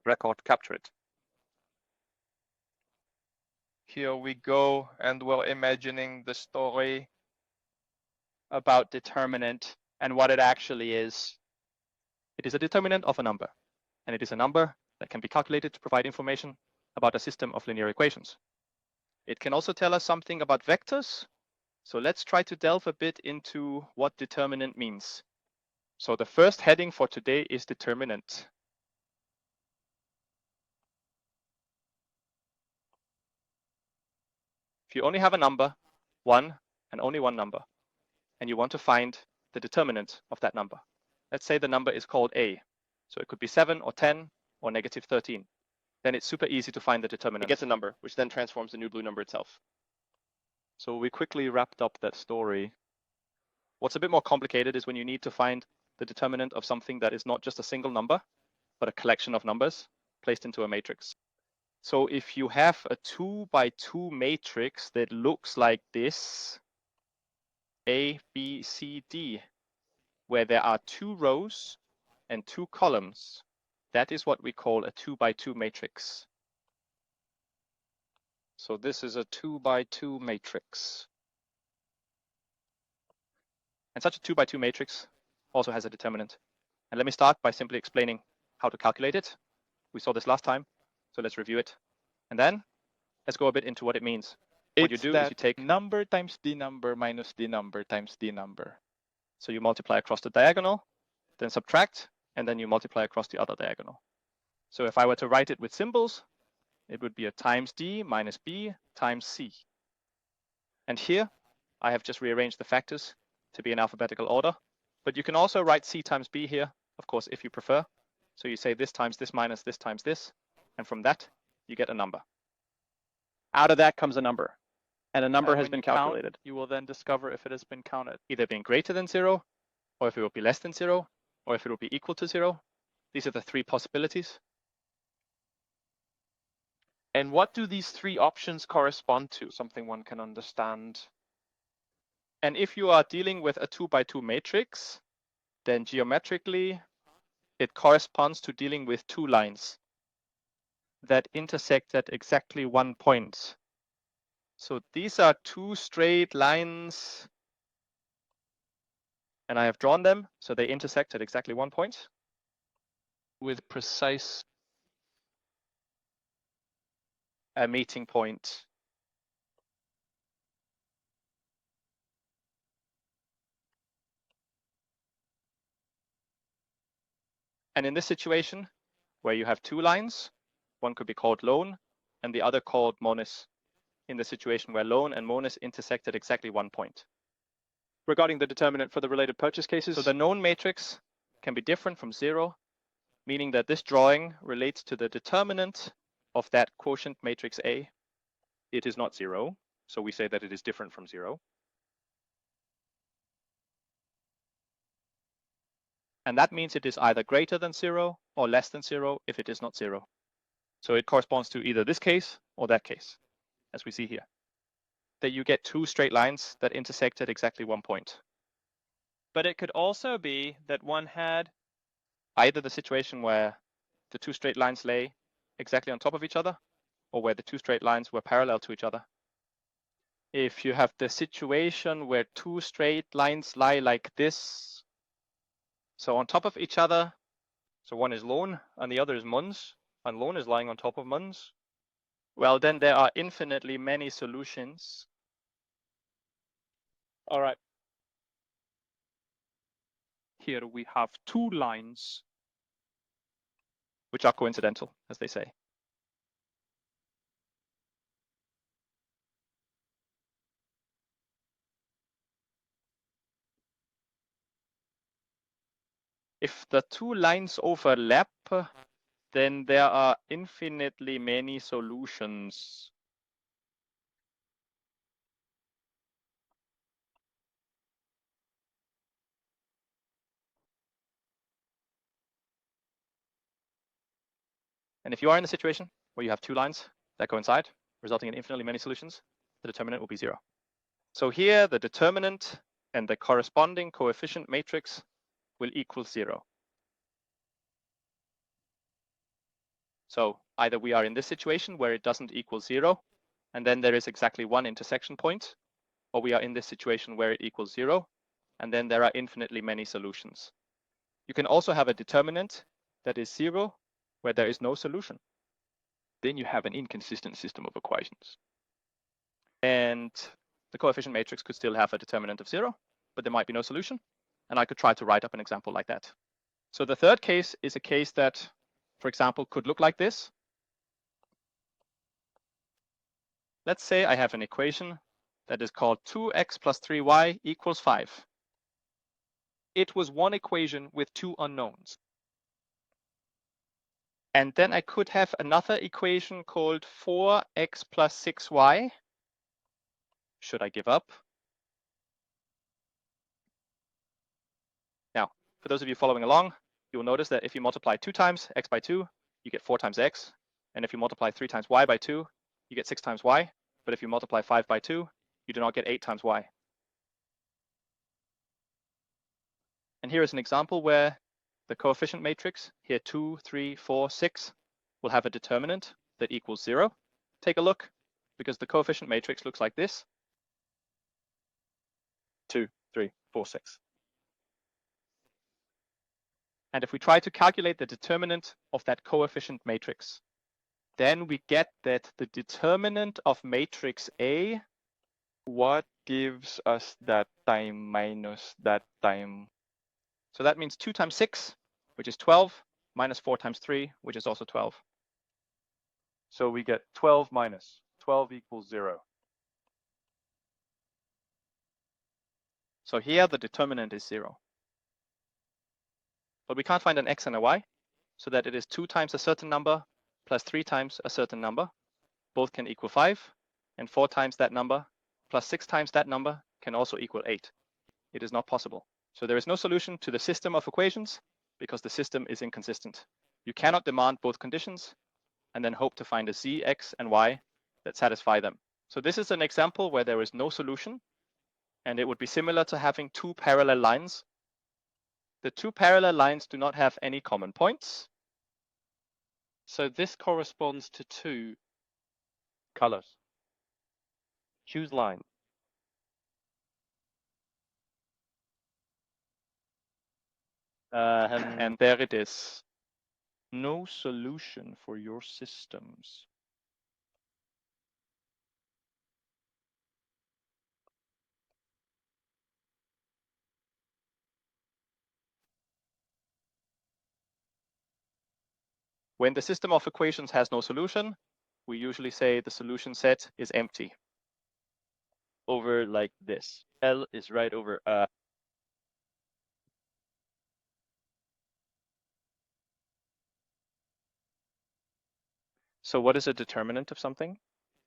record capture it. Here we go, and we're imagining the story about determinant and what it actually is. It is a determinant of a number, and it is a number that can be calculated to provide information about a system of linear equations. It can also tell us something about vectors. So let's try to delve a bit into what determinant means. So the first heading for today is determinant. If you only have a number, one and only one number, and you want to find the determinant of that number, let's say the number is called A. So it could be 7 or 10 or negative 13. Then it's super easy to find the determinant. It gets a number, which then transforms the new blue number itself. So we quickly wrapped up that story. What's a bit more complicated is when you need to find the determinant of something that is not just a single number, but a collection of numbers placed into a matrix. So if you have a 2 by 2 matrix that looks like this, A, B, C, D, where there are 2 rows and 2 columns, that is what we call a 2 by 2 matrix. So this is a 2 by 2 matrix. And such a 2 by 2 matrix also has a determinant. And let me start by simply explaining how to calculate it. We saw this last time, so let's review it. And then let's go a bit into what it means. What you do is you take number times d number minus d number times d number. So you multiply across the diagonal, then subtract, and then you multiply across the other diagonal. So if I were to write it with symbols, it would be a times d minus b times c. And here I have just rearranged the factors to be in alphabetical order, but you can also write c times b here, of course, if you prefer. So you say this times this minus this times this, and from that you get a number. Out of that comes a number, and a number And has when been you count, calculated. you will then discover if it has been counted. Either being greater than 0, or if it will be less than 0, or if it will be equal to 0. These are the 3 possibilities. And what do these 3 options correspond to? Something one can understand. And if you are dealing with a 2 by 2 matrix, then geometrically it corresponds to dealing with 2 lines that intersect at exactly 1 point. So these are 2 straight lines, and I have drawn them so they intersect at exactly 1 point. With precise A meeting point. And in this situation, where you have 2 lines, one could be called lone and the other called monis, in the situation where lone and monis intersect at exactly 1 point. Regarding the determinant for the related purchase cases, So the known matrix can be different from 0, meaning that this drawing relates to the determinant of that quotient matrix A. It is not 0, so we say that it is different from 0. And that means it is either greater than 0 or less than 0 if it is not 0. So it corresponds to either this case or that case, as we see here. That you get 2 straight lines that intersect at exactly 1 point. But it could also be that one had Either the situation where the 2 straight lines lay exactly on top of each other, or where the 2 straight lines were parallel to each other. If you have the situation where 2 straight lines lie like this, so on top of each other, so one is lone and the other is mons, and lone is lying on top of mons, well then there are infinitely many solutions. All right. Here we have 2 lines. Which are coincidental, as they say. If the 2 lines overlap, then there are infinitely many solutions. And if you are in a situation where you have 2 lines that coincide, resulting in infinitely many solutions, the determinant will be 0. So here the determinant and the corresponding coefficient matrix will equal 0. So either we are in this situation where it doesn't equal 0, and then there is exactly one intersection point, or we are in this situation where it equals 0, and then there are infinitely many solutions. You can also have a determinant that is 0 where there is no solution. Then you have an inconsistent system of equations. And the coefficient matrix could still have a determinant of 0, but there might be no solution. And I could try to write up an example like that. So the third case is a case that, for example, could look like this. Let's say I have an equation that is called 2x plus 3y equals 5. It was one equation with two unknowns. And then I could have another equation called 4x plus 6y. Should I give up? Now, for those of you following along, you will notice that if you multiply 2 times x by 2, you get 4 times x. And if you multiply 3 times y by 2, you get 6 times y. But if you multiply 5 by 2, you do not get 8 times y. And here is an example where the coefficient matrix, here 2, 3, 4, 6, will have a determinant that equals 0. Take a look, because the coefficient matrix looks like this. 2, 3, 4, 6. And if we try to calculate the determinant of that coefficient matrix, then we get that the determinant of matrix A, What gives us that time minus that time? so that means 2 times 6, which is 12, minus 4 times 3, which is also 12. So we get 12 minus 12 equals 0. So here the determinant is 0. But we can't find an x and a y, so that it is 2 times a certain number plus 3 times a certain number. Both can equal 5, and 4 times that number plus 6 times that number can also equal 8. It is not possible. So there is no solution to the system of equations because the system is inconsistent. You cannot demand both conditions and then hope to find a z, x, and y that satisfy them. So this is an example where there is no solution, and it would be similar to having two parallel lines. The two parallel lines do not have any common points. So this corresponds to 2. Colors. Choose line. And there it is. No solution for your systems. When the system of equations has no solution, we usually say the solution set is empty. Over like this. L is right over So what is a determinant of something?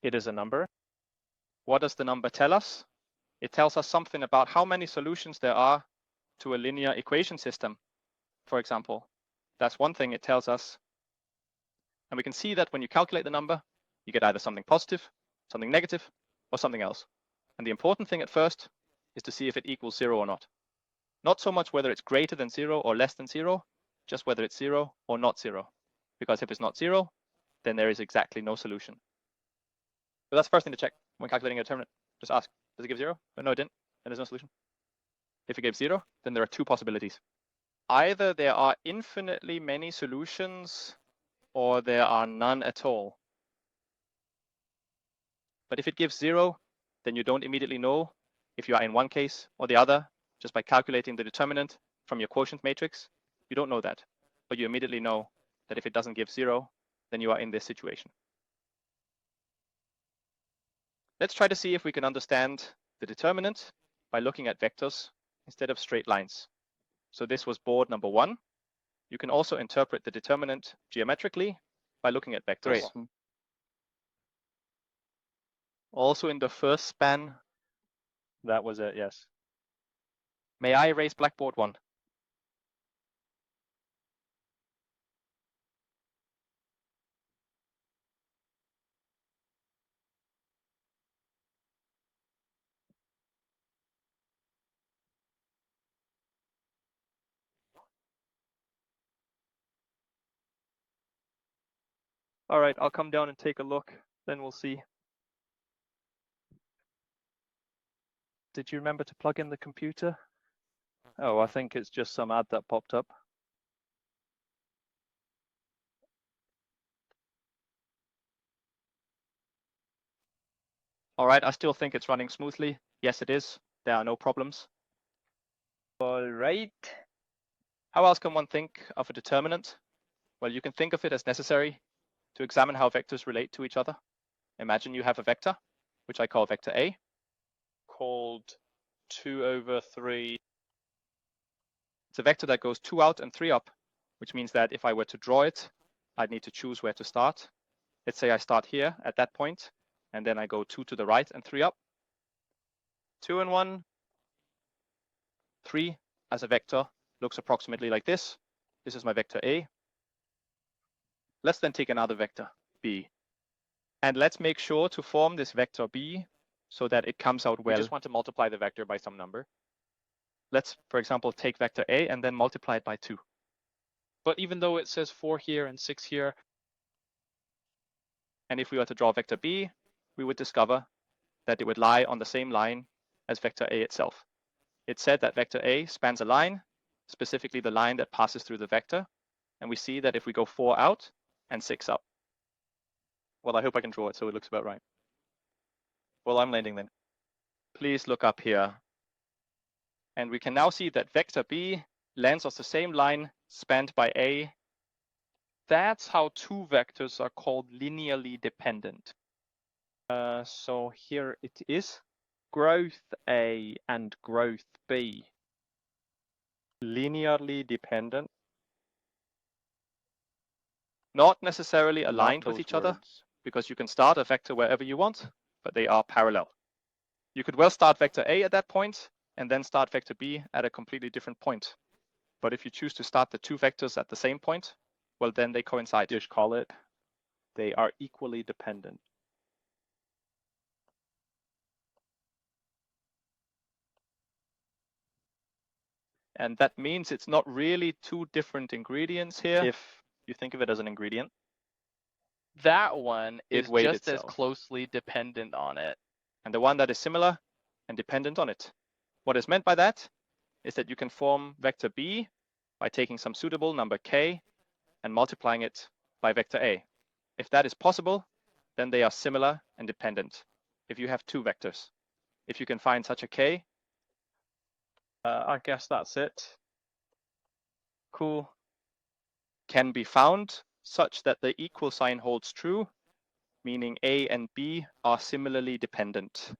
It is a number. What does the number tell us? It tells us something about how many solutions there are to a linear equation system, for example. That's one thing it tells us. And we can see that when you calculate the number, you get either something positive, something negative, or something else. And the important thing at first is to see if it equals 0 or not. Not so much whether it's greater than 0 or less than 0, just whether it's 0 or not 0. Because if it's not 0, then there is exactly no solution. So that's the first thing to check when calculating a determinant. Just ask, does it give 0? Oh, no, it didn't. Then there's no solution. If it gives 0, then there are two possibilities. Either there are infinitely many solutions or there are none at all. But if it gives 0, then you don't immediately know if you are in one case or the other just by calculating the determinant from your quotient matrix. You don't know that, but you immediately know that if it doesn't give 0, then you are in this situation. Let's try to see if we can understand the determinant by looking at vectors instead of straight lines. So this was board number 1. You can also interpret the determinant geometrically by looking at vectors. Great. Also in the first span, that was it, yes. may I erase blackboard 1? All right, I'll come down and take a look, then we'll see. Did you remember to plug in the computer? Oh, I think it's just some ad that popped up. All right, I still think it's running smoothly. Yes, it is. There are no problems. All right. How else can one think of a determinant? Well, you can think of it as necessary to examine how vectors relate to each other. Imagine you have a vector, which I call vector A. Called 2/3. It's a vector that goes 2 out and 3 up, which means that if I were to draw it, I'd need to choose where to start. Let's say I start here at that point, and then I go 2 to the right and 3 up. 2 and 1, 3 as a vector looks approximately like this. This is my vector A. Let's then take another vector, B. And let's make sure to form this vector B so that it comes out We well. just want to multiply the vector by some number. Let's, for example, take vector A and then multiply it by 2. But even though it says 4 here and 6 here, And if we were to draw vector B, we would discover that it would lie on the same line as vector A itself. It said that vector A spans a line, specifically the line that passes through the vector. And we see that if we go 4 out and 6 up. Well, I hope I can draw it so it looks about right. Well, I'm landing then. Please look up here. And we can now see that vector B lands on the same line spanned by A. that's how two vectors are called linearly dependent. So here it is. Growth A and growth B. Linearly dependent. Not necessarily Not aligned with those each other, words. because you can start a vector wherever you want, but they are parallel. You could well start vector A at that point, and then start vector B at a completely different point. But if you choose to start the two vectors at the same point, well, then they coincide. Just call it. They are equally dependent. And that means it's not really two different ingredients here. If you think of it as an ingredient, That one It is weighed just as itself. closely dependent on it. And the one that is similar and dependent on it. What is meant by that is that you can form vector B by taking some suitable number k and multiplying it by vector A. If that is possible, then they are similar and dependent. If you have two vectors, if you can find such a k, I guess that's it. Cool. can be found such that the equal sign holds true, meaning A and B are similarly dependent.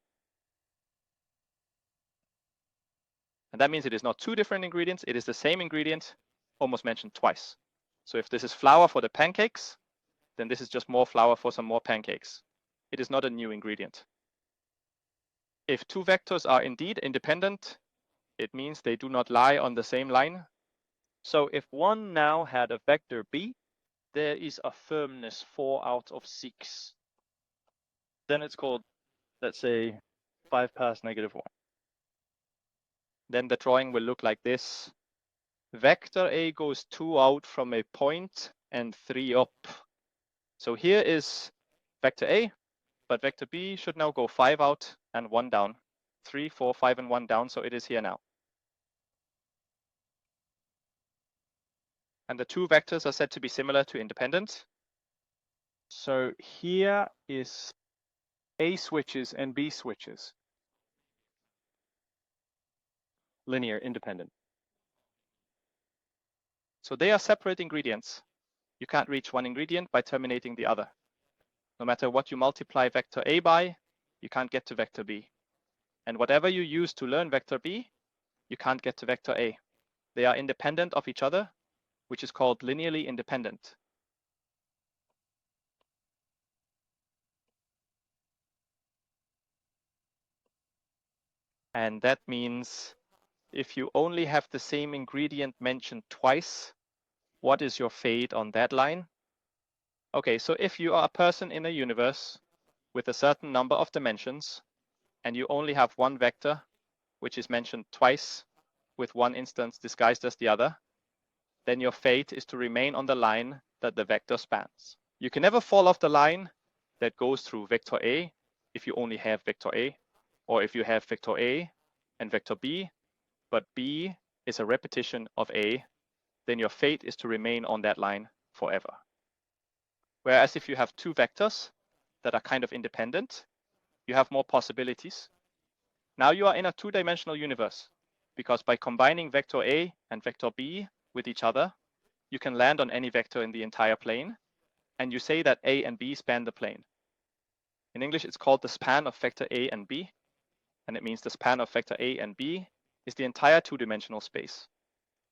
And that means it is not two different ingredients, it is the same ingredient, almost mentioned twice. So if this is flour for the pancakes, then this is just more flour for some more pancakes. It is not a new ingredient. If two vectors are indeed independent, it means they do not lie on the same line. So if one now had a vector B, there is a firmness 4 out of 6. then it's called, let's say, 5 past -1. Then the drawing will look like this. Vector A goes 2 out from a point and 3 up. So here is vector A, but vector B should now go 5 out and 1 down. 3, 4, 5, and 1 down, so it is here now. And the two vectors are said to be similar to independent. So here is A switches and B switches. Linear, independent. So they are separate ingredients. You can't reach one ingredient by terminating the other. No matter what you multiply vector A by, you can't get to vector B. And whatever you use to learn vector B, you can't get to vector A. They are independent of each other, which is called linearly independent. And that means if you only have the same ingredient mentioned twice, what is your fate on that line? Okay, so if you are a person in a universe with a certain number of dimensions, and you only have one vector, which is mentioned twice, with one instance disguised as the other, then your fate is to remain on the line that the vector spans. You can never fall off the line that goes through vector A if you only have vector A, or if you have vector A and vector B, but B is a repetition of A, then your fate is to remain on that line forever. Whereas if you have two vectors that are kind of independent, you have more possibilities. Now you are in a two-dimensional universe, because by combining vector A and vector B with each other, you can land on any vector in the entire plane, and you say that A and B span the plane. In English, it's called the span of vector A and B, and it means the span of vector A and B is the entire two-dimensional space.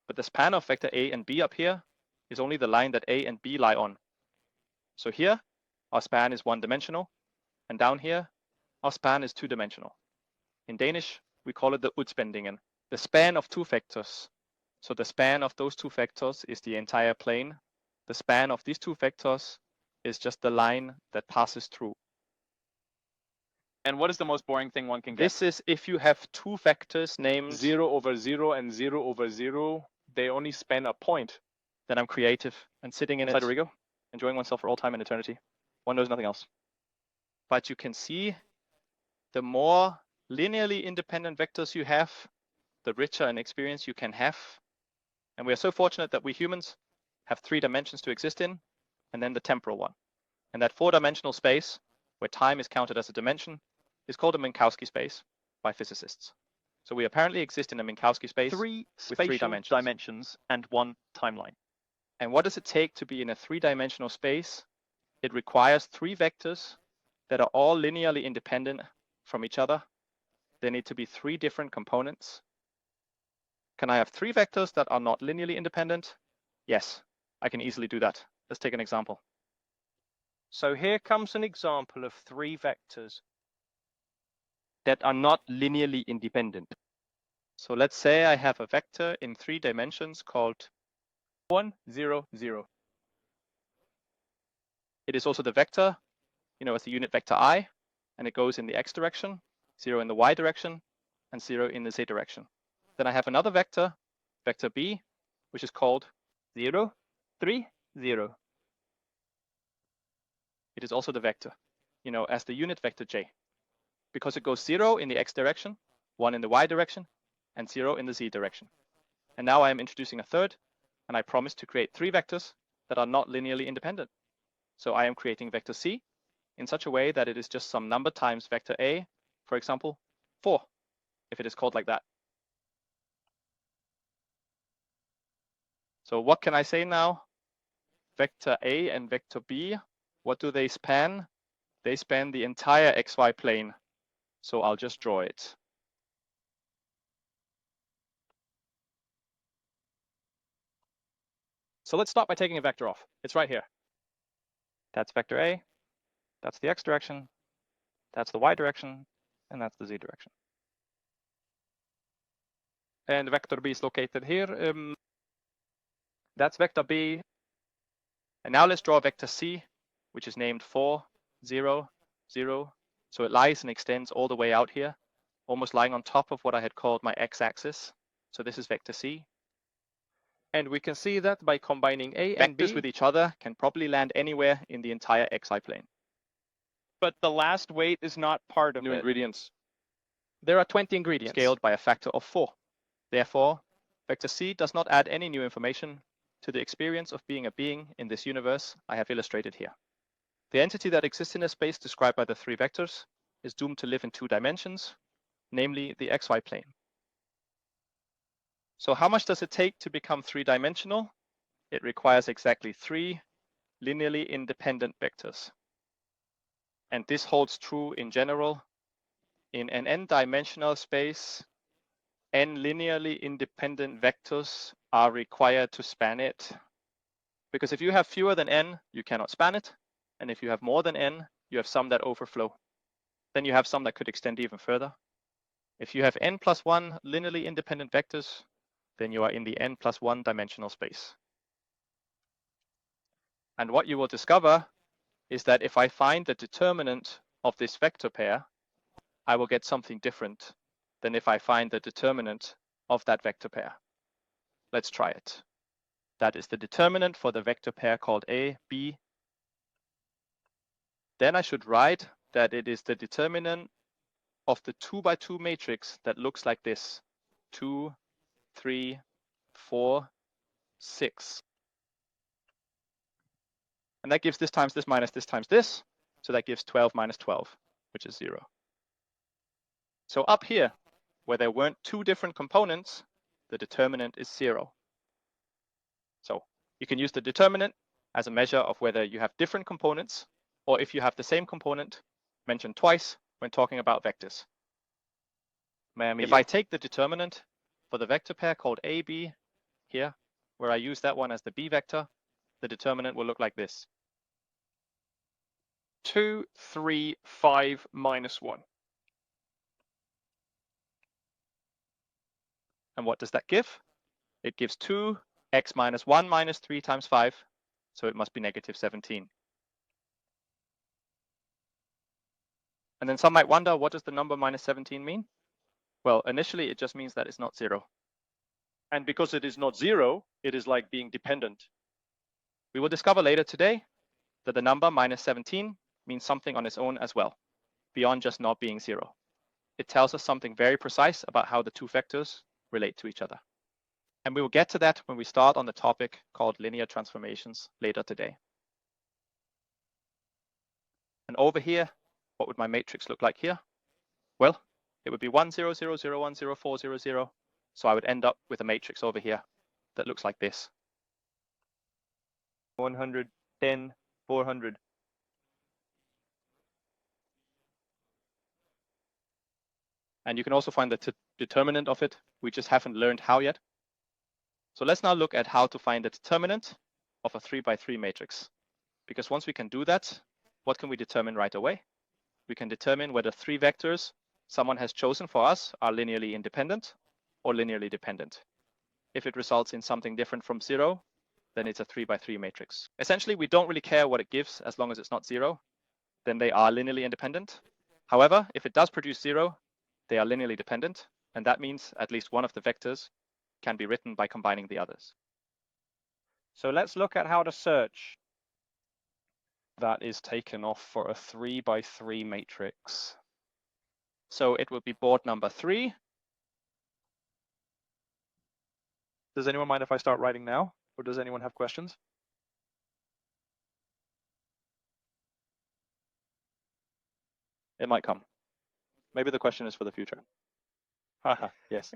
But the span of vector A and B up here is only the line that A and B lie on. So here, our span is one-dimensional, and down here, our span is two-dimensional. In Danish, we call it the udspændingen, the span of two vectors. So the span of those two vectors is the entire plane. The span of these two vectors is just the line that passes through. And what is the most boring thing one can get? This is if you have two vectors named 0 over 0 and 0 over 0, they only span a point. Then I'm creative and sitting inside in it, Origo, enjoying oneself for all time and eternity. One knows nothing else. but you can see the more linearly independent vectors you have, the richer an experience you can have. And we are so fortunate that we humans have 3 dimensions to exist in, and then the temporal one. And that 4-dimensional space, where time is counted as a dimension, is called a Minkowski space by physicists. So we apparently exist in a Minkowski space. Three with 3 spatial dimensions. dimensions and one timeline. And what does it take to be in a 3-dimensional space? It requires 3 vectors that are all linearly independent from each other. There need to be 3 different components. Can I have 3 vectors that are not linearly independent? Yes, I can easily do that. Let's take an example. So here comes an example of 3 vectors that are not linearly independent. So let's say I have a vector in 3 dimensions called 1, 0, 0. It is also the vector, as the unit vector I, and it goes in the x direction, 0 in the y direction, and 0 in the z direction. Then I have another vector, vector B, which is called 0, 3, 0. It is also the vector, as the unit vector j, because it goes 0 in the x direction, 1 in the y direction, and 0 in the z direction. And now I am introducing a third, and I promise to create 3 vectors that are not linearly independent. So I am creating vector c in such a way that it is just some number times vector a, for example, 4, if it is called like that. So what can I say now? Vector a and vector b, what do they span? They span the entire xy plane. So I'll just draw it. So let's start by taking a vector off. It's right here. That's vector A, that's the x direction, that's the y direction, and that's the z direction. And vector B is located here. That's vector B. And now let's draw vector c, which is named 4, 0, 0. So it lies and extends all the way out here, almost lying on top of what I had called my x-axis. So this is vector c. And we can see that by combining A and B Vectors with each other can probably land anywhere in the entire xy plane. But the last weight is not part of New it. ingredients. There are 20 ingredients. Scaled by a factor of 4. Therefore, vector c does not add any new information to the experience of being a being in this universe I have illustrated here. The entity that exists in a space described by the 3 vectors is doomed to live in 2 dimensions, namely the xy plane. So how much does it take to become 3-dimensional? It requires exactly 3 linearly independent vectors. And this holds true in general. In an n-dimensional space, n linearly independent vectors are required to span it. Because if you have fewer than n, you cannot span it. And if you have more than n, you have some that overflow. Then you have some that could extend even further. If you have n plus 1 linearly independent vectors, then you are in the n plus 1 dimensional space. And what you will discover is that if I find the determinant of this vector pair, I will get something different than if I find the determinant of that vector pair. Let's try it. That is the determinant for the vector pair called A, B. then I should write that it is the determinant of the 2 by 2 matrix that looks like this: 2, 3, 4, 6. And that gives this times this minus this times this. So that gives 12 minus 12, which is 0. So up here, where there weren't two different components, the determinant is 0. So you can use the determinant as a measure of whether you have different components, or if you have the same component mentioned twice when talking about vectors. If I take the determinant for the vector pair called AB here, where I use that one as the B vector, the determinant will look like this. 2, 3, 5, minus 1. And what does that give? It gives 2x minus 1 minus 3 times 5, so it must be negative 17. And then some might wonder, what does the number minus 17 mean? Well, initially it just means that it's not 0. And because it is not 0, it is like being dependent. We will discover later today that the number minus 17 means something on its own as well, beyond just not being 0. It tells us something very precise about how the two vectors relate to each other. And we will get to that when we start on the topic called linear transformations later today. And over here, what would my matrix look like here? Well, it would be 1, 0, 0, 0, 1, 0, 4, 0, 0. So I would end up with a matrix over here that looks like this. 110, 400. And you can also find the determinant of it. We just haven't learned how yet. So let's now look at how to find the determinant of a 3 by 3 matrix. Because once we can do that, what can we determine right away? We can determine whether 3 vectors someone has chosen for us are linearly independent or linearly dependent. If it results in something different from 0, then it's a 3 by 3 matrix. Essentially, we don't really care what it gives as long as it's not 0. Then they are linearly independent. However, if it does produce 0, they are linearly dependent, and that means at least one of the vectors can be written by combining the others. So let's look at how to search. That is taken off for a 3 by 3 matrix. So it will be board number 3. Does anyone mind if I start writing now? Or does anyone have questions? It might come. Maybe the question is for the future. Haha, yes.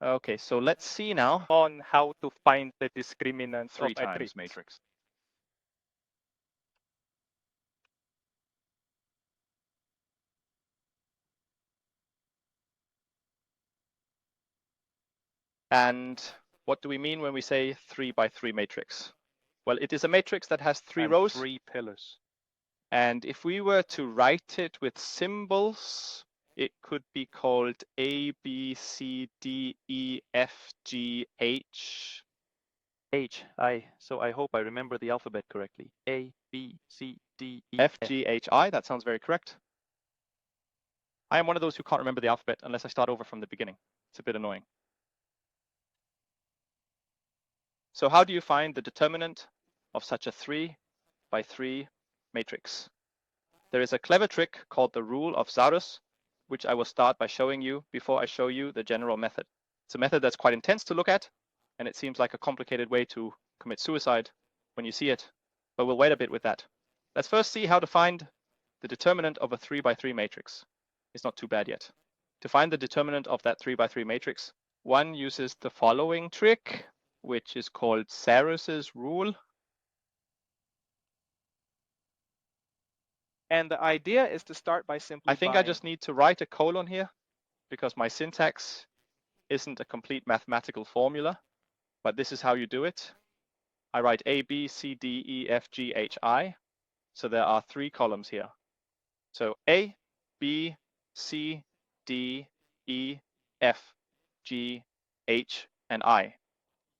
Okay, so let's see now. On how to find the discriminant 3 of a times matrix. matrix. And what do we mean when we say 3 by 3 matrix? Well, it is a matrix that has 3 rows. 3 pillars. And if we were to write it with symbols, it could be called A, B, C, D, E, F, G, H. So I hope I remember the alphabet correctly. A, B, C, D, E, F, G, H, I. That sounds very correct. I am one of those who can't remember the alphabet unless I start over from the beginning. It's a bit annoying. So how do you find the determinant of such a 3 by 3 matrix? There is a clever trick called the rule of Zarus, which I will start by showing you before I show you the general method. It's a method that's quite intense to look at, and it seems like a complicated way to commit suicide when you see it, but we'll wait a bit with that. Let's first see how to find the determinant of a 3 by 3 matrix. It's not too bad yet. To find the determinant of that 3 by 3 matrix, one uses the following trick, which is called Zarus's rule. And the idea is to start by simply I think I just need to write a colon here because my syntax isn't a complete mathematical formula, but this is how you do it. I write A, B, C, D, E, F, G, H, I. So there are 3 columns here. So A, B, C, D, E, F, G, H, and I.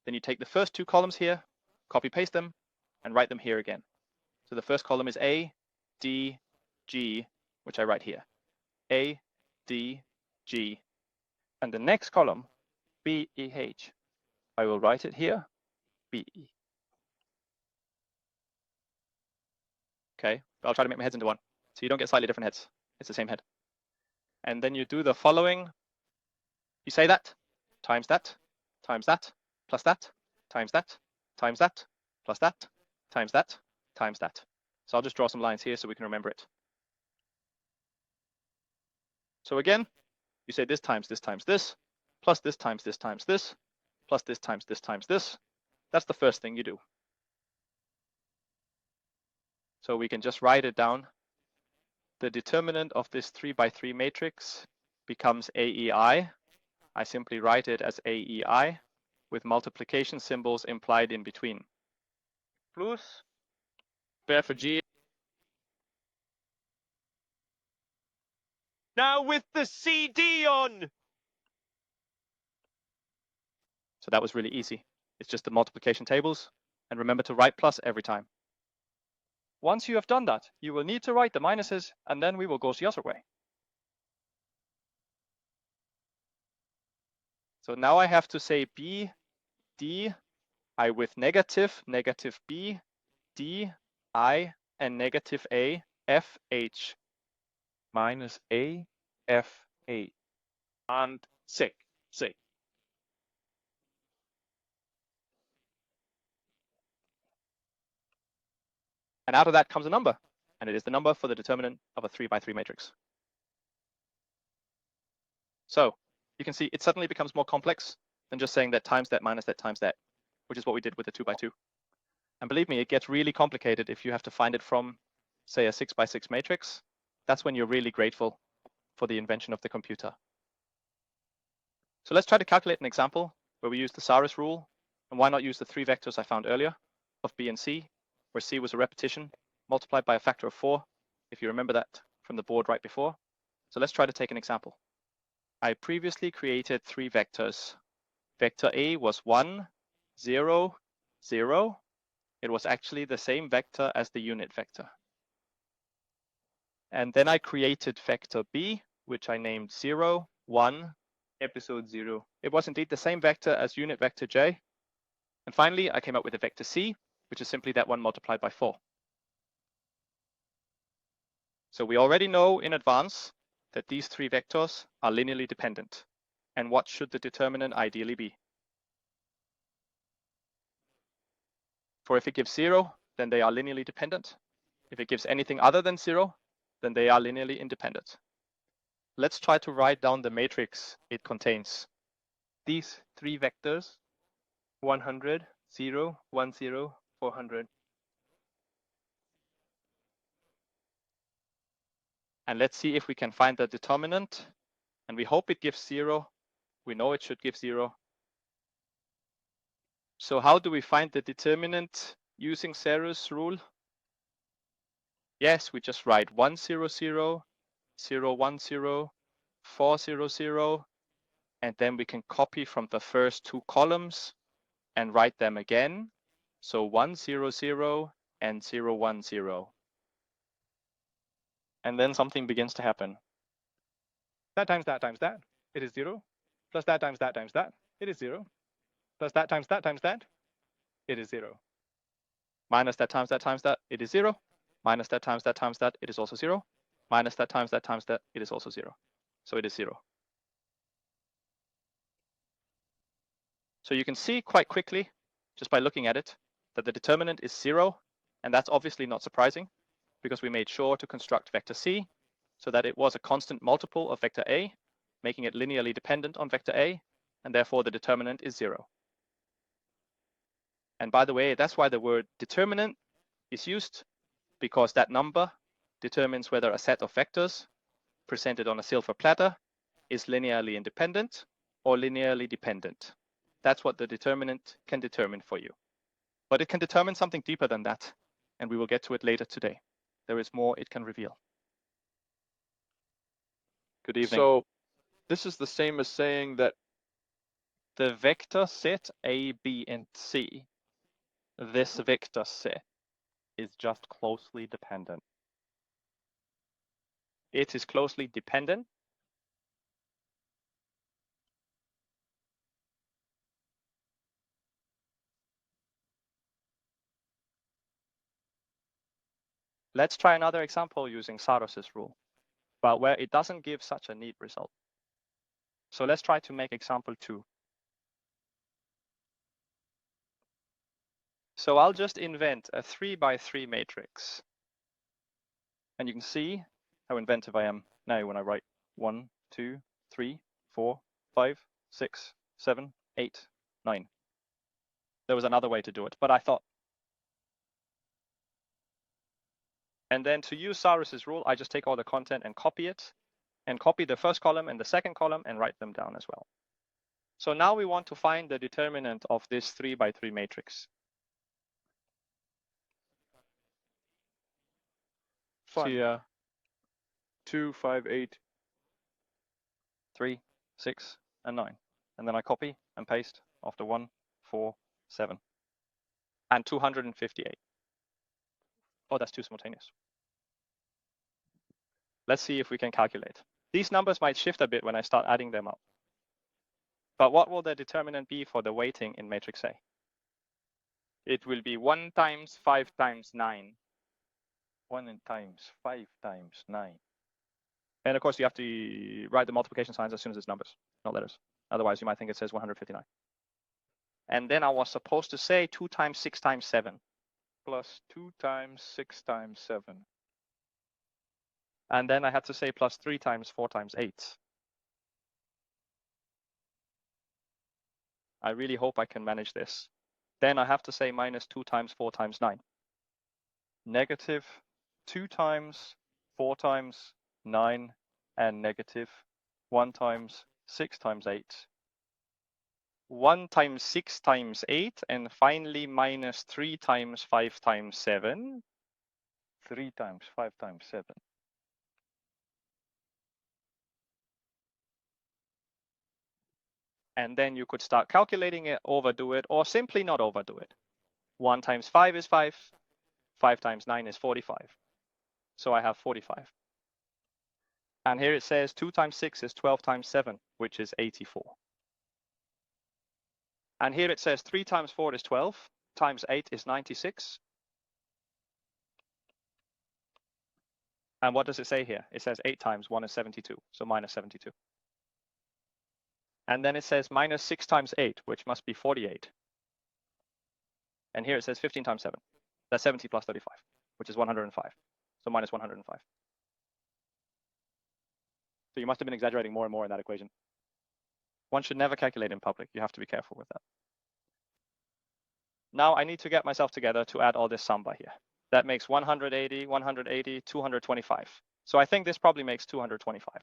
Then you take the first 2 columns here, copy paste them, and write them here again. So the first column is A, D, G, which I write here. A, D, G. And the next column, B, E, H, I will write it here, B, E. Okay, but I'll try to make my heads into one. So you don't get slightly different heads. It's the same head. And then you do the following. You say that, times that, times that, plus that, times that, times that, plus that, times that, times that. So I'll just draw some lines here so we can remember it. So again, you say this times this times this, plus this times this times this, plus this times this times this. That's the first thing you do. So we can just write it down. The determinant of this 3 by 3 matrix becomes AEI. I simply write it as AEI with multiplication symbols implied in between. Plus, bear for G. Now with the CD on! So that was really easy. It's just the multiplication tables. And remember to write plus every time. Once you have done that, you will need to write the minuses, and then we will go the other way. So now I have to say B, D, I with negative, negative B, D, I, and negative A, F, H. Minus A, F, A. And C. And out of that comes a number. And it is the number for the determinant of a 3 by 3 matrix. So you can see it suddenly becomes more complex than just saying that times that minus that times that, which is what we did with the 2 by 2. And believe me, it gets really complicated if you have to find it from, say, a 6 by 6 matrix. That's when you're really grateful for the invention of the computer. So let's try to calculate an example where we use the Saris rule. And why not use the 3 vectors I found earlier of B and C, where C was a repetition multiplied by a factor of 4, if you remember that from the board right before. So let's try to take an example. I previously created 3 vectors. Vector A was 1, 0, 0. It was actually the same vector as the unit vector. And then I created vector B, which I named 0, 1, episode 0. It was indeed the same vector as unit vector J. And finally, I came up with a vector C, which is simply that one multiplied by 4. So we already know in advance that these 3 vectors are linearly dependent. And what should the determinant ideally be? For if it gives 0, then they are linearly dependent. If it gives anything other than 0, then they are linearly independent. Let's try to write down the matrix it contains. These 3 vectors, 100, 0, 1, 0, 400. And let's see if we can find the determinant. And we hope it gives 0. We know it should give 0. So how do we find the determinant using Saris rule? Yes, we just write 1, 0, 0, 0, 1, 0, 4, 0, 0, and then we can copy from the first 2 columns and write them again. So 1, 0, 0, and 0, 1, 0. And then something begins to happen. That times that times that, it is 0. Plus that times that times that, it is 0. Plus that times that times that, it is 0. Minus that times that times that, it is 0. Minus that times that times that, it is also 0. Minus that times that times that, it is also 0. So it is 0. So you can see quite quickly, just by looking at it, that the determinant is 0. And that's obviously not surprising, because we made sure to construct vector C so that it was a constant multiple of vector A, making it linearly dependent on vector A, and therefore the determinant is 0. And by the way, that's why the word determinant is used, because that number determines whether a set of vectors presented on a silver platter is linearly independent or linearly dependent. That's what the determinant can determine for you. But it can determine something deeper than that, and we will get to it later today. There is more it can reveal. Good evening. So this is the same as saying that The vector set A, B, and C, this vector set, is just closely dependent. It is closely dependent. Let's try another example using Saros's rule, but where it doesn't give such a neat result. So let's try to make example 2. So I'll just invent a 3 by 3 matrix. And you can see how inventive I am now when I write 1, 2, 3, 4, 5, 6, 7, 8, 9. There was another way to do it, but I thought. And then to use Saros's rule, I just take all the content and copy it, and copy the first column and the second column and write them down as well. So now we want to find the determinant of this 3 by 3 matrix. So yeah. 2, 5, 8. 3, 6, and 9. And then I copy and paste after 1, 4, 7. And 258. Oh, that's too simultaneous. Let's see if we can calculate. These numbers might shift a bit when I start adding them up. But what will the determinant be for the weighting in matrix A? It will be 1 times 5 times 9. 1 times 5 times 9. And of course, you have to write the multiplication signs as soon as it's numbers, not letters. Otherwise, you might think it says 159. And then I was supposed to say 2 times 6 times 7. Plus 2 times 6 times 7. And then I had to say plus 3 times 4 times 8. I really hope I can manage this. Then I have to say minus 2 times 4 times 9. Negative 2 times 4 times 9 and negative 1 times 6 times 8. 1 times 6 times 8 and finally minus 3 times 5 times 7. 3 times 5 times 7. And then you could start calculating it, overdo it, or simply not overdo it. 1 times 5 is 5. 5 times 9 is 45. So I have 45. And here it says 2 times 6 is 12 times 7, which is 84. And here it says 3 times 4 is 12, times 8 is 96. And what does it say here? It says 8 times 1 is 72, so minus 72. And then it says minus 6 times 8, which must be 48. And here it says 15 times 7. That's 70 plus 35, which is 105. So minus 105. So you must have been exaggerating more and more in that equation. One should never calculate in public. You have to be careful with that. Now I need to get myself together to add all this samba here. That makes 180, 180, 225. So I think this probably makes 225.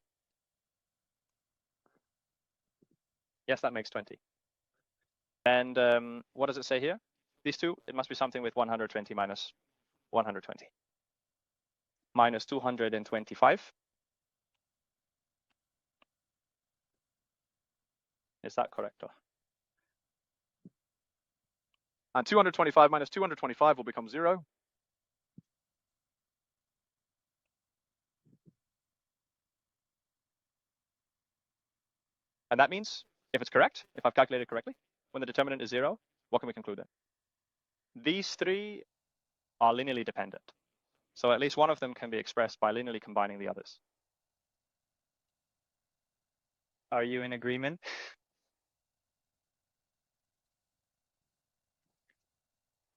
Yes, that makes 20. And what does it say here? These two, it must be something with 120 minus 120. Minus 225. Is that correct? And 225 minus 225 will become 0. And that means, if it's correct, if I've calculated correctly, when the determinant is 0, what can we conclude then? These three are linearly dependent. So at least one of them can be expressed by linearly combining the others. Are you in agreement?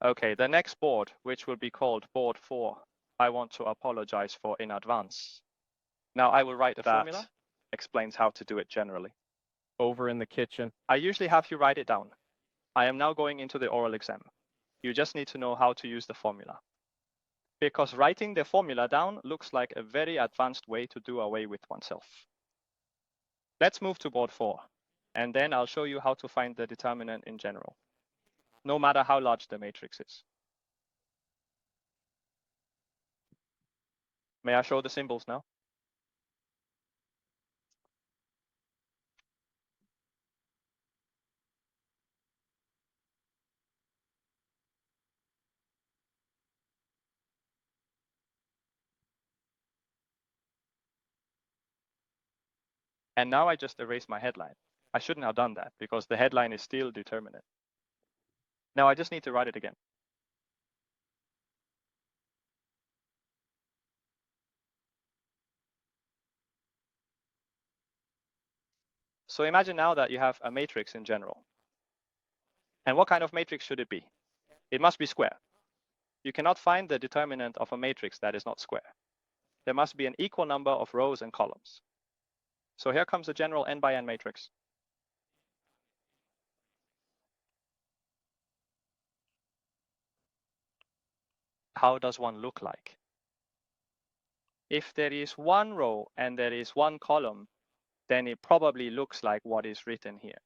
Okay, the next board, which will be called board 4, I want to apologize for in advance. Now I will write a formula, explains how to do it generally. Over in the kitchen. I usually have you write it down. I am now going into the oral exam. You just need to know how to use the formula. Because writing the formula down looks like a very advanced way to do away with oneself. Let's move to board 4, and then I'll show you how to find the determinant in general, no matter how large the matrix is. May I show the symbols now? And now I just erase my headline. I shouldn't have done that because the headline is still determinate. Now I just need to write it again. So imagine now that you have a matrix in general. And what kind of matrix should it be? It must be square. You cannot find the determinant of a matrix that is not square. There must be an equal number of rows and columns. So here comes a general n by n matrix. How does one look like? If there is one row and there is one column, then it probably looks like what is written here.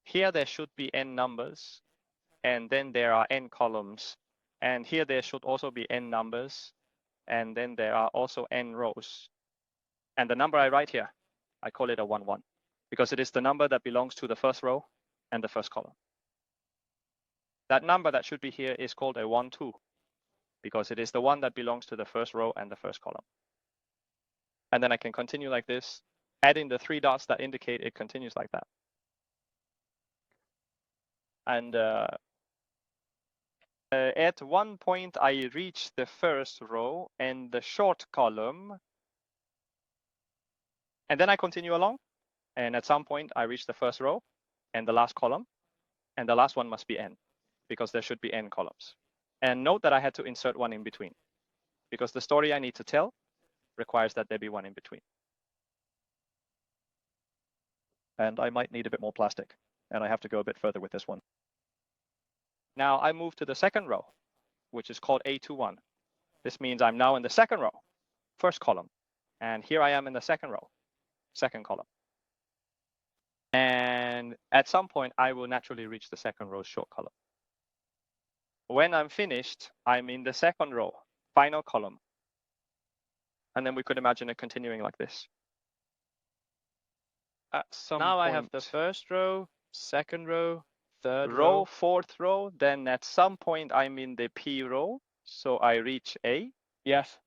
Here there should be n numbers, and then there are n columns. And here there should also be n numbers, and then there are also n rows. And the number I write here, I call it a 1, 1, because it is the number that belongs to the first row and the first column. That number that should be here is called a 1, 2, because it is the one that belongs to the first row and the first column. And then I can continue like this, adding the 3 dots that indicate it continues like that. And at one point, I reach the first row and the short column. And then I continue along. And at some point, I reach the first row and the last column. And the last one must be n, because there should be n columns. And note that I had to insert one in between, because the story I need to tell requires that there be one in between. And I might need a bit more plastic, and I have to go a bit further with this one. Now I move to the second row, which is called A21. This means I'm now in the second row, first column. And here I am in the second row, second column. And at some point, I will naturally reach the second row's short column. When I'm finished, I'm in the second row, final column. And then we could imagine it continuing like this. At some Now point, I have the first row, second row, third row, row. fourth row. Then at some point, I'm in the P row. So I reach A, Yes.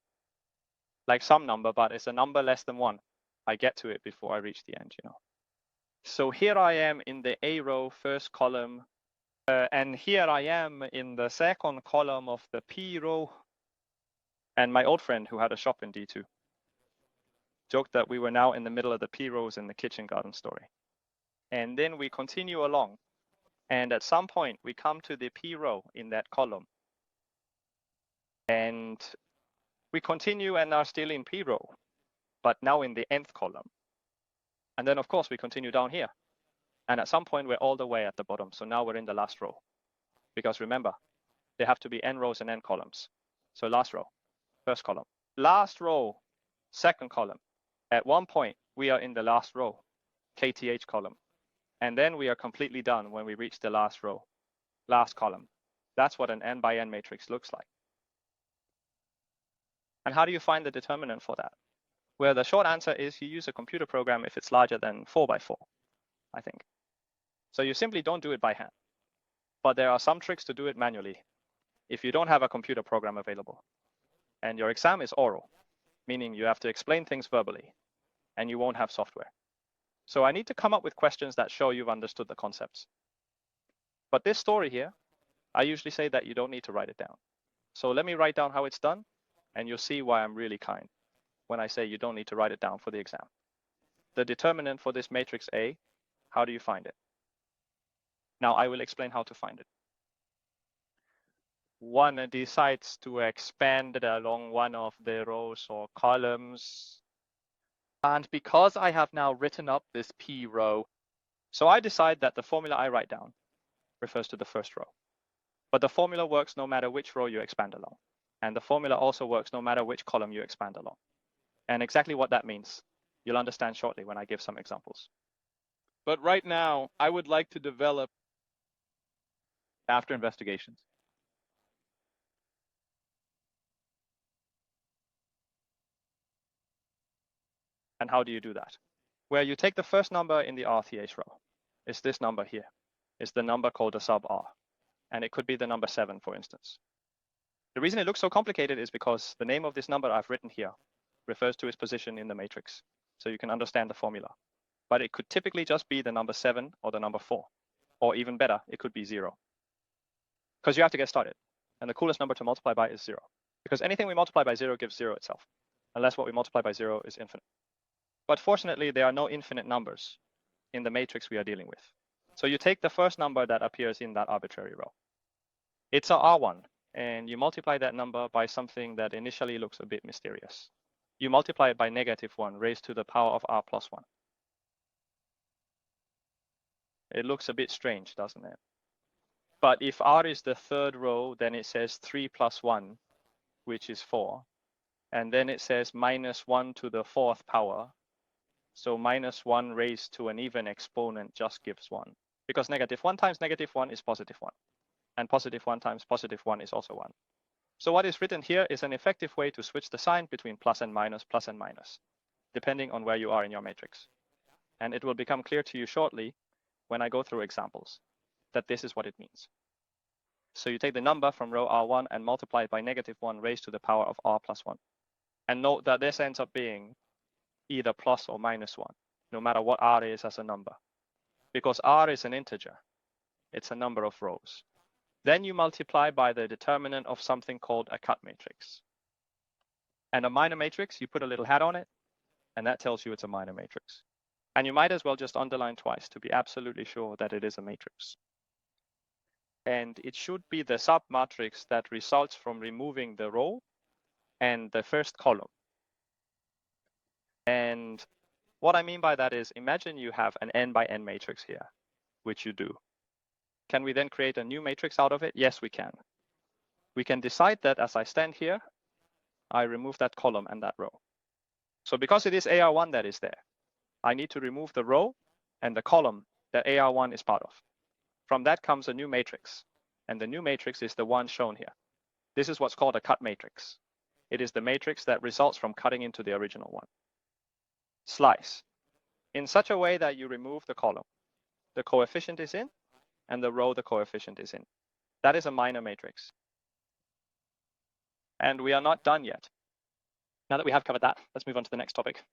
like some number, but it's a number less than 1. I get to it before I reach the end, you know. So here I am in the A row, first column. And here I am in the second column of the P row. And my old friend who had a shop in D2 joked that we were now in the middle of the P rows in the kitchen garden story. And then we continue along. And at some point, we come to the P row in that column. And we continue and are still in P row, but now in the nth column. And then, of course, we continue down here. And at some point, we're all the way at the bottom. So now we're in the last row. Because remember, there have to be n rows and n columns. So last row, first column. Last row, second column. At one point, we are in the last row, KTH column. And then we are completely done when we reach the last row, last column. That's what an n by n matrix looks like. And how do you find the determinant for that? Well, the short answer is you use a computer program if it's larger than 4 by 4, I think. So you simply don't do it by hand. But there are some tricks to do it manually if you don't have a computer program available. And your exam is oral, meaning you have to explain things verbally, and you won't have software. So I need to come up with questions that show you've understood the concepts. But this story here, I usually say that you don't need to write it down. So let me write down how it's done, and you'll see why I'm really kind when I say you don't need to write it down for the exam. The determinant for this matrix A, how do you find it? Now I will explain how to find it. One decides to expand it along one of the rows or columns. And because I have now written up this P row, So I decide that the formula I write down refers to the first row. But the formula works no matter which row you expand along. And the formula also works no matter which column you expand along. And exactly what that means, you'll understand shortly when I give some examples. But right now, I would like to develop After investigations. And how do you do that? Where you take the first number in the RTH row. It's this number here. It's the number called a sub R. And it could be the number 7, for instance. The reason it looks so complicated is because the name of this number I've written here refers to its position in the matrix. so you can understand the formula. But it could typically just be the number 7 or the number 4. Or even better, it could be 0. Because you have to get started. And the coolest number to multiply by is 0. Because anything we multiply by 0 gives 0 itself, unless what we multiply by 0 is infinite. But fortunately, there are no infinite numbers in the matrix we are dealing with. So you take the first number that appears in that arbitrary row. It's a R1, and you multiply that number by something that initially looks a bit mysterious. You multiply it by -1 raised to the power of R plus 1. It looks a bit strange, doesn't it? But if R is the third row, then it says 3 plus 1, which is 4. And then it says -1 to the 4th power. So -1 raised to an even exponent just gives 1. Because -1 times -1 is +1. And +1 times +1 is also 1. So what is written here is an effective way to switch the sign between plus and minus, depending on where you are in your matrix. And it will become clear to you shortly when I go through examples that this is what it means. So you take the number from row R1 and multiply it by -1 raised to the power of R plus 1. And note that this ends up being either plus or -1, no matter what R is as a number. Because R is an integer. It's a number of rows. Then you multiply by the determinant of something called a cut matrix. And a minor matrix, you put a little hat on it, and that tells you it's a minor matrix. And you might as well just underline twice to be absolutely sure that it is a matrix. And it should be the submatrix that results from removing the row and the first column. And what I mean by that is, imagine you have an n by n matrix here, which you do. Can we then create a new matrix out of it? Yes, we can. We can decide that as I stand here, I remove that column and that row. So because it is AR1 that is there, I need to remove the row and the column that AR1 is part of. From that comes a new matrix. And the new matrix is the one shown here. This is what's called a cut matrix. It is the matrix that results from cutting into the original one. Slice. In such a way that you remove the column. The coefficient is in, and the row the coefficient is in. That is a minor matrix. And we are not done yet. Now that we have covered that, let's move on to the next topic.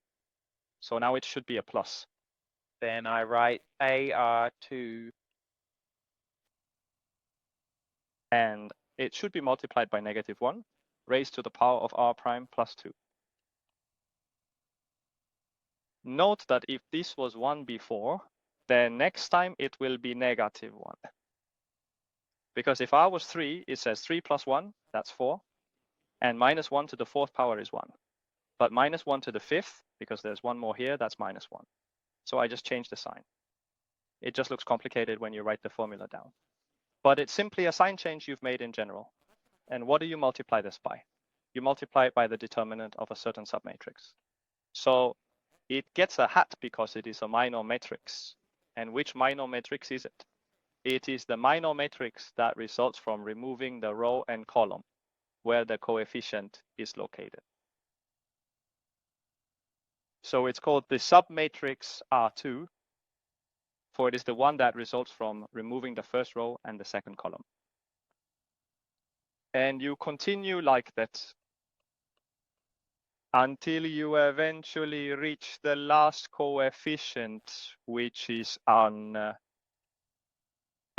So now it should be a plus. Then I write AR2. And it should be multiplied by -1 raised to the power of R prime plus 2. Note that if this was 1 before, then next time it will be -1. Because if R was 3, it says 3 plus 1, that's 4. And -1 to the 4th power is 1. But -1 to the 5th, because there's one more here, that's -1. So I just changed the sign. It just looks complicated when you write the formula down. But it's simply a sign change you've made in general. And what do you multiply this by? You multiply it by the determinant of a certain submatrix. So it gets a hat because it is a minor matrix. And which minor matrix is it? It is the minor matrix that results from removing the row and column where the coefficient is located. So it's called the submatrix R2, for it is the one that results from removing the first row and the second column. And you continue like that until you eventually reach the last coefficient, which is and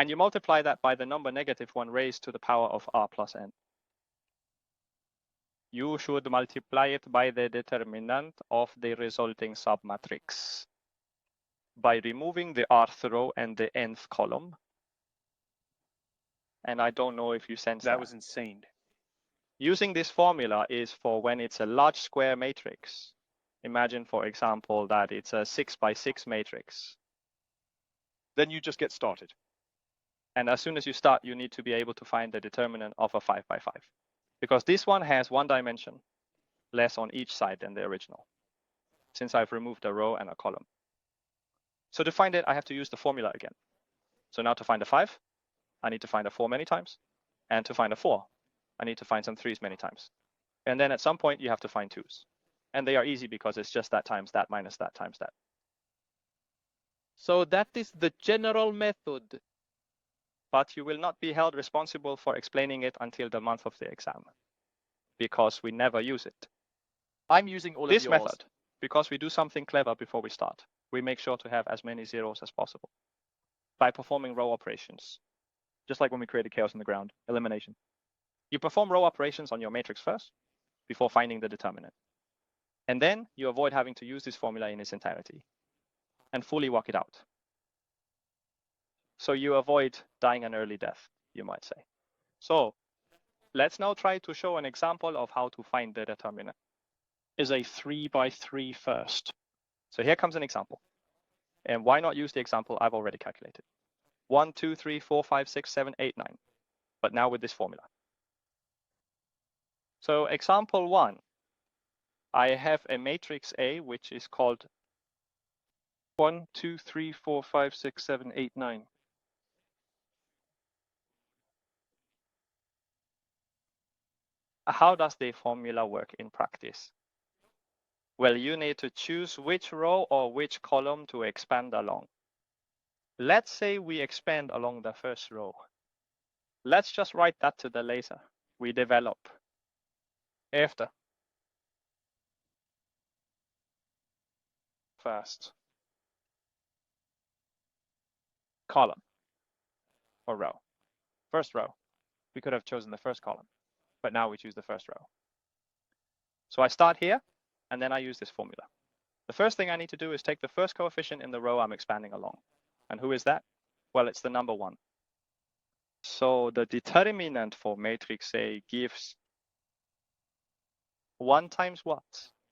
you multiply that by the number -1 raised to the power of R plus n. You should multiply it by the determinant of the resulting submatrix by removing the rth row and the nth column. And I don't know if you sense that. That was insane. Using this formula is for when it's a large square matrix. Imagine, for example, that it's a 6 by 6 matrix. Then you just get started. And as soon as you start, you need to be able to find the determinant of a 5 by 5. Because this one has 1 dimension less on each side than the original, since I've removed a row and a column. So to find it, I have to use the formula again. So now to find a 5, I need to find a 4 many times. And to find a 4, I need to find some 3s many times. And then at some point, you have to find 2s. And they are easy because it's just that times that minus that times that. So that is the general method. But you will not be held responsible for explaining it until the month of the exam, because we never use it. I'm using all This of yours. method. because we do something clever before we start. We make sure to have as many zeros as possible by performing row operations. Just like when we created chaos in the ground, elimination. You perform row operations on your matrix first before finding the determinant. And then you avoid having to use this formula in its entirety and fully work it out. So you avoid dying an early death, you might say. So let's now try to show an example of how to find the determinant. Is a 3x3 first? So here comes an example. And why not use the example I've already calculated? 1, 2, 3, 4, 5, 6, 7, 8, 9. But now with this formula. So example 1, I have a matrix A which is called 1, 2, 3, 4, 5, 6, 7, 8, 9. How does the formula work in practice? Well, you need to choose which row or which column to expand along. Let's say we expand along the first row. Let's just write that to the laser. We develop. After. First. Column or row. First row. We could have chosen the first column, but now we choose the first row. So I start here, and then I use this formula. The first thing I need to do is take the first coefficient in the row I'm expanding along. And who is that? Well, it's the number 1. So the determinant for matrix A gives 1 times what?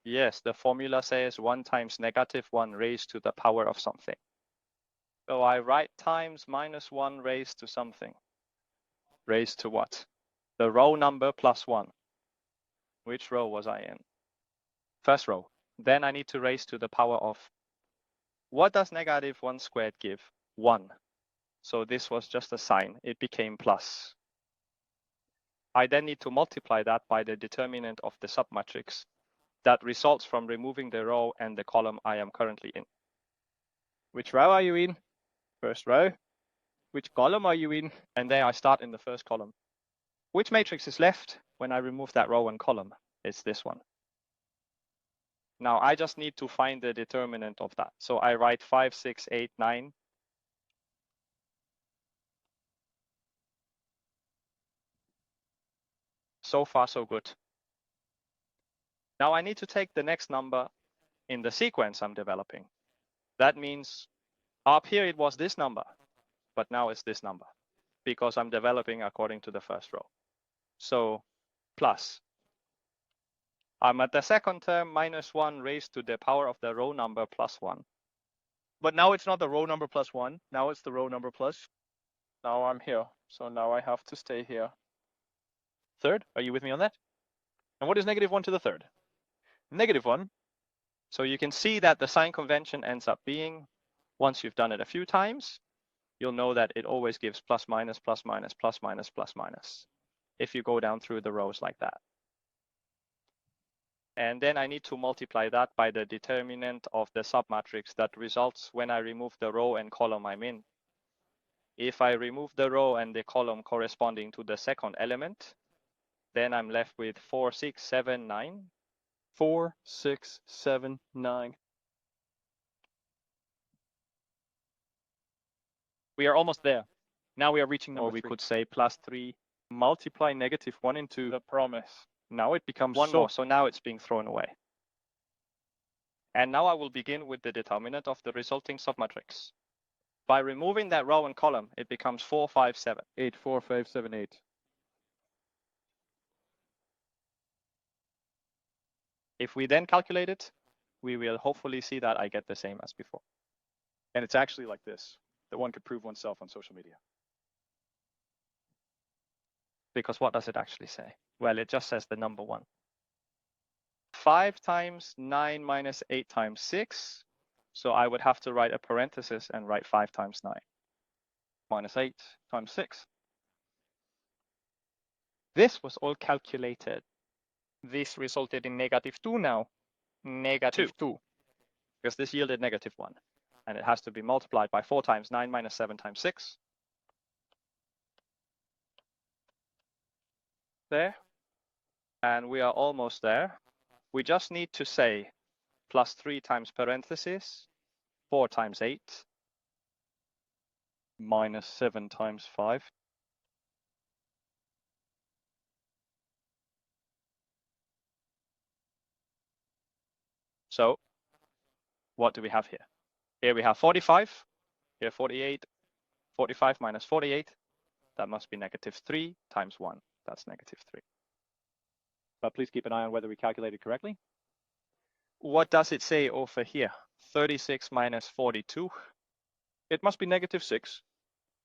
Yes, the formula says 1 times -1 raised to the power of something. So I write times -1 raised to something. Raised to what? The row number plus 1. Which row was I in? First row. Then I need to raise to the power of. What does -1 squared give? 1. So this was just a sign. It became plus. I then need to multiply that by the determinant of the submatrix that results from removing the row and the column I am currently in. Which row are you in? First row. Which column are you in? And there I start in the first column. Which matrix is left when I remove that row and column? It's this one. Now I just need to find the determinant of that. So I write 5, 6, 8, 9. So far, so good. Now I need to take the next number in the sequence I'm developing. That means up here it was this number, but now it's this number because I'm developing according to the first row. So plus. I'm at the second term -1 raised to the power of the row number plus 1. But now it's not the row number plus 1. Now it's the row number plus. Now I'm here. So now I have to stay here. Third, are you with me on that? And what is -1 to the third? -1. So you can see that the sign convention ends up being, once you've done it a few times, you'll know that it always gives plus minus, plus minus, plus minus, plus minus, if you go down through the rows like that. And then I need to multiply that by the determinant of the submatrix that results when I remove the row and column I'm in. If I remove the row and the column corresponding to the second element, then I'm left with 4, 6, 7, 9. 4, 6, 7, 9. We are almost there. Now we are reaching number Or we 3. could say plus 3. Multiply -1 into The promise. Now it becomes One so. more, so now it's being thrown away. And now I will begin with the determinant of the resulting submatrix. By removing that row and column, it becomes 4, 5, 7. 8, 4, 5, 7, 8. If we then calculate it, we will hopefully see that I get the same as before. And it's actually like this, that one could prove oneself on social media. Because what does it actually say? Well, it just says the number 1. 5 times 9 minus 8 times 6. So I would have to write a parenthesis and write 5 times 9. Minus 8 times 6. This was all calculated. This resulted in -2 now. -2. Because this yielded -1. And it has to be multiplied by 4 times 9 minus 7 times 6. There. And we are almost there. We just need to say plus 3 times parentheses, 4 times 8, minus 7 times 5. So what do we have here? Here we have 45, here 48, 45 minus 48, that must be negative 3 times 1, that's negative 3. But please keep an eye on whether we calculated correctly. What does it say over here? 36 minus 42. It must be negative 6.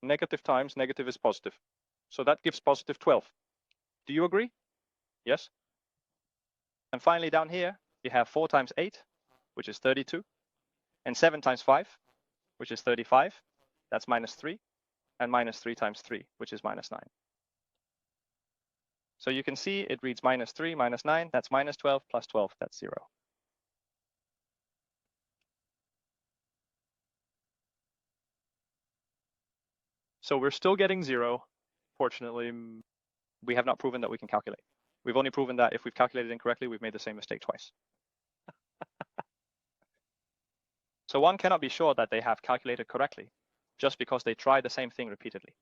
Negative times negative is positive. So that gives positive 12. Do you agree? Yes? And finally down here, you have 4 times 8, which is 32, and 7 times 5, which is 35, that's minus 3, and minus 3 times 3, which is minus 9. So you can see it reads minus 3 minus 9, that's minus 12, plus 12, that's 0. So we're still getting 0. Fortunately, We have not proven that we can calculate. We've only proven that if we've calculated incorrectly, we've made the same mistake twice. So one cannot be sure that they have calculated correctly just because they try the same thing repeatedly.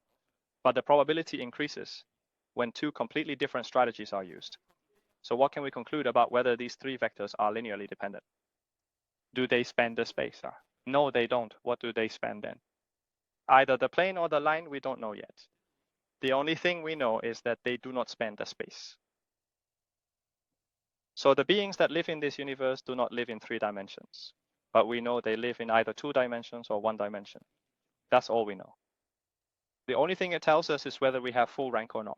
But the probability increases when 2 completely different strategies are used. So what can we conclude about whether these 3 vectors are linearly dependent? Do they span the space? No, they don't. What do they span then? Either the plane or the line, we don't know yet. The only thing we know is that they do not span the space. So the beings that live in this universe do not live in 3 dimensions, but we know they live in either 2 dimensions or 1 dimension. That's all we know. The only thing it tells us is whether we have full rank or not.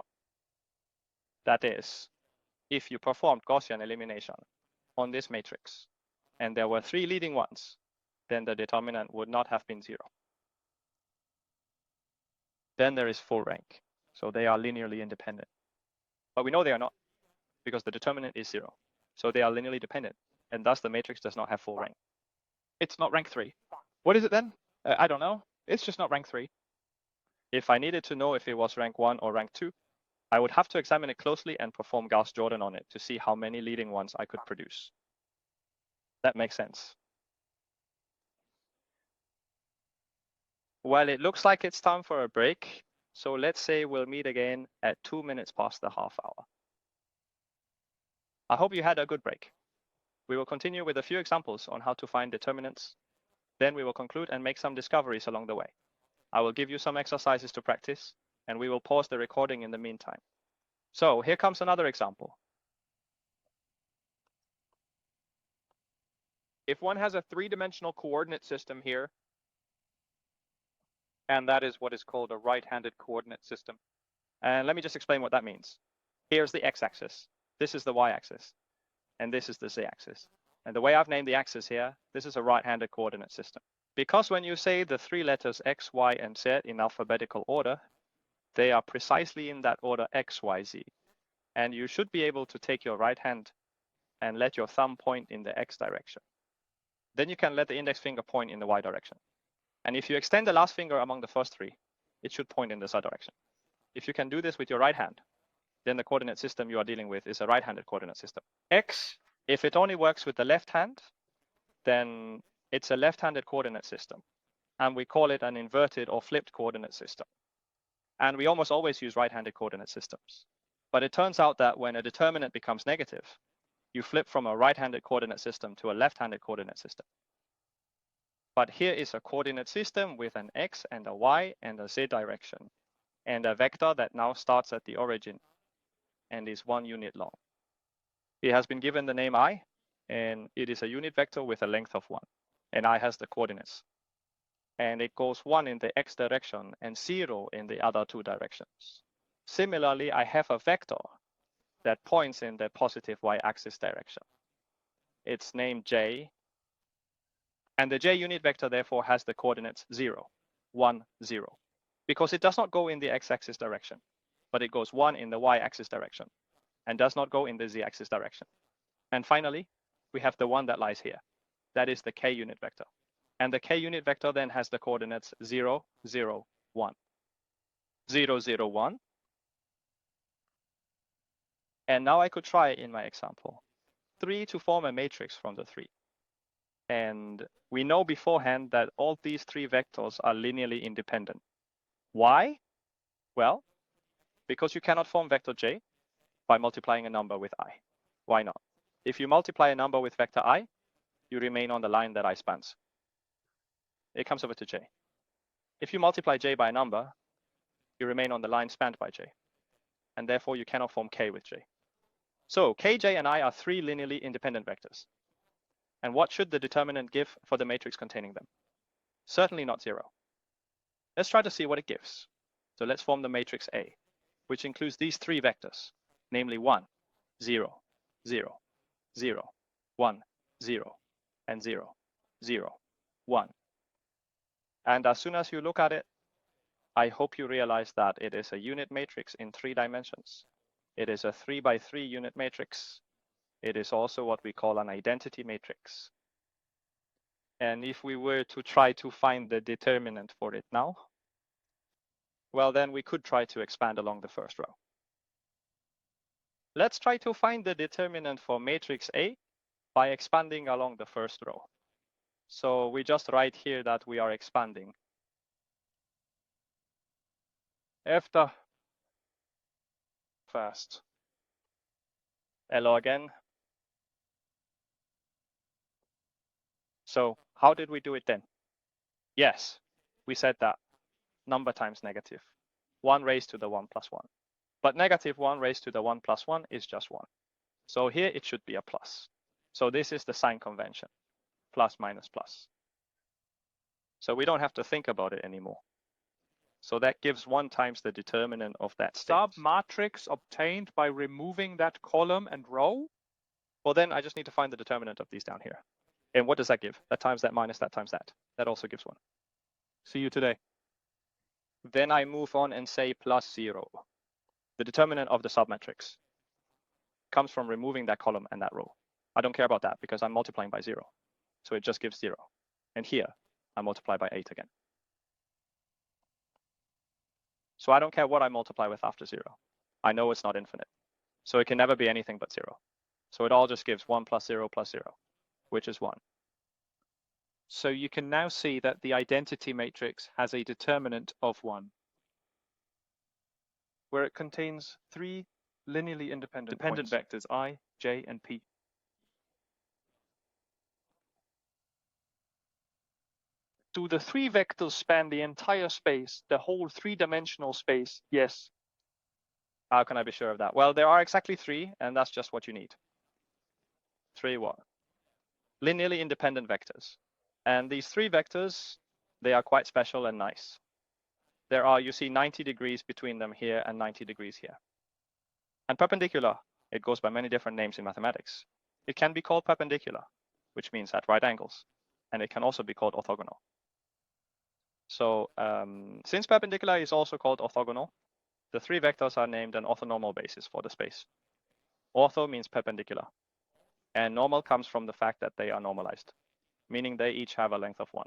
That is, if you performed Gaussian elimination on this matrix, and there were 3 leading ones, then the determinant would not have been 0. Then there is full rank. So they are linearly independent. But we know they are not, because the determinant is 0. So they are linearly dependent, and thus the matrix does not have full rank. It's not rank 3. What is it then? I don't know. It's just not rank 3. If I needed to know if it was rank 1 or rank 2, I would have to examine it closely and perform Gauss-Jordan on it to see how many leading ones I could produce. That makes sense. Well, it looks like it's time for a break. So let's say we'll meet again at 2 minutes past the half hour. I hope you had a good break. We will continue with a few examples on how to find determinants. Then we will conclude and make some discoveries along the way. I will give you some exercises to practice, and we will pause the recording in the meantime. So here comes another example. If one has a 3-dimensional coordinate system here, and that is what is called a right-handed coordinate system. And let me just explain what that means. Here's the x-axis. This is the y-axis. And this is the z-axis. And the way I've named the axis here, this is a right-handed coordinate system. Because when you say the 3 letters x, y, and z in alphabetical order, they are precisely in that order x, y, z. And you should be able to take your right hand and let your thumb point in the x direction. Then you can let the index finger point in the y direction. And if you extend the last finger among the first 3, it should point in the z direction. If you can do this with your right hand, then the coordinate system you are dealing with is a right-handed coordinate system. X, if it only works with the left hand, then it's a left-handed coordinate system. And we call it an inverted or flipped coordinate system. And we almost always use right-handed coordinate systems. But it turns out that when a determinant becomes negative, you flip from a right-handed coordinate system to a left-handed coordinate system. But here is a coordinate system with an x and a y and a z direction, and a vector that now starts at the origin and is 1 unit long. It has been given the name I, and it is a unit vector with a length of 1, and I has the coordinates. And it goes 1 in the x direction and 0 in the other 2 directions. Similarly, I have a vector that points in the positive y-axis direction. It's named j, and the j unit vector therefore has the coordinates 0, 1, 0, because it does not go in the x-axis direction, but it goes 1 in the y-axis direction and does not go in the z-axis direction. And finally, we have the one that lies here. That is the k unit vector. And the k unit vector then has the coordinates 0, 0, 1. 0, 0, 1. And now I could try in my example 3 to form a matrix from the 3. And we know beforehand that all these three vectors are linearly independent. Why? Well, because you cannot form vector j by multiplying a number with I. Why not? If you multiply a number with vector I, you remain on the line that I spans. It comes over to j. If you multiply j by a number, you remain on the line spanned by j. And therefore, you cannot form k with j. So kj and I are three linearly independent vectors. And what should the determinant give for the matrix containing them? Certainly not 0. Let's try to see what it gives. So let's form the matrix A, which includes these three vectors, namely 1, 0, 0, 0, 1, 0, and 0, 0, 1. And as soon as you look at it, I hope you realize that it is a unit matrix in 3 dimensions. It is a 3 by 3 unit matrix. It is also what we call an identity matrix. And if we were to try to find the determinant for it now, well, then we could try to expand along the first row. Let's try to find the determinant for matrix A by expanding along the first row. So we just write here that we are expanding. After first. Hello again. So how did we do it then? Yes, we said that number times negative. 1 raised to the 1 plus 1. But negative 1 raised to the 1 plus 1 is just 1. So here it should be a plus. So this is the sign convention. Plus minus plus. So we don't have to think about it anymore. So that gives 1 times the determinant of that state. Submatrix obtained by removing that column and row? Well, then I just need to find the determinant of these down here. And what does that give? That times that minus that times that. That also gives 1. See you today. Then I move on and say plus 0. The determinant of the submatrix comes from removing that column and that row. I don't care about that because I'm multiplying by 0. So it just gives 0. And here, I multiply by 8 again. So I don't care what I multiply with after 0. I know it's not infinite. So it can never be anything but 0. So it all just gives 1 plus 0 plus 0, which is 1. So you can now see that the identity matrix has a determinant of 1, where it contains 3 linearly independent vectors, I, j, and p. Do the 3 vectors span the entire space, the whole 3-dimensional space? Yes. How can I be sure of that? Well, there are exactly 3, and that's just what you need. 3 what? Linearly independent vectors. And these 3 vectors, they are quite special and nice. There are, you see, 90 degrees between them here and 90 degrees here. And perpendicular, it goes by many different names in mathematics. It can be called perpendicular, which means at right angles. And it can also be called orthogonal. So since perpendicular is also called orthogonal, the 3 vectors are named an orthonormal basis for the space. Ortho means perpendicular. And normal comes from the fact that they are normalized, meaning they each have a length of 1.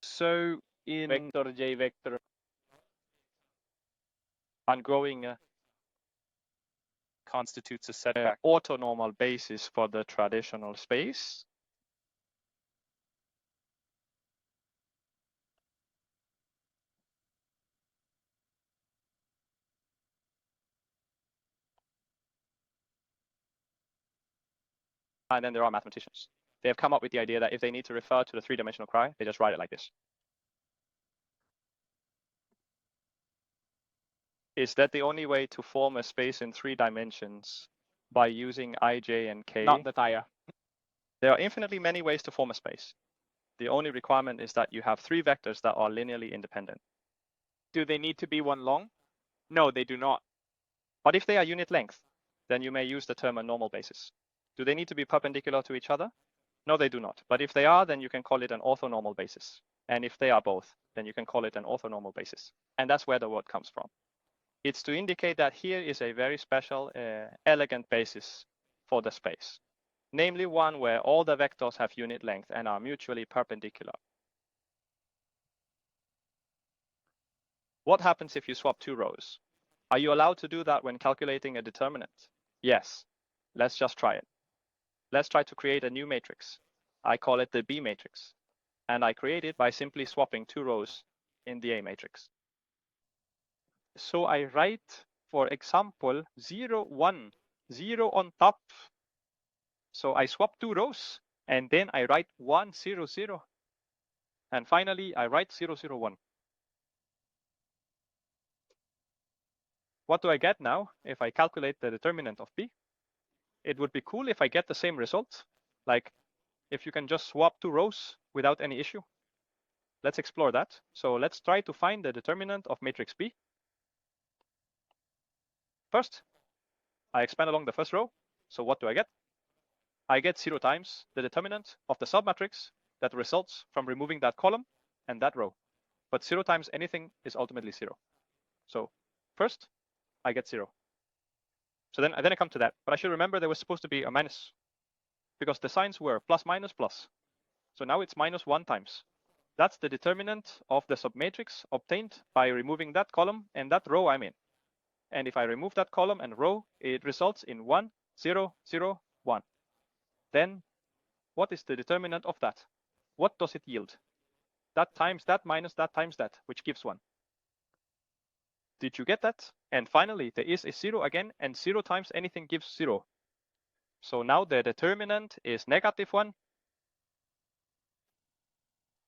So in Vector j vector and growing constitutes a setback. orthonormal basis for the traditional space. And then there are mathematicians. They have come up with the idea that if they need to refer to the 3-dimensional cry, they just write it like this. Is that the only way to form a space in 3 dimensions by using I, j, and k? Not that I. There are infinitely many ways to form a space. The only requirement is that you have 3 vectors that are linearly independent. Do they need to be 1 long? No, they do not. But if they are unit length, then you may use the term a normal basis. Do they need to be perpendicular to each other? No, they do not. But if they are, then you can call it an orthonormal basis. And if they are both, then you can call it an orthonormal basis. And that's where the word comes from. It's to indicate that here is a very special, elegant basis for the space. Namely one where all the vectors have unit length and are mutually perpendicular. What happens if you swap 2 rows? Are you allowed to do that when calculating a determinant? Yes. Let's just try it. Let's try to create a new matrix. I call it the B matrix. And I create it by simply swapping 2 rows in the A matrix. So I write, for example, 0, 1, 0 on top. So I swap 2 rows, and then I write 1, 0, 0. And finally, I write 0, 0, 1. What do I get now if I calculate the determinant of B? It would be cool if I get the same result, like if you can just swap 2 rows without any issue. Let's explore that. So let's try to find the determinant of matrix B. First, I expand along the first row. So what do I get? I get 0 times the determinant of the submatrix that results from removing that column and that row. But 0 times anything is ultimately 0. So first, I get 0. So then I come to that. But I should remember there was supposed to be a minus, because the signs were plus, minus, plus. So now it's minus 1 times. That's the determinant of the submatrix obtained by removing that column and that row I'm in. And if I remove that column and row, it results in 1, 0, 0, 1. Then what is the determinant of that? What does it yield? That times that minus that times that, which gives 1. Did you get that? And finally, there is a 0 again, and 0 times anything gives 0. So now the determinant is negative 1.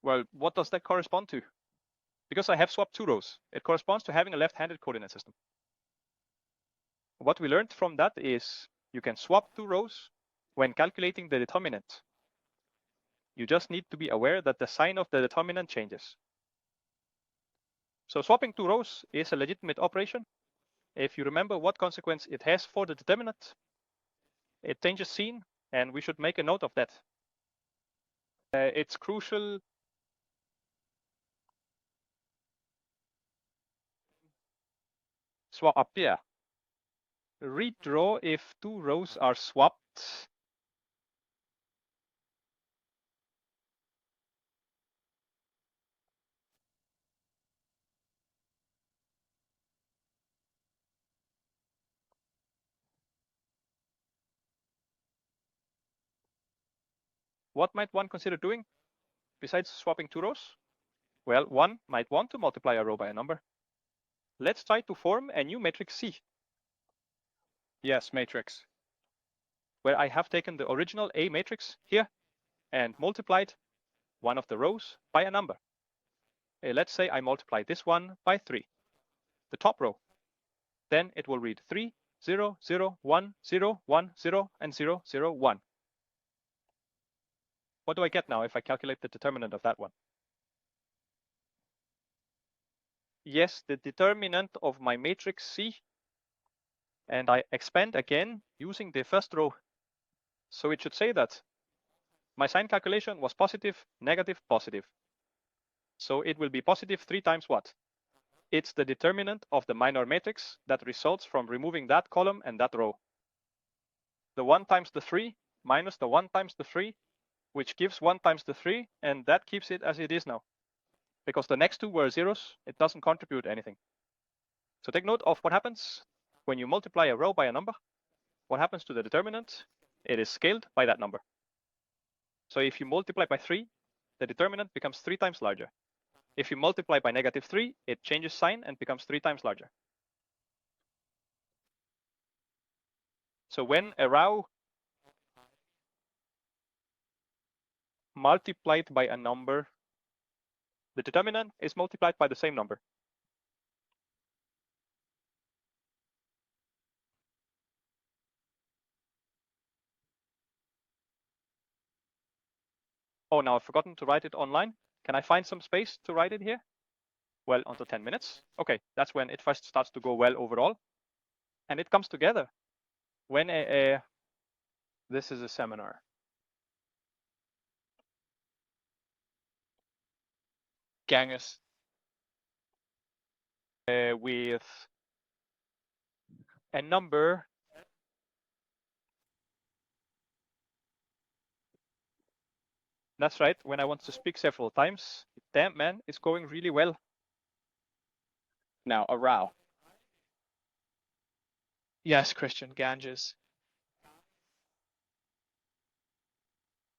Well, what does that correspond to? Because I have swapped 2 rows, it corresponds to having a left-handed coordinate system. What we learned from that is you can swap 2 rows when calculating the determinant. You just need to be aware that the sign of the determinant changes. So swapping 2 rows is a legitimate operation. If you remember what consequence it has for the determinant, it changes sign, and we should make a note of that. It's crucial. Swap up, yeah. Redraw if 2 rows are swapped. What might one consider doing besides swapping 2 rows? Well, one might want to multiply a row by a number. Let's try to form a new matrix C. Yes, matrix. Where I have taken the original A matrix here and multiplied one of the rows by a number. Let's say I multiply this one by 3, the top row. Then it will read 3, 0, 0, 1, 0, 1, 0, and 0, 0, 1. What do I get now if I calculate the determinant of that one? Yes, the determinant of my matrix C. And I expand again using the first row. So it should say that my sign calculation was positive, negative, positive. So it will be positive 3 times what? It's the determinant of the minor matrix that results from removing that column and that row. The 1 times the 3 minus the 1 times the 3, which gives 1 times the 3, and that keeps it as it is now. Because the next 2 were zeros, it doesn't contribute anything. So take note of what happens when you multiply a row by a number. What happens to the determinant? It is scaled by that number. So if you multiply by 3, the determinant becomes 3 times larger. If you multiply by negative 3, it changes sign and becomes 3 times larger. So when a row multiplied by a number, the determinant is multiplied by the same number. Oh, now I've forgotten to write it online. Can I find some space to write it here? Well, until 10 minutes. Okay, that's when it first starts to go well overall. And it comes together when This is a seminar. Ganges. with a number That's right, when I want to speak several times. Damn, man, it's going really well. Now, a row. Yes, Christian, Ganges.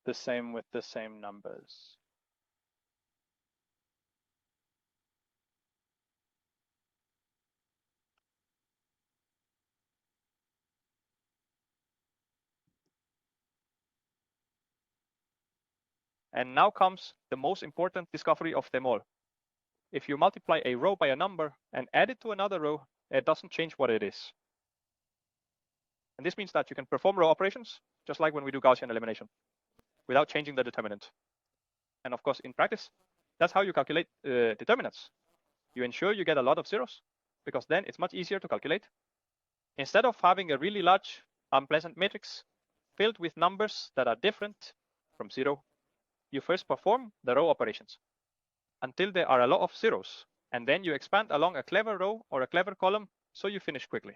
the same with the same numbers. And now comes the most important discovery of them all. If you multiply a row by a number and add it to another row, it doesn't change what it is. And this means that you can perform row operations just like when we do Gaussian elimination without changing the determinant. And of course, in practice, that's how you calculate determinants. You ensure you get a lot of zeros because then it's much easier to calculate. Instead of having a really large, unpleasant matrix filled with numbers that are different from 0, you first perform the row operations until there are a lot of zeros, and then you expand along a clever row or a clever column so you finish quickly.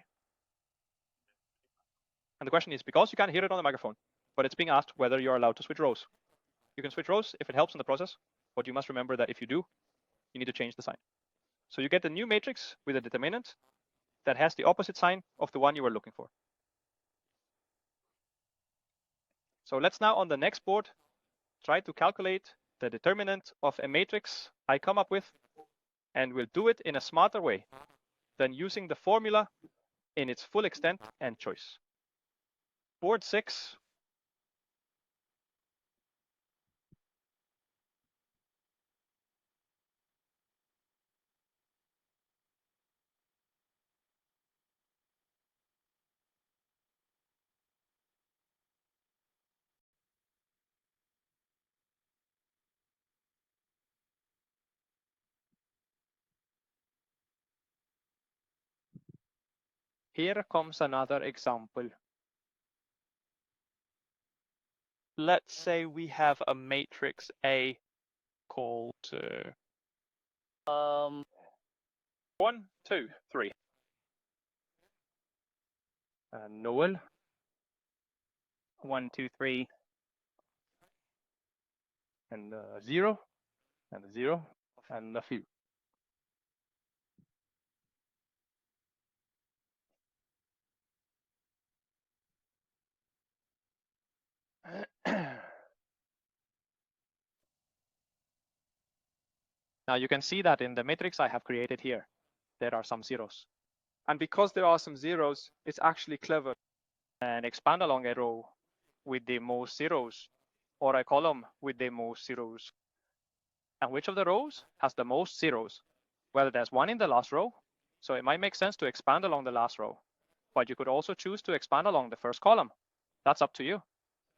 And the question is, because you can't hear it on the microphone, but it's being asked whether you're allowed to switch rows. You can switch rows if it helps in the process, but you must remember that if you do, you need to change the sign. So you get a new matrix with a determinant that has the opposite sign of the one you were looking for. So let's now on the next board try to calculate the determinant of a matrix I come up with, and we'll do it in a smarter way than using the formula in its full extent and choice. Board 6. Here comes another example. Let's say we have a matrix A called 1, 2, 3. Noel. 1, 2, 3. And 0. And 0. And a few. Now you can see that in the matrix I have created here, there are some zeros. And because there are some zeros, it's actually clever. And expand along a row with the most zeros, or a column with the most zeros. And which of the rows has the most zeros? Well, there's one in the last row, so it might make sense to expand along the last row. But you could also choose to expand along the first column. That's up to you.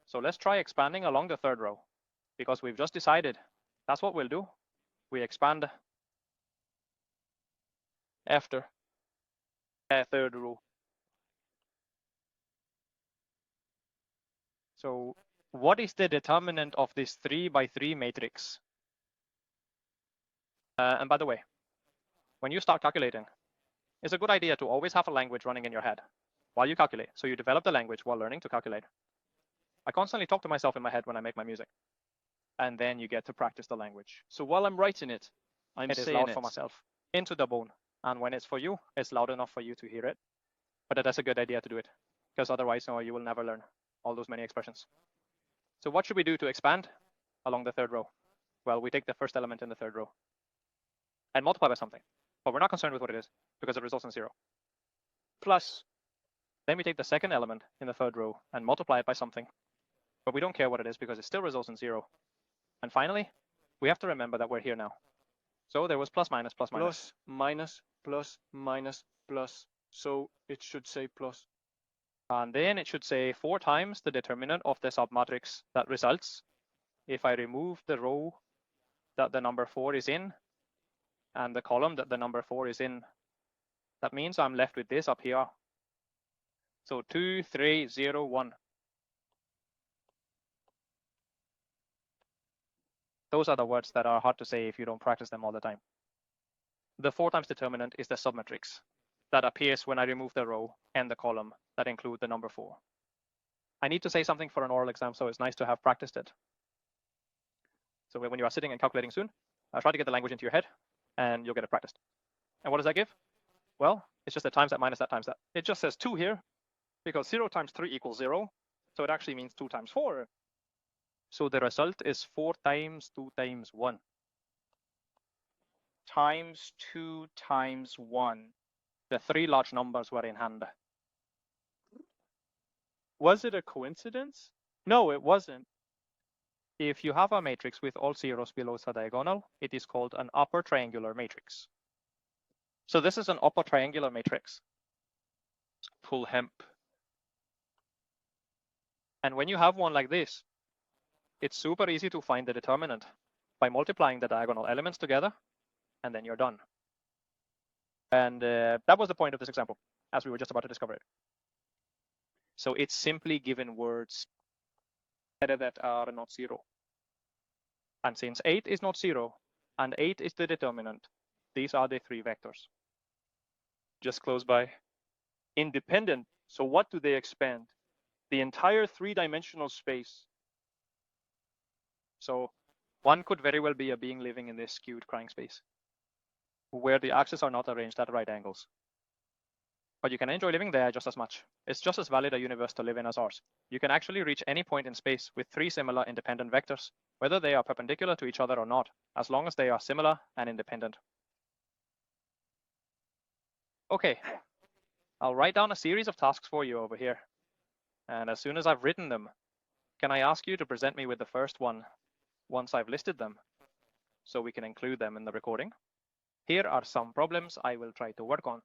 So let's try expanding along the third row, because we've just decided that's what we'll do. We expand after a third row. So what is the determinant of this 3 by 3 matrix? And by the way, when you start calculating, it's a good idea to always have a language running in your head while you calculate. So you develop the language while learning to calculate. I constantly talk to myself in my head when I make my music. And then you get to practice the language. So while I'm writing it, I'm It is saying loud it. for myself, into the bone. And when it's for you, it's loud enough for you to hear it. But that's a good idea to do it, because otherwise you will never learn all those many expressions. So what should we do to expand along the third row? Well, we take the first element in the third row and multiply by something. But we're not concerned with what it is, because it results in 0. Plus, then we take the second element in the third row and multiply it by something. But we don't care what it is, because it still results in 0. And finally, we have to remember that we're here now. So there was plus minus, plus minus. Plus, minus, plus, minus, plus. So it should say plus. And then it should say 4 times the determinant of the submatrix that results if I remove the row that the number 4 is in and the column that the number 4 is in. That means I'm left with this up here. So 2, 3, 0, 1. Those are the words that are hard to say if you don't practice them all the time. The 4 times determinant is the submatrix that appears when I remove the row and the column that include the number 4. I need to say something for an oral exam, so it's nice to have practiced it. So when you are sitting and calculating soon, try to get the language into your head, and you'll get it practiced. And what does that give? Well, it's just that times that minus that times that. It just says 2 here, because 0 times 3 equals 0, so it actually means 2 times 4. So the result is 4 times 2 times 1. Times 2 times 1. The 3 large numbers were in hand. Was it a coincidence? No, it wasn't. If you have a matrix with all zeros below the diagonal, it is called an upper triangular matrix. So this is an upper triangular matrix. Pull hemp. And when you have one like this, it's super easy to find the determinant by multiplying the diagonal elements together, and then you're done. And that was the point of this example, as we were just about to discover it. So it's simply given words that are not 0. And since 8 is not 0, and 8 is the determinant, these are the 3 vectors. Just close by. Independent. So what do they expand? The entire 3-dimensional space. So one could very well be a being living in this skewed Crank space, where the axes are not arranged at right angles. But you can enjoy living there just as much. It's just as valid a universe to live in as ours. You can actually reach any point in space with 3 similar independent vectors, whether they are perpendicular to each other or not, as long as they are similar and independent. Okay, I'll write down a series of tasks for you over here. And as soon as I've written them, can I ask you to present me with the first one once I've listed them, so we can include them in the recording? Here are some problems I will try to work on.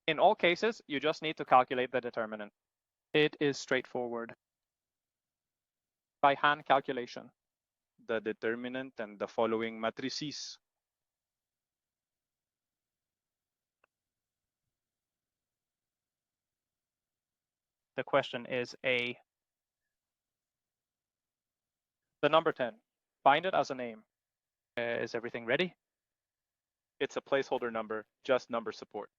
In all cases, you just need to calculate the determinant. It is straightforward. By hand calculation. The determinant and the following matrices. The question is A. The number 10. Find it as a name. Is everything ready? It's a placeholder number, just number support.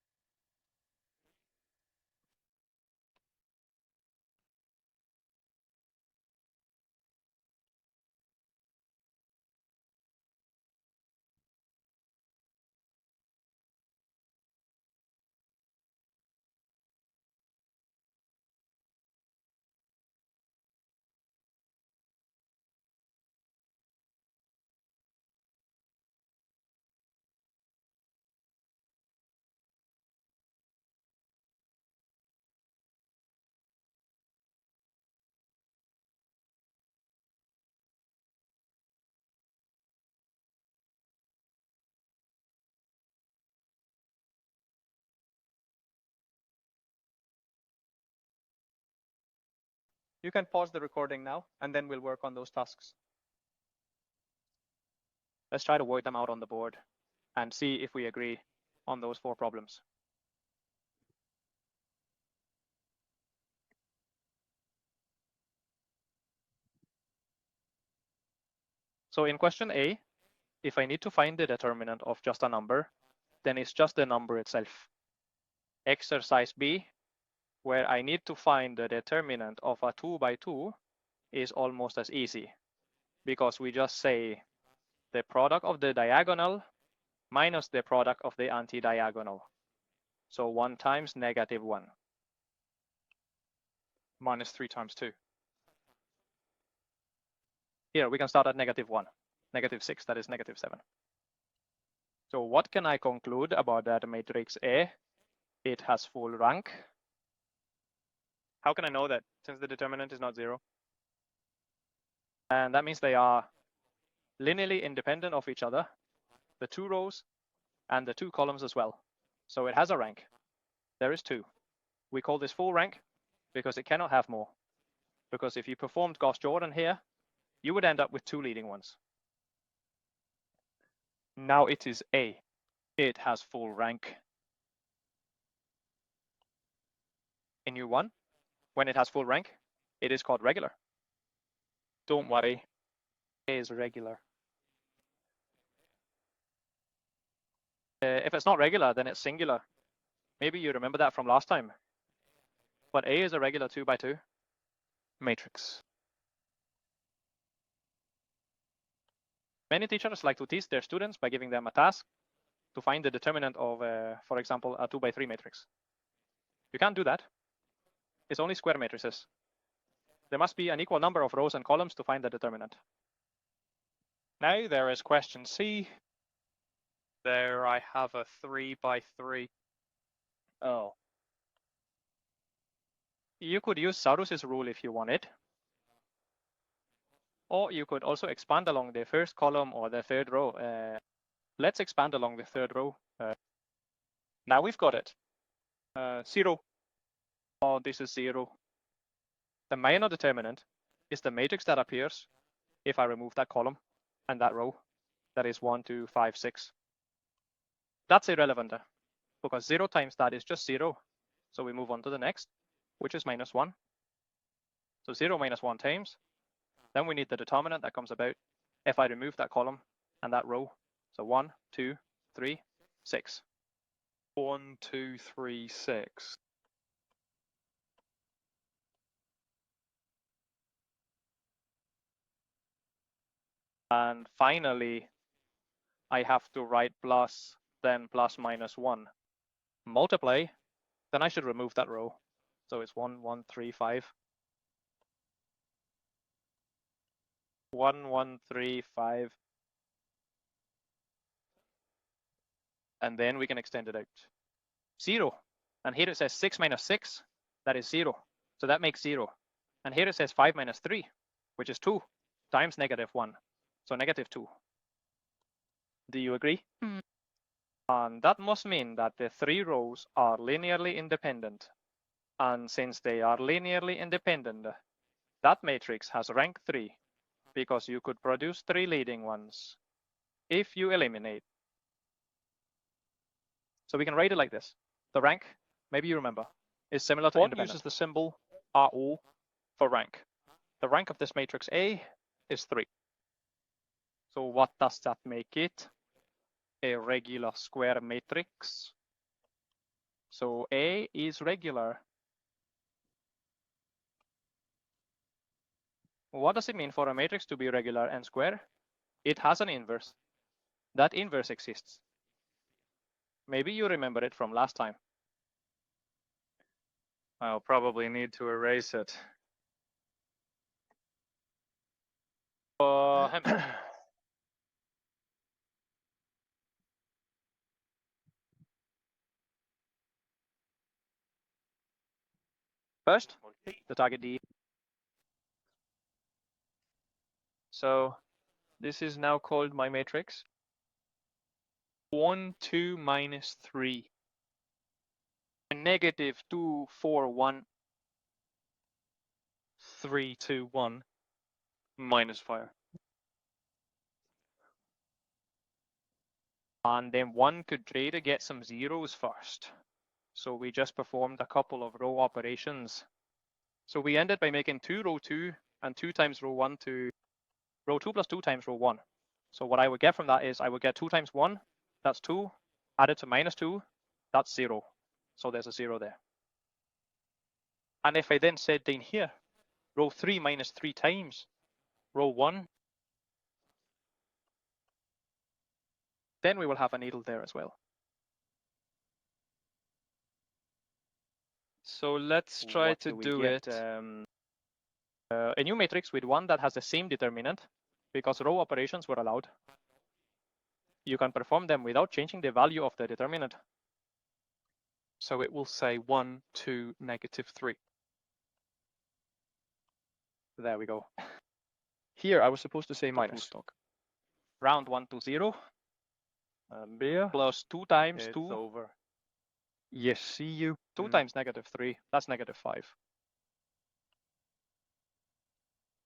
You can pause the recording now, and then we'll work on those tasks. Let's try to work them out on the board and see if we agree on those 4 problems. So in question A, if I need to find the determinant of just a number, then it's just the number itself. Exercise B, where I need to find the determinant of a 2 by 2, is almost as easy, because we just say the product of the diagonal minus the product of the anti-diagonal. So 1 times negative 1. Minus 3 times 2. Here, we can start at negative 1. Negative 6, that is negative 7. So what can I conclude about that matrix A? It has full rank. How can I know that, since the determinant is not 0? And that means they are linearly independent of each other, the 2 rows and the 2 columns as well. So it has a rank. There is 2. We call this full rank because it cannot have more. Because if you performed Gauss-Jordan here, you would end up with 2 leading ones. Now it is A. It has full rank. In U1, when it has full rank, it is called regular. Don't worry. A is regular. If it's not regular, then it's singular. Maybe you remember that from last time. But A is a regular 2 by 2 Matrix. Many teachers like to tease their students by giving them a task to to find the determinant of, for example, a 2 by 3 matrix. You can't do that. It's only square matrices. There must be an equal number of rows and columns to find the determinant. Now there is question C. There I have a 3 by 3. Oh. You could use Saurus's rule if you wanted. Or you could also expand along the first column or the third row. Let's expand along the third row. Now we've got it. 0. Oh, this is 0. The minor determinant is the matrix that appears if I remove that column and that row. That is 1, 2, 5, 6. That's irrelevant because 0 times that is just 0. So we move on to the next, which is minus 1. So 0 minus 1 times. Then we need the determinant that comes about if I remove that column and that row. So 1, 2, 3, 6. 1, 2, 3, 6. And finally, I have to write plus, then plus minus 1. Multiply, then I should remove that row. So it's 1, 1, 3, 5. 1, 1, 3, 5. And then we can extend it out. 0. And here it says 6 minus 6. That is 0. So that makes 0. And here it says 5 minus 3, which is 2 times negative 1. So negative 2. Do you agree? Mm. And that must mean that the 3 rows are linearly independent. And since they are linearly independent, that matrix has rank 3 because you could produce 3 leading ones if you eliminate. So we can write it like this. The rank, maybe you remember, is similar to One independent. uses the symbol RO for rank. The rank of this matrix A is 3. So what does that make it? A regular square matrix. So A is regular. What does it mean for a matrix to be regular and square? It has an inverse. That inverse exists. Maybe you remember it from last time. I'll probably need to erase it. First, the target D. So this is now called my matrix. 1, 2, minus 3. Negative 2, 4, 1. 3, 2, 1. Minus fire. And then one could try to get some zeros first. So we just performed a couple of row operations. So we ended by making 2 row 2 and 2 times row 1 to row 2 plus 2 times row 1. So what I would get from that is I would get 2 times 1, that's 2, added to minus 2, that's 0. So there's a 0 there. And if I then said down here, row 3 minus 3 times row 1, then we will have a needle there as well. So let's try What to we do get? it. A new matrix with one that has the same determinant, because row operations were allowed. You can perform them without changing the value of the determinant. So it will say 1, 2, negative 3. There we go. Here I was supposed to say The full minus. stop. Round 1 to 0 Beer, plus 2 times it's 2. over. Yes, see you. 2 times negative 3, that's negative 5.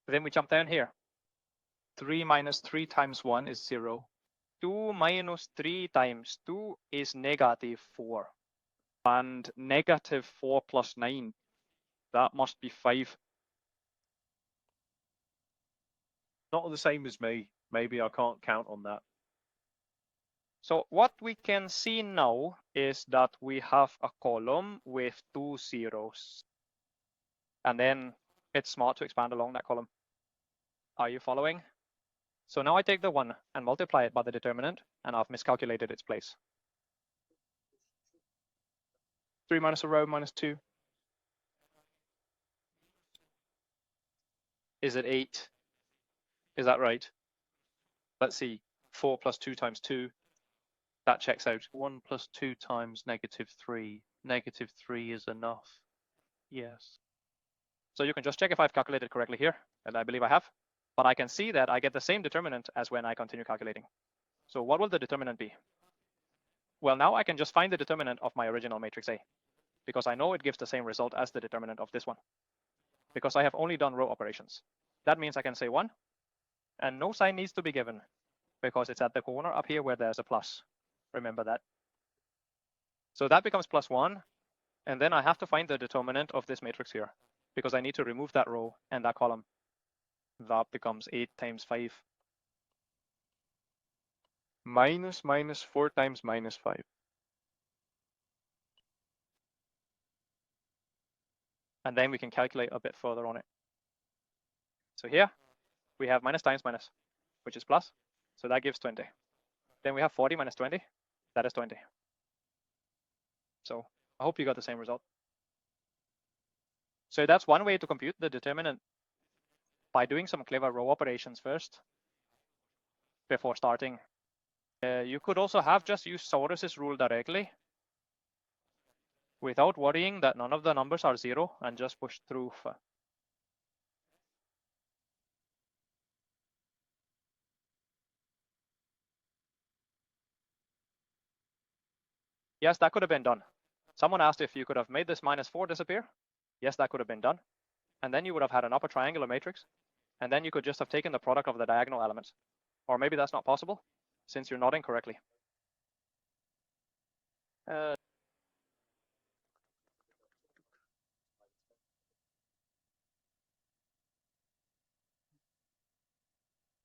Then we jump down here. 3 minus 3 times 1 is 0. 2 minus 3 times 2 is negative 4. And negative 4 plus 9, that must be 5. Not the same as me. Maybe I can't count on that. So what we can see now is that we have a column with 2 zeros. And then it's smart to expand along that column. Are you following? So now I take the 1 and multiply it by the determinant, and I've miscalculated its place. 3 minus a row minus 2. Is it 8? Is that right? Let's see. 4 plus 2 times 2. That checks out. 1 plus 2 times -3. -3 is enough. Yes. So you can just check if I've calculated correctly here, and I believe I have. But I can see that I get the same determinant as when I continue calculating. So what will the determinant be? Well, now I can just find the determinant of my original matrix A, because I know it gives the same result as the determinant of this one, because I have only done row operations. That means I can say 1, and no sign needs to be given, because it's at the corner up here where there's a plus. Remember that. So that becomes +1, and then I have to find the determinant of this matrix here, because I need to remove that row and that column. That becomes 8 times 5. Minus 4 times -5. And then we can calculate a bit further on it. So here we have minus times minus, which is plus. So that gives 20. Then we have 40 minus 20. That is 20. So I hope you got the same result. So that's one way to compute the determinant, by doing some clever row operations first before starting. You could also have just used Saurus's rule directly without worrying that none of the numbers are 0 and just push through. Yes, that could have been done. Someone asked if you could have made this -4 disappear. Yes, that could have been done. And then you would have had an upper triangular matrix. And then you could just have taken the product of the diagonal elements. Or maybe that's not possible, since you're nodding correctly.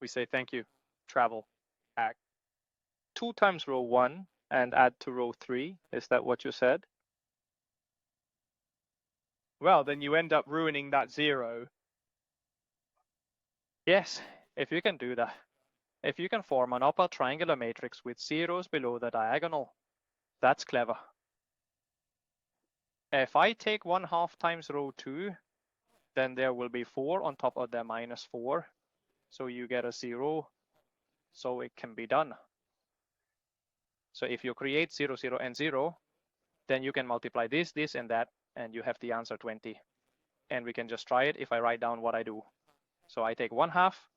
We say thank you. Travel. Act. 2 times row 1 and add to row 3. Is that what you said? Well, then you end up ruining that 0. Yes, if you can do that. If you can form an upper triangular matrix with zeros below the diagonal, that's clever. If I take 1/2 times row 2, then there will be 4 on top of the -4. So you get a 0. So it can be done. So if you create 0, 0, and 0, then you can multiply this, this, and that, and you have the answer 20. And we can just try it if I write down what I do. So I take 1/2,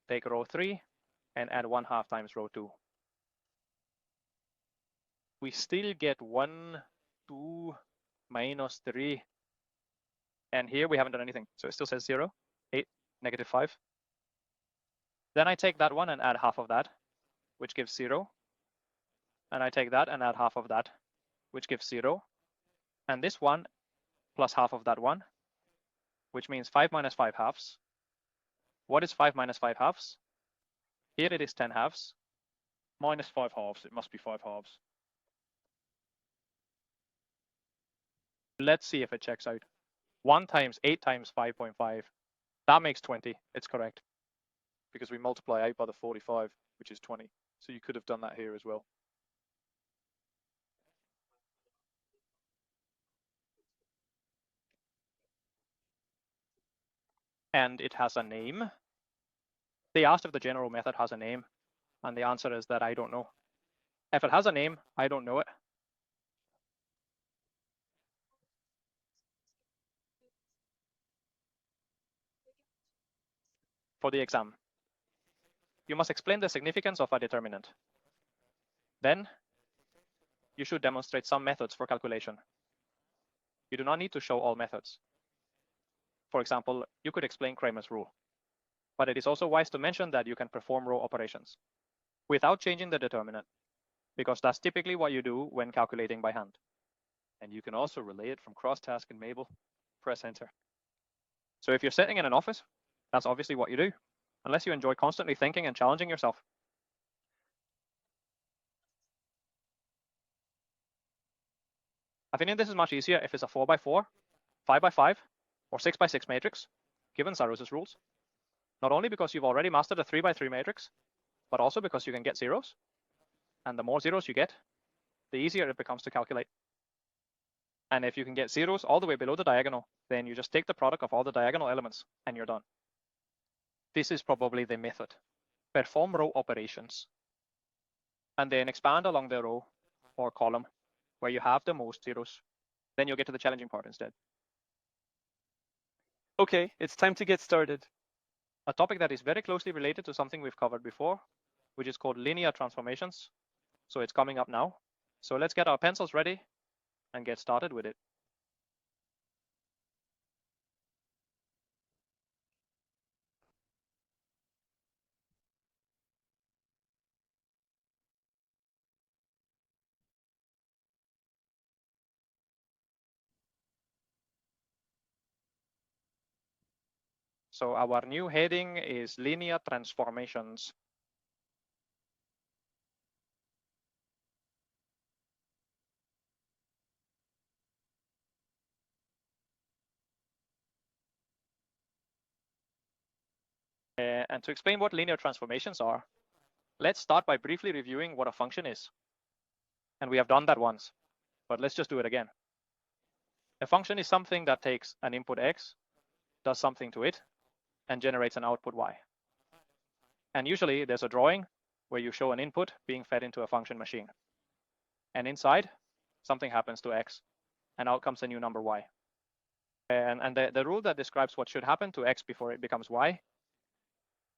take row 3, and add 1/2 times row 2. We still get 1, 2, minus 3. And here we haven't done anything. So it still says 0, 8, -5. Then I take that one and add half of that, which gives 0. And I take that and add half of that, which gives 0. And this one plus half of that one, which means 5 minus 5 halves. What is 5 minus 5 halves? Here it is 10 halves. Minus 5 halves. It must be 5 halves. Let's see if it checks out. 1 times 8 times 5.5. That makes 20. It's correct. Because we multiply 8 by the 45, which is 20. So you could have done that here as well. And it has a name. They asked if the general method has a name, and the answer is that I don't know. If it has a name, I don't know it. For the exam, you must explain the significance of a determinant. Then you should demonstrate some methods for calculation. You do not need to show all methods. For example, you could explain Cramer's rule. But it is also wise to mention that you can perform row operations without changing the determinant, because that's typically what you do when calculating by hand. And you can also relay it from crosstask and Mabel. Press enter. So if you're sitting in an office, that's obviously what you do, unless you enjoy constantly thinking and challenging yourself. I think this is much easier if it's a 4x4, 5x5, or 6x6 matrix, given Saurus's rules. Not only because you've already mastered a 3x3 matrix, but also because you can get zeros. And the more zeros you get, the easier it becomes to calculate. And if you can get zeros all the way below the diagonal, then you just take the product of all the diagonal elements and you're done. This is probably the method. Perform row operations and then expand along the row or column where you have the most zeros. Then you'll get to the challenging part instead. Okay, it's time to get started. A topic that is very closely related to something we've covered before, which is called linear transformations. So it's coming up now. So let's get our pencils ready and get started with it. So our new heading is linear transformations. And to explain what linear transformations are, let's start by briefly reviewing what a function is. And we have done that once, but let's just do it again. A function is something that takes an input x, does something to it, and generates an output y. And usually there's a drawing where you show an input being fed into a function machine. And inside, something happens to x, and out comes a new number y. And the rule that describes what should happen to x before it becomes y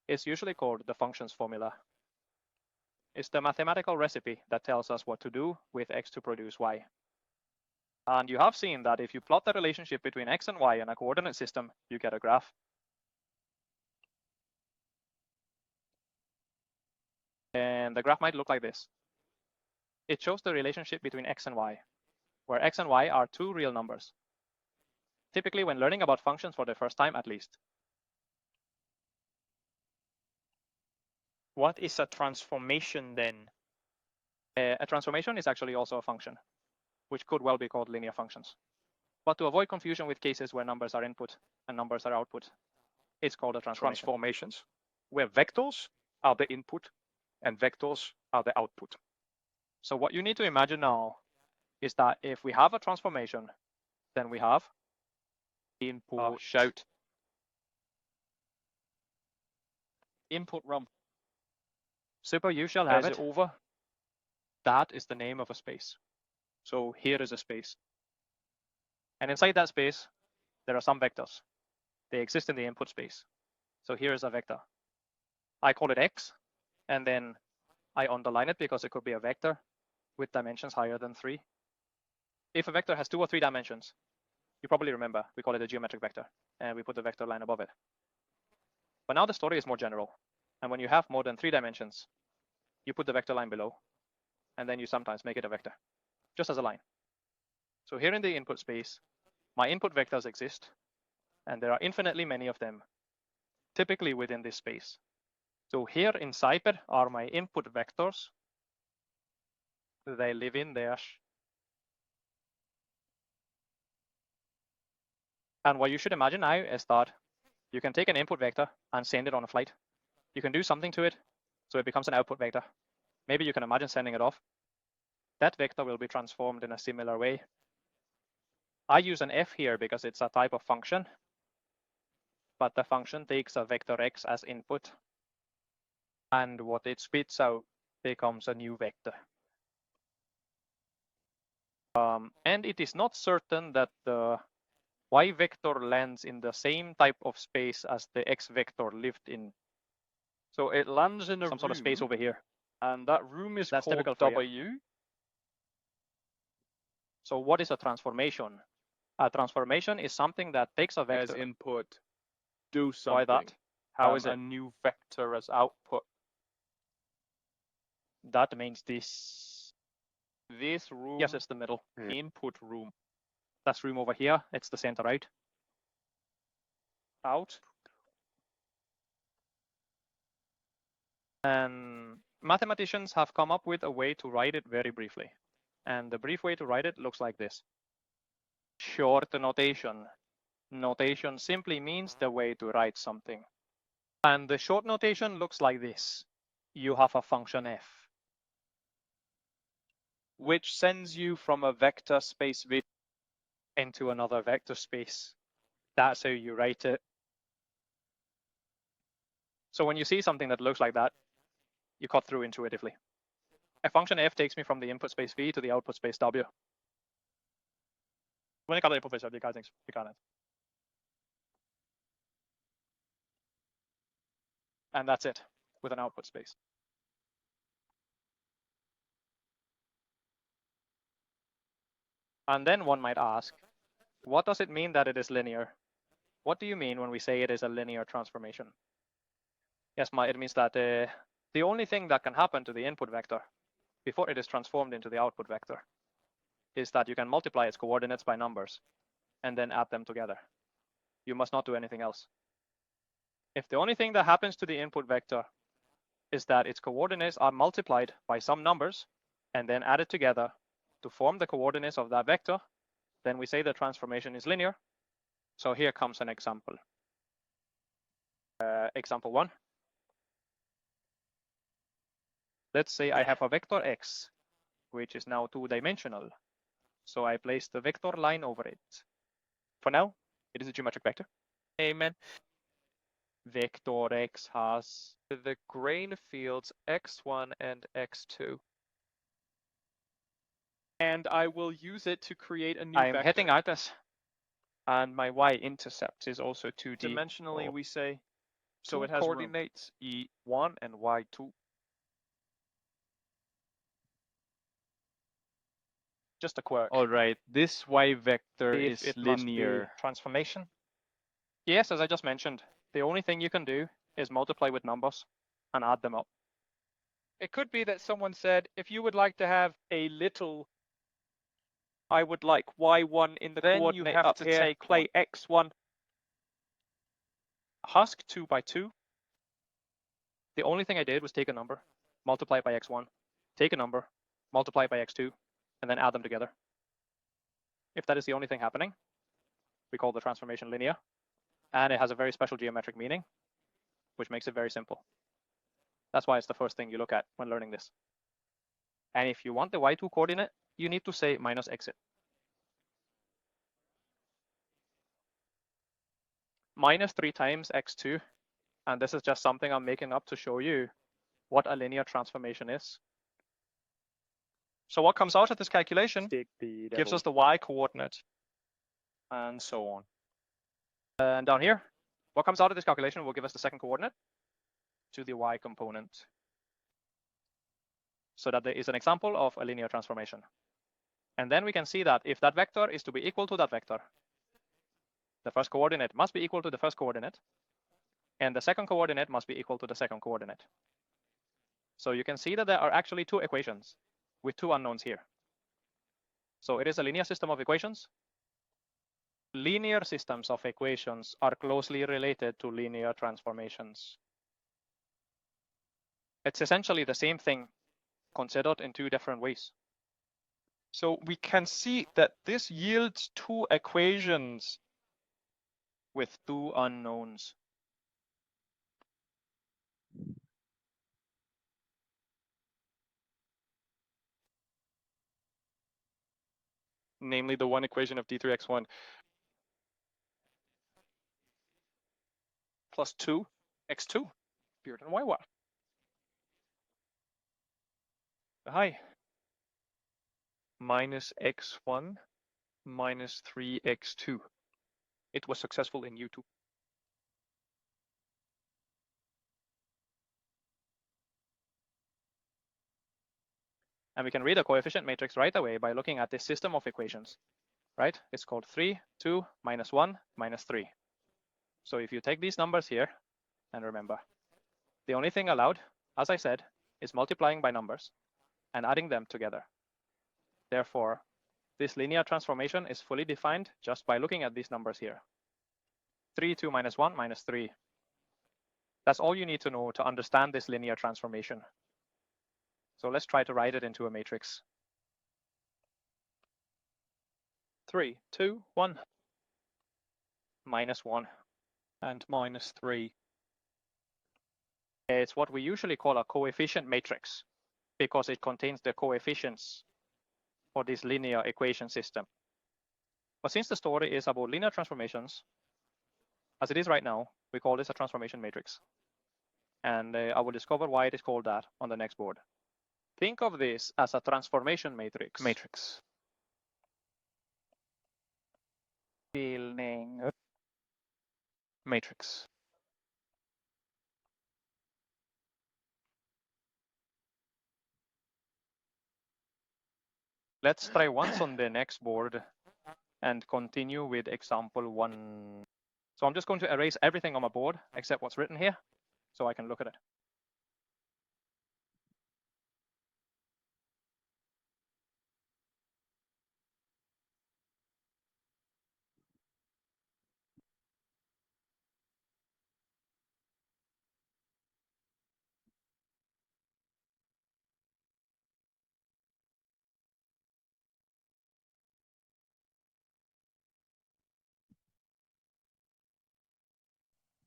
is usually called the function's formula. It's the mathematical recipe that tells us what to do with x to produce y. And you have seen that if you plot the relationship between x and y in a coordinate system, you get a graph. And the graph might look like this. It shows the relationship between x and y, where x and y are two real numbers. Typically when learning about functions for the first time at least. What is a transformation then? A transformation is actually also a function, which could well be called linear functions. But to avoid confusion with cases where numbers are input and numbers are output, it's called a transformation. Transformations, where vectors are the input and vectors are the output. So what you need to imagine now is that if we have a transformation, then we have input. Shout. Input rum. Super, you shall have it. Over. That is the name of a space. So here is a space. And inside that space, there are some vectors. They exist in the input space. So here is a vector. I call it x, and then I underline it because it could be a vector with dimensions higher than 3. If a vector has 2 or 3 dimensions, you probably remember, we call it a geometric vector, and we put the vector line above it. But now the story is more general. And when you have more than 3 dimensions, you put the vector line below, and then you sometimes make it a vector, just as a line. So here in the input space, my input vectors exist, and there are infinitely many of them, typically within this space. So here in Cyper are my input vectors. They live in there. And what you should imagine now is that you can take an input vector and send it on a flight. You can do something to it, so it becomes an output vector. Maybe you can imagine sending it off. That vector will be transformed in a similar way. I use an f here because it's a type of function, but the function takes a vector x as input, and what it spits out becomes a new vector. And it is not certain that the y vector lands in the same type of space as the x vector lived in. So it lands in a some sort of space over here. and that room is That's called typical for W. So what is a transformation? A transformation is something that takes a As vector. input, do Why something. that? How is A it? new vector as output. That means this. This room, Yes, it's the middle. input room. That's room over here. It's the center out. Out. And mathematicians have come up with a way to write it very briefly. And the brief way to write it looks like this. Short notation. Notation simply means the way to write something. And the short notation looks like this. You have a function f. Which sends you from a vector space into another vector space. That's how you write it. So when you see something that looks like that, you cut through intuitively. A function f takes me from the input space v to the output space w. When I call input space w, vi kan det. And that's it with an output space. And then one might ask, what does it mean that it is linear? What do you mean when we say it is a linear transformation? Yes, it means that the only thing that can happen to the input vector before it is transformed into the output vector is that you can multiply its coordinates by numbers and then add them together. You must not do anything else. If the only thing that happens to the input vector is that its coordinates are multiplied by some numbers and then added together to form the coordinates of that vector, then we say the transformation is linear. So here comes an example. Example 1. Let's say I have a vector x, which is now 2-dimensional. So I place the vector line over it. For now, it is a geometric vector. Amen. Vector x has The grain fields x1 and x2. And I will use it to create a new I'm vector. heading out as, and my y-intercept is also 2D. Dimensionally, or- we say So two it has room. coordinates e1 and y2. just a quirk. All right, this y vector If is it must be linear. transformation. Yes, as I just mentioned, the only thing you can do is multiply with numbers and add them up. It could be that someone said, if you would like to have a little, I would like y1 in the Then you coordinate have up to here, take play x1. Husk 2 by 2. The only thing I did was take a number, multiply it by x1, take a number, multiply it by x2, and then add them together. If that is the only thing happening, we call the transformation linear, and it has a very special geometric meaning, which makes it very simple. That's why it's the first thing you look at when learning this. And if you want the y2 coordinate, you need to say minus exit. Minus 3 times x2, and this is just something I'm making up to show you what a linear transformation is. So what comes out of this calculation gives us the y coordinate, and so on. And down here, what comes out of this calculation will give us the second coordinate to the y component. So that there is an example of a linear transformation. And then we can see that if that vector is to be equal to that vector, the first coordinate must be equal to the first coordinate, and the second coordinate must be equal to the second coordinate. So you can see that there are actually two equations with two unknowns here. So it is a linear system of equations. Linear systems of equations are closely related to linear transformations. It's essentially the same thing considered in two different ways. So we can see that this yields two equations With two unknowns. namely the one equation of d3x1 Plus 2 x2 bigger than y1. hi minus x1 minus 3x2. It was successful in U2. And we can read a coefficient matrix right away by looking at this system of equations, right? It's called 3, 2, minus 1, minus 3. So if you take these numbers here, and remember, the only thing allowed, as I said, is multiplying by numbers and adding them together. Therefore, this linear transformation is fully defined just by looking at these numbers here. 3, 2, minus 1, minus 3. That's all you need to know to understand this linear transformation. So let's try to write it into a matrix. 3, 2, 1, Minus 1. and minus 3. It's what we usually call a coefficient matrix because it contains the coefficients for this linear equation system. But since the story is about linear transformations, as it is right now, we call this a transformation matrix. And I will discover why it is called that on the next board. Think of this as a transformation matrix. Building matrix. Let's try once on the next board and continue with example 1. So I'm just going to erase everything on my board except what's written here so I can look at it.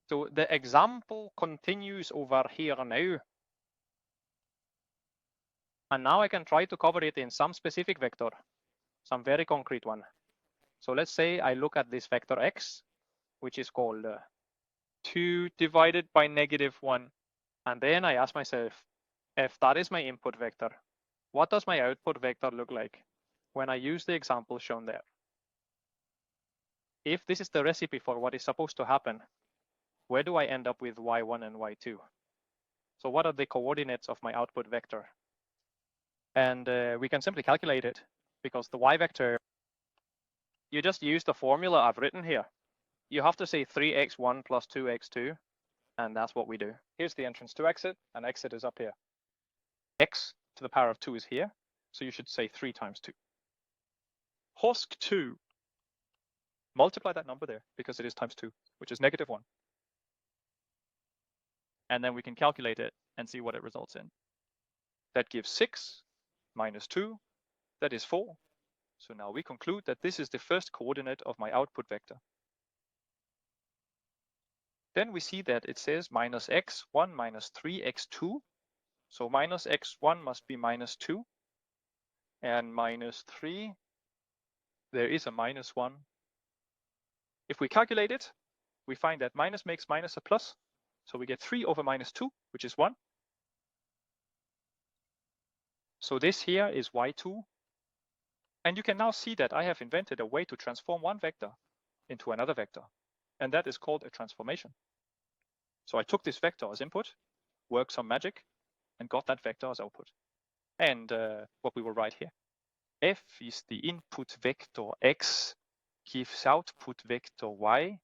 So the example continues over here now. And now I can try to cover it in some specific vector, some very concrete one. So let's say I look at this vector x, which is called 2 divided by -1. and then I ask myself, if that is my input vector, what does my output vector look like when I use the example shown there? If this is the recipe for what is supposed to happen, where do I end up with y1 and y2? So what are the coordinates of my output vector? And we can simply calculate it because the y vector, you just use the formula I've written here. You have to say 3x1 plus 2x2, and that's what we do. Here's the entrance to exit, and exit is up here. X to the power of 2 is here, so you should say 3 times 2. Hosk2. Multiply that number there because it is times 2, which is -1. And then we can calculate it and see what it results in. That gives 6 minus 2, that is 4. So now we conclude that this is the first coordinate of my output vector. Then we see that it says minus x1 minus 3x2. So minus x1 must be minus 2. And minus 3, there is a -1. If we calculate it, we find that minus makes minus a plus. So we get 3 over -2, which is 1. So this here is y2. And you can now see that I have invented a way to transform one vector into another vector. And that is called a transformation. So I took this vector as input, worked some magic, and got that vector as output. And what we will write here. F is the input vector x, gives output vector y.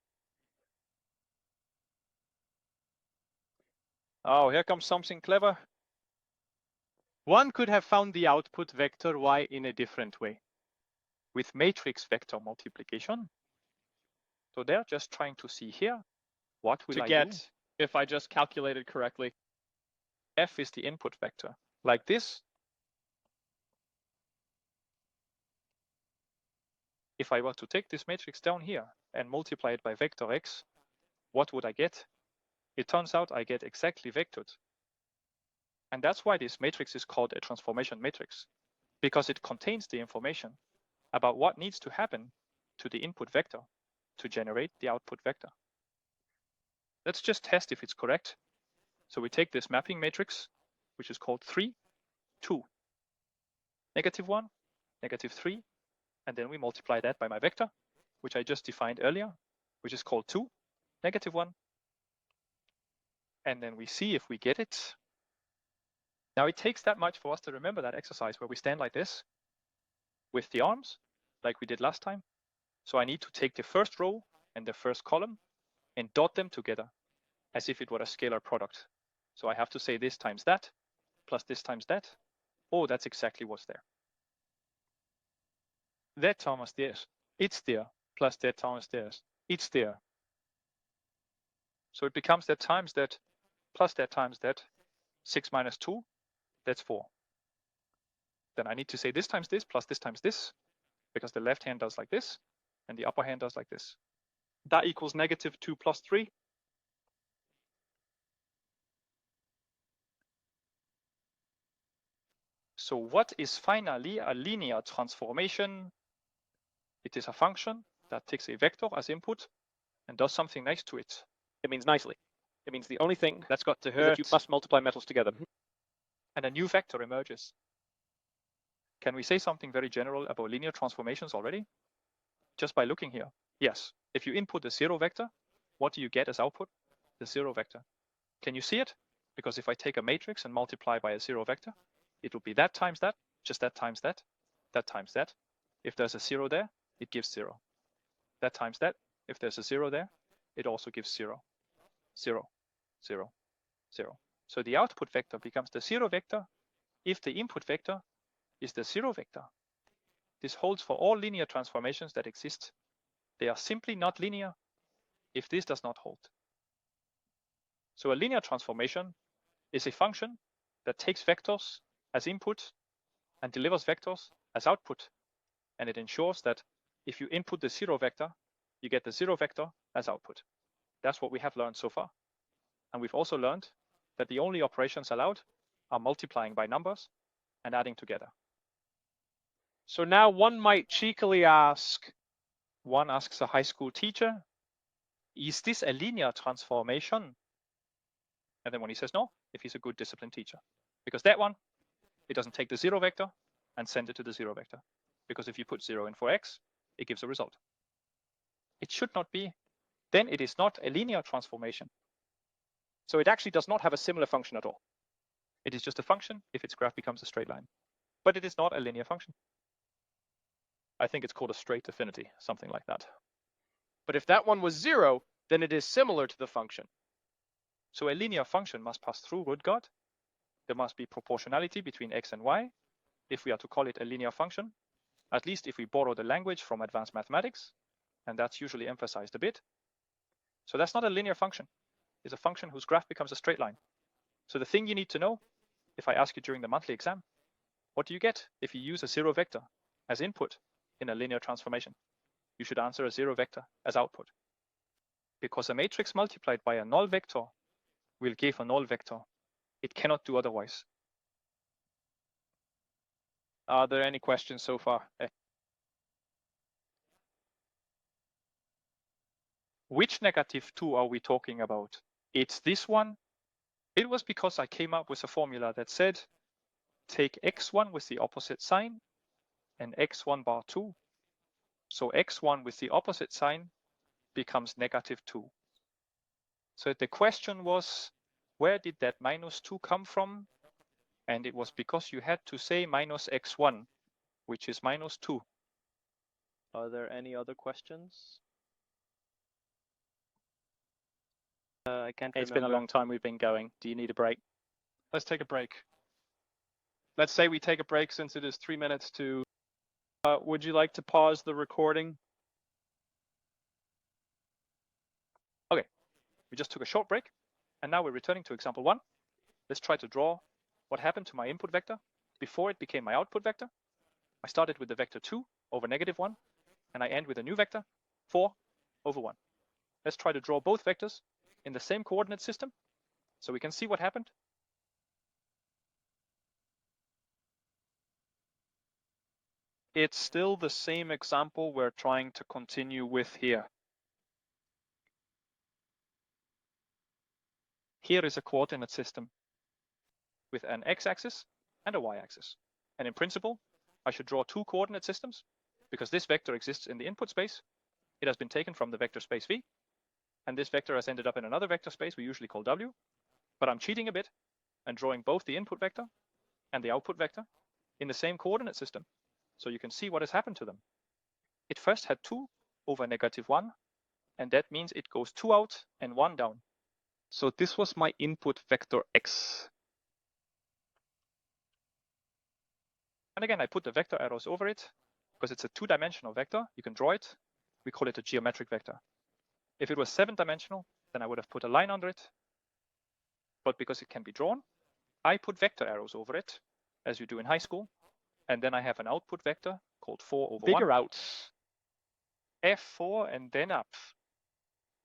Oh, here comes something clever. One could have found the output vector y in a different way, with matrix vector multiplication. So they're just trying to see here, what will I do if I just calculate it correctly? F is the input vector, like this. If I were to take this matrix down here and multiply it by vector x, what would I get? It turns out I get exactly vectored. And that's why this matrix is called a transformation matrix, because it contains the information about what needs to happen to the input vector to generate the output vector. Let's just test if it's correct. So we take this mapping matrix, which is called 3, 2, -1, -3, and then we multiply that by my vector, which I just defined earlier, which is called 2, -1. And then we see if we get it. Now it takes that much for us to remember that exercise where we stand like this with the arms, like we did last time. So I need to take the first row and the first column and dot them together as if it were a scalar product. So I have to say this times that, plus this times that. Oh, that's exactly what's there. That times this, it's there, plus that times this, it's there. So it becomes that times that, plus that times that, 6 minus 2, that's 4. Then I need to say this times this, plus this times this, because the left hand does like this, and the upper hand does like this. That equals -2 plus 3. So what is finally a linear transformation? It is a function that takes a vector as input and does something nice to it. It means nicely. It means the only thing That's got to is that hurt. you must multiply metals together. And a new vector emerges. Can we say something very general about linear transformations already? Just by looking here. Yes, if you input the 0 vector, what do you get as output? The 0 vector. Can you see it? Because if I take a matrix and multiply by a 0 vector, it will be that times that, just that times that times that. If there's a 0 there, it gives 0. That times that, if there's a 0 there, it also gives 0. 0, 0, 0. So the output vector becomes the 0 vector if the input vector is the 0 vector. This holds for all linear transformations that exist. They are simply not linear if this does not hold. So a linear transformation is a function that takes vectors as input and delivers vectors as output. And it ensures that if you input the 0 vector, you get the 0 vector as output. That's what we have learned so far. And we've also learned that the only operations allowed are multiplying by numbers and adding together. So now one might cheekily ask, One asks a high school teacher, is this a linear transformation? And then when he says no, if he's a good disciplined teacher. Because that one, it doesn't take the 0 vector and send it to the 0 vector. Because if you put 0 in for x, it gives a result. It should not be. Then it is not a linear transformation. So it actually does not have a similar function at all. It is just a function if its graph becomes a straight line. But it is not a linear function. I think it's called a straight affinity, something like that. but if that one was 0, then it is similar to the function. So a linear function must pass through root God. There must be proportionality between x and y if we are to call it a linear function, at least if we borrow the language from advanced mathematics, and that's usually emphasized a bit. So that's not a linear function. It's a function whose graph becomes a straight line. So the thing you need to know, if I ask you during the monthly exam, what do you get if you use a 0 vector as input in a linear transformation? You should answer a 0 vector as output. Because a matrix multiplied by a null vector will give a null vector. It cannot do otherwise. Are there any questions so far? Which -2 are we talking about? It's this one. It was because I came up with a formula that said, take x1 with the opposite sign and x1 bar 2. So x1 with the opposite sign becomes -2. So the question was, where did that -2 come from? And it was because you had to say minus x1, which is -2. Are there any other questions? I can't It's remember. been a long time we've been going. Do you need a break? Let's take a break. Let's say we take a break since it is 3 minutes to. Would you like to pause the recording? We just took a short break, and now we're returning to example 1. Let's try to draw what happened to my input vector before it became my output vector. I started with the vector 2 over -1, and I end with a new vector, 4 over 1. Let's try to draw both vectors in the same coordinate system so we can see what happened. It's still the same example we're trying to continue with here. Here is a coordinate system with an x-axis and a y-axis. And in principle, I should draw 2 coordinate systems because this vector exists in the input space. It has been taken from the vector space V, and this vector has ended up in another vector space we usually call W. But I'm cheating a bit and drawing both the input vector and the output vector in the same coordinate system, so you can see what has happened to them. It first had 2 over -1, and that means it goes 2 out and 1 down. So this was my input vector x. And again, I put the vector arrows over it because it's a 2-dimensional vector. You can draw it. We call it a geometric vector. If it was 7-dimensional, then I would have put a line under it. But because it can be drawn, I put vector arrows over it, as you do in high school. And then I have an output vector called 4 over 1. Figure out. F4 and then up.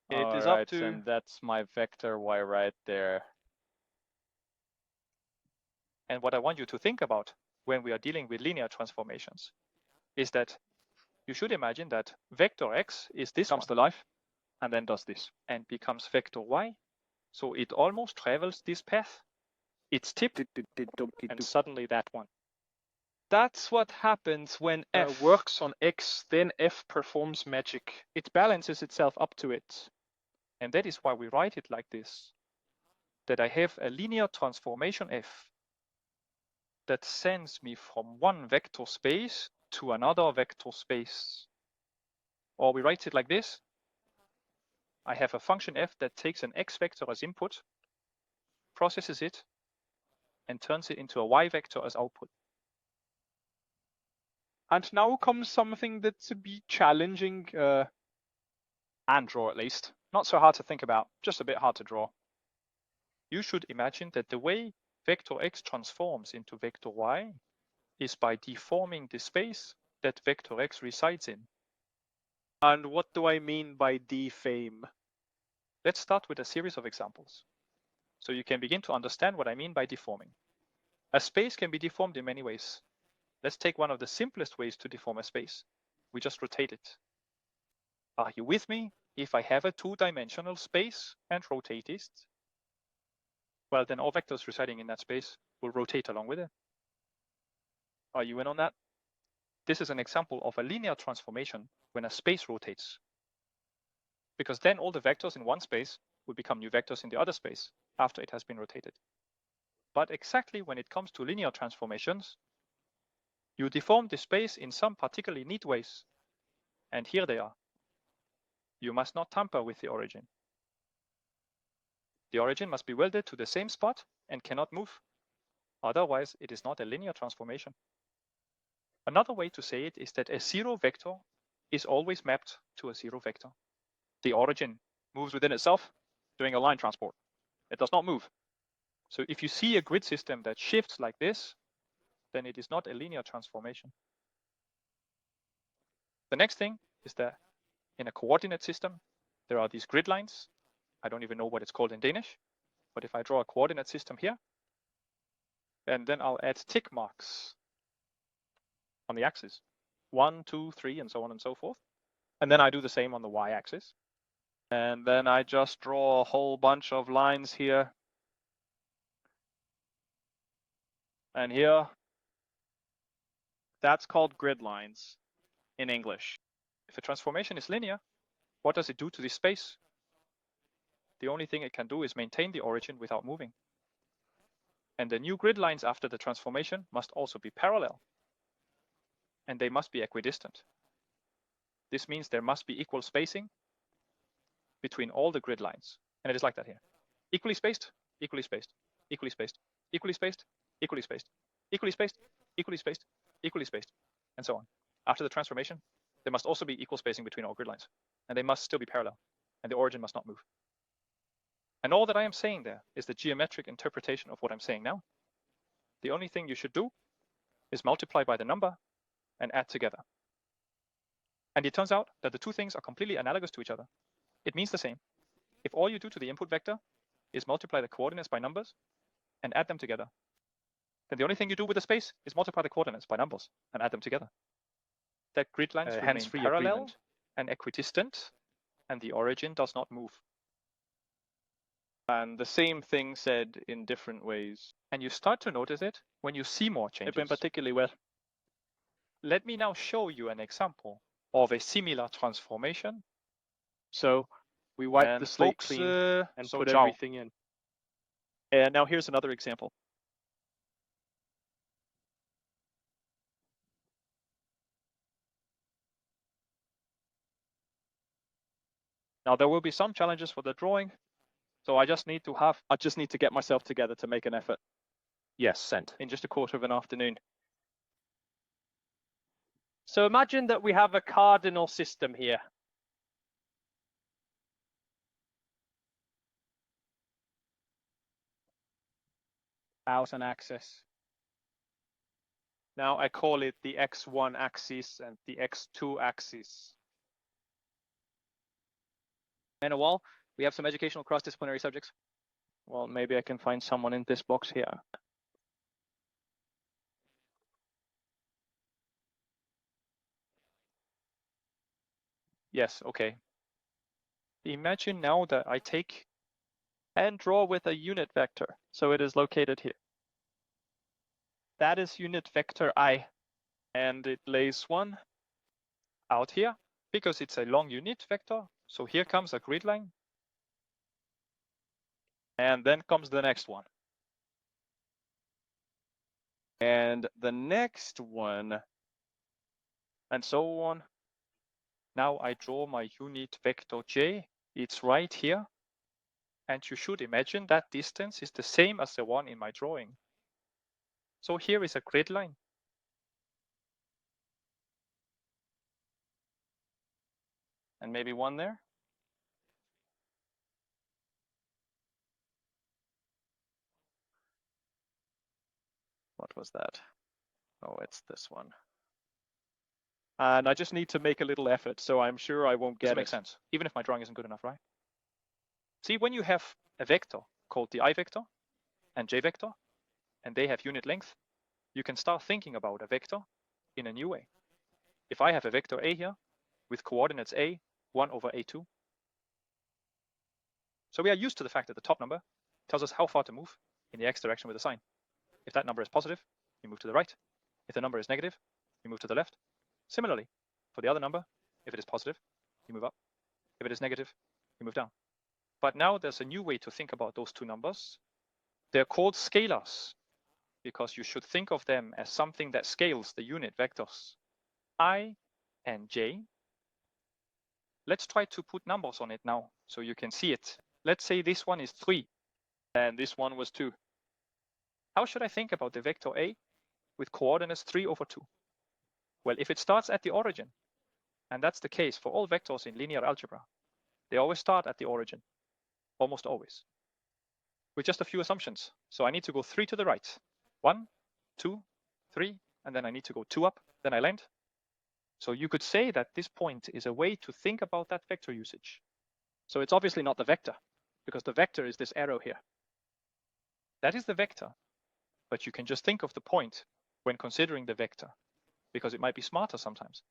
It is up to. And that's my vector y right there. And what I want you to think about when we are dealing with linear transformations is that you should imagine that vector x is this Comes one to life and then does this. and becomes vector y. So it almost travels this path. It's tipped and suddenly that one. That's what happens when F works on X, then F performs magic. It balances itself up to it. And that is why we write it like this. That I have a linear transformation F that sends me from one vector space to another vector space. Or we write it like this. I have a function f that takes an x vector as input, processes it, and turns it into a y vector as output. And now comes something that's a bit challenging. And draw at least. Not so hard to think about, just a bit hard to draw. You should imagine that the way vector x transforms into vector y is by deforming the space that vector x resides in. And what do I mean by defame? Let's start with a series of examples, so you can begin to understand what I mean by deforming. A space can be deformed in many ways. Let's take one of the simplest ways to deform a space. We just rotate it. Are you with me? If I have a two-dimensional space and rotate it, well, then all vectors residing in that space will rotate along with it. Are you in on that? This is an example of a linear transformation when a space rotates. Because then all the vectors in one space will become new vectors in the other space after it has been rotated. But exactly when it comes to linear transformations, you deform the space in some particularly neat ways. And here they are. You must not tamper with the origin. The origin must be welded to the same spot and cannot move. Otherwise, it is not a linear transformation. Another way to say it is that a zero vector is always mapped to a zero vector. The origin moves within itself, doing a line transport. It does not move. So if you see a grid system that shifts like this, then it is not a linear transformation. The next thing is that in a coordinate system, there are these grid lines. I don't even know what it's called in Danish, but if I draw a coordinate system here, and then I'll add tick marks on the axis, 1, 2, 3, and so on and so forth. And then I do the same on the y-axis. And then I just draw a whole bunch of lines here and here. That's called grid lines in English. If a transformation is linear, what does it do to this space? The only thing it can do is maintain the origin without moving. And the new grid lines after the transformation must also be parallel. And they must be equidistant. This means there must be equal spacing between all the grid lines. And it is like that here. Equally spaced, equally spaced, equally spaced, equally spaced, equally spaced, equally spaced, equally spaced, equally spaced, and so on. After the transformation, there must also be equal spacing between all grid lines. And they must still be parallel. And the origin must not move. And all that I am saying there is the geometric interpretation of what I'm saying now. The only thing you should do is multiply by the number and add together. And it turns out that the two things are completely analogous to each other. It means the same. If all you do to the input vector is multiply the coordinates by numbers and add them together, then the only thing you do with the space is multiply the coordinates by numbers and add them together. That grid lines remain hands-free parallel agreement. and equidistant, and the origin does not move. And the same thing said in different ways. And you start to notice it when you see more It changes. went particularly well. Let me now show you an example of a similar transformation. So we wipe And the slate folks, clean and so put ciao. everything in. And now here's another example. Now there will be some challenges for the drawing, so I just need to get myself together to make an effort Yes, sent. in just a quarter of an afternoon. So imagine that we have a cardinal system here. Out an axis. Now I call it the x1 axis and the x2 axis. And a wall. We have some educational cross-disciplinary subjects. Well, maybe I can find someone in this box here. Yes, okay. Imagine now that I take And draw with a unit vector. So it is located here. that is unit vector I And it lays one. out here because it's a long unit vector. So here comes a grid line. And then comes the next one. And the next one. And so on. Now I draw my unit vector j. It's right here. And you should imagine that distance is the same as the one in my drawing. So here is a grid line. And maybe one there. What was that? Oh, it's this one. And I just need to make a little effort, so I'm sure I won't Does get it make it. sense? Even if my drawing isn't good enough, right? See, when you have a vector called the I vector and j vector, and they have unit length, you can start thinking about a vector in a new way. If I have a vector a here with coordinates a, 1 over a2. So we are used to the fact that the top number tells us how far to move in the x direction with a sign. If that number is positive, you move to the right. If the number is negative, you move to the left. Similarly, for the other number, if it is positive, you move up. If it is negative, you move down. But now there's a new way to think about those two numbers. They're called scalars because you should think of them as something that scales the unit vectors I and j. Let's try to put numbers on it now so you can see it. Let's say this one is 3 And this one was 2. How should I think about the vector a with coordinates 3 over 2? Well, if it starts at the origin, and that's the case for all vectors in linear algebra, they always start at the origin, almost always, with just a few assumptions. So I need to go 3 to the right. 1, 2, 3, and then I need to go 2 up, then I land. So you could say that this point is a way to think about that vector usage. So it's obviously not the vector, because the vector is this arrow here. That is the vector, but you can just think of the point when considering the vector, because it might be smarter sometimes.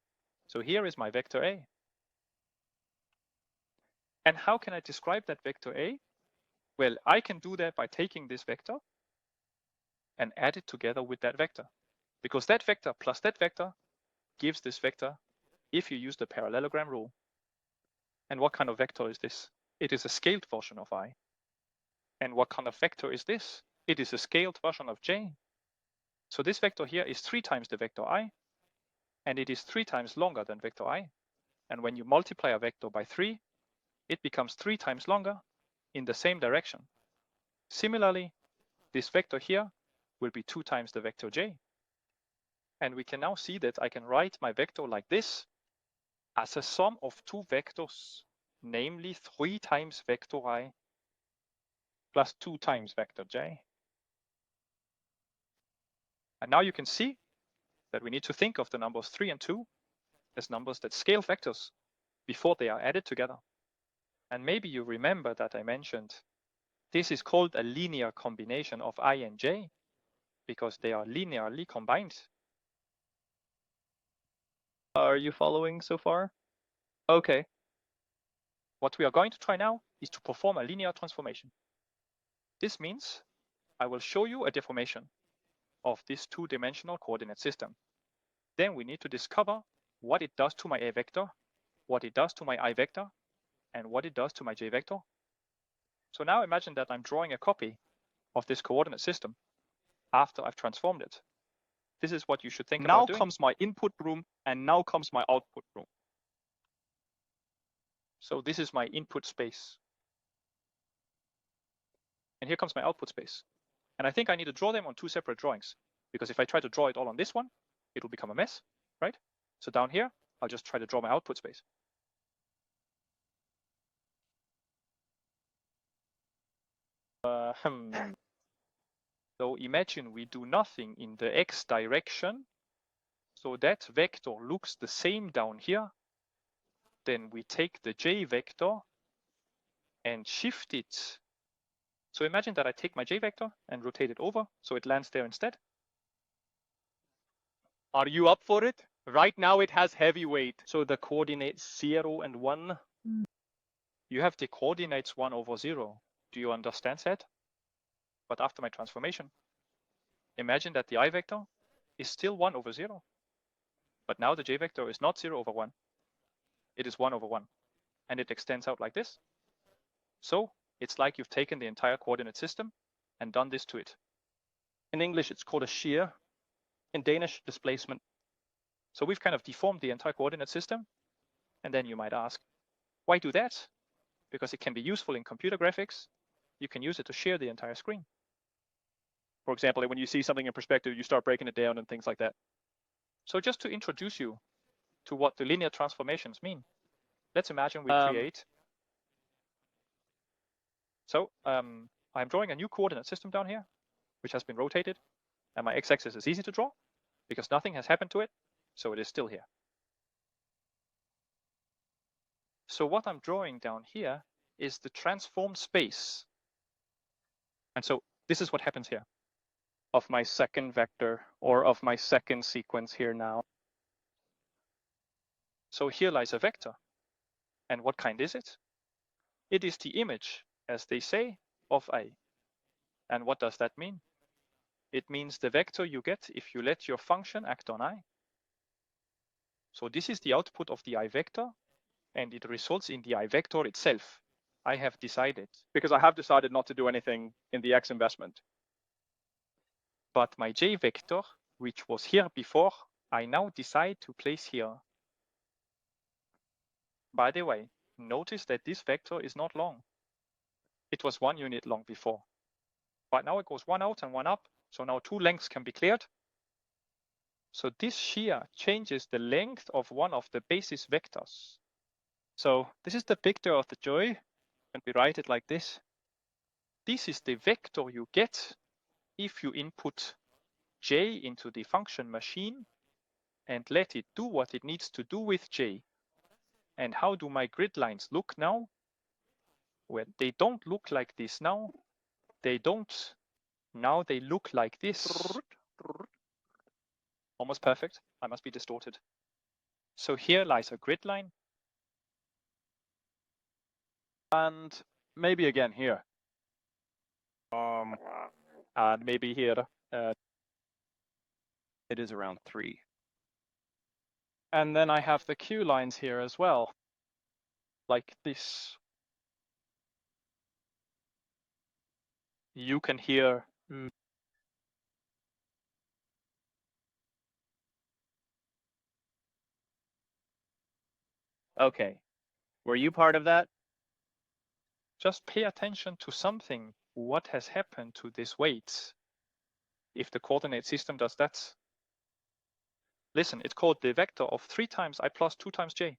So here is my vector a. And how can I describe that vector a? Well, I can do that by taking this vector and add it together with that vector, because that vector plus that vector gives this vector if you use the parallelogram rule. And what kind of vector is this? It is a scaled version of I. And what kind of vector is this? It is a scaled version of j. So this vector here is 3 times the vector I, and it is 3 times longer than vector I. And when you multiply a vector by 3, it becomes 3 times longer in the same direction. Similarly, this vector here will be 2 times the vector j. And we can now see that I can write my vector like this as a sum of 2 vectors, namely 3 times vector I plus 2 times vector j. And now you can see that we need to think of the numbers 3 and 2 as numbers that scale vectors before they are added together. And maybe you remember that I mentioned this is called a linear combination of I and j because they are linearly combined. Are you following so far? Okay. What we are going to try now is to perform a linear transformation. This means I will show you a deformation of this 2-dimensional coordinate system. Then we need to discover what it does to my a vector, what it does to my I vector, and what it does to my j vector. So now imagine that I'm drawing a copy of this coordinate system after I've transformed it. This is what you should think Now about doing. comes my input room, and now comes my output room. So this is my input space. And here comes my output space. And I think I need to draw them on 2 separate drawings, because if I try to draw it all on this one, it will become a mess, right? So down here, I'll just try to draw my output space. So imagine we do nothing in the x direction. So that vector looks the same down here. Then we take the j vector and shift it. So imagine that I take my j vector and rotate it over so it lands there instead. Are you up for it? Right now it has heavy weight. So the coordinates 0 and 1. You have the coordinates 1 over 0. Do you understand that? But after my transformation, imagine that the I vector is still 1 over 0. But now the j vector is not 0 over 1. It is 1 over 1. And it extends out like this. So it's like you've taken the entire coordinate system and done this to it. In English, it's called a shear. In Danish, displacement. So we've kind of deformed the entire coordinate system. And then you might ask, why do that? Because it can be useful in computer graphics. You can use it to shear the entire screen. For example, when you see something in perspective, you start breaking it down and things like that. So just to introduce you to what the linear transformations mean, let's imagine we create. So I'm drawing a new coordinate system down here, which has been rotated. And my x-axis is easy to draw because nothing has happened to it. So it is still here. So what I'm drawing down here is the transformed space. And so this is what happens here. Of my second vector or of my second sequence here now. So here lies a vector. And what kind is it? It is the image, as they say, of I. And what does that mean? It means the vector you get if you let your function act on I. So this is the output of the I vector, and it results in the I vector itself. I have decided. Because I have decided not to do anything in the X investment. But my J vector, which was here before, I now decide to place here. By the way, notice that this vector is not long. It was 1 unit long before. But now it goes 1 out and 1 up. So now 2 lengths can be cleared. So this shear changes the length of one of the basis vectors. So this is the picture of the J, and we write it like this. This is the vector you get if you input J into the function machine and let it do what it needs to do with J. And how do my grid lines look now? Well, they don't look like this now. They don't. Now they look like this. Almost perfect. I must be distorted. So here lies a grid line. And maybe again here. And maybe here. It is around 3. And then I have the Q lines here as well. Like this. You can hear. Okay. Were you part of that? Just pay attention to something. What has happened to this weight? If the coordinate system does that. Listen, it's called the vector of 3 times I plus 2 times j.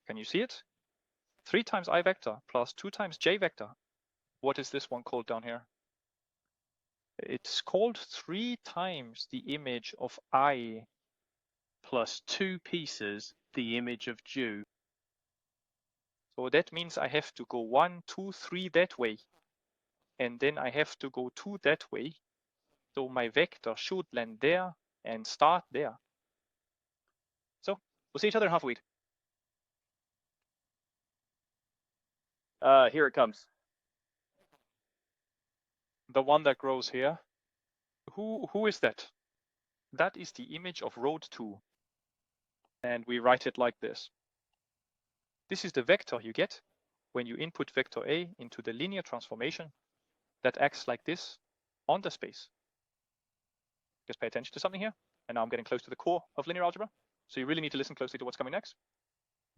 Can you see it? 3 times I vector plus 2 times j vector. What is this one called down here? It's called 3 times the image of I. Plus 2 pieces, the image of Jew. So that means I have to go 1, 2, 3 that way. And then I have to go 2 that way. So my vector should land there and start there. So we'll see each other in half a week. Here it comes. The one that grows here. Who is that? That is the image of road 2. And we write it like this. This is the vector you get when you input vector A into the linear transformation that acts like this on the space. Just pay attention to something here. And now I'm getting close to the core of linear algebra. So you really need to listen closely to what's coming next.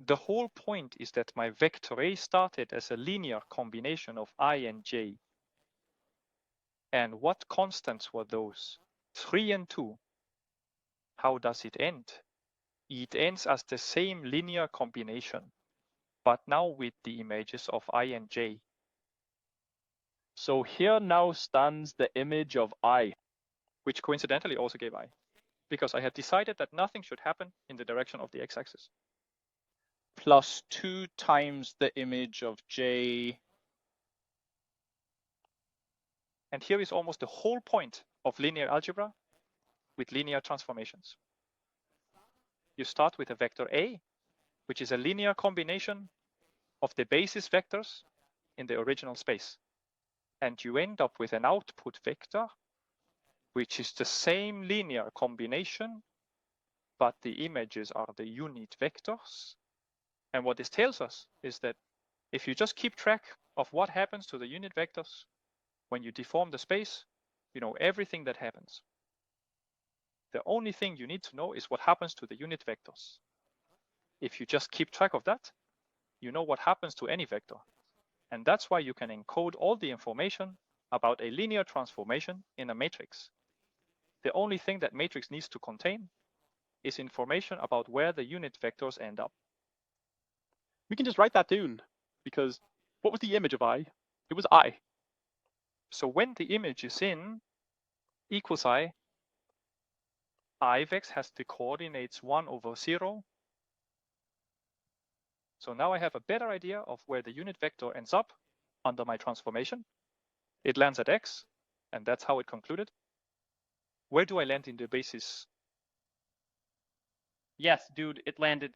The whole point is that my vector A started as a linear combination of I and j. And what constants were those? 3 and 2. How does it end? It ends as the same linear combination, but now with the images of I and j. So here now stands the image of I. Which coincidentally also gave I, because I had decided that nothing should happen in the direction of the x-axis. Plus 2 times the image of J. And here is almost the whole point of linear algebra with linear transformations. you start with a vector A, which is a linear combination of the basis vectors in the original space. And you end up with an output vector, which is the same linear combination, but the images are the unit vectors. And what this tells us is that if you just keep track of what happens to the unit vectors when you deform the space, you know everything that happens. The only thing you need to know is what happens to the unit vectors. If you just keep track of that, you know what happens to any vector. And that's why you can encode all the information about a linear transformation in a matrix. The only thing that matrix needs to contain is information about where the unit vectors end up. We can just write that down, because what was the image of I? It was I. So when the image is in equals I vex has the coordinates 1 over 0. So now I have a better idea of where the unit vector ends up under my transformation. It lands at x, and that's how it concluded. Where do I land in the basis? Yes, dude, it landed.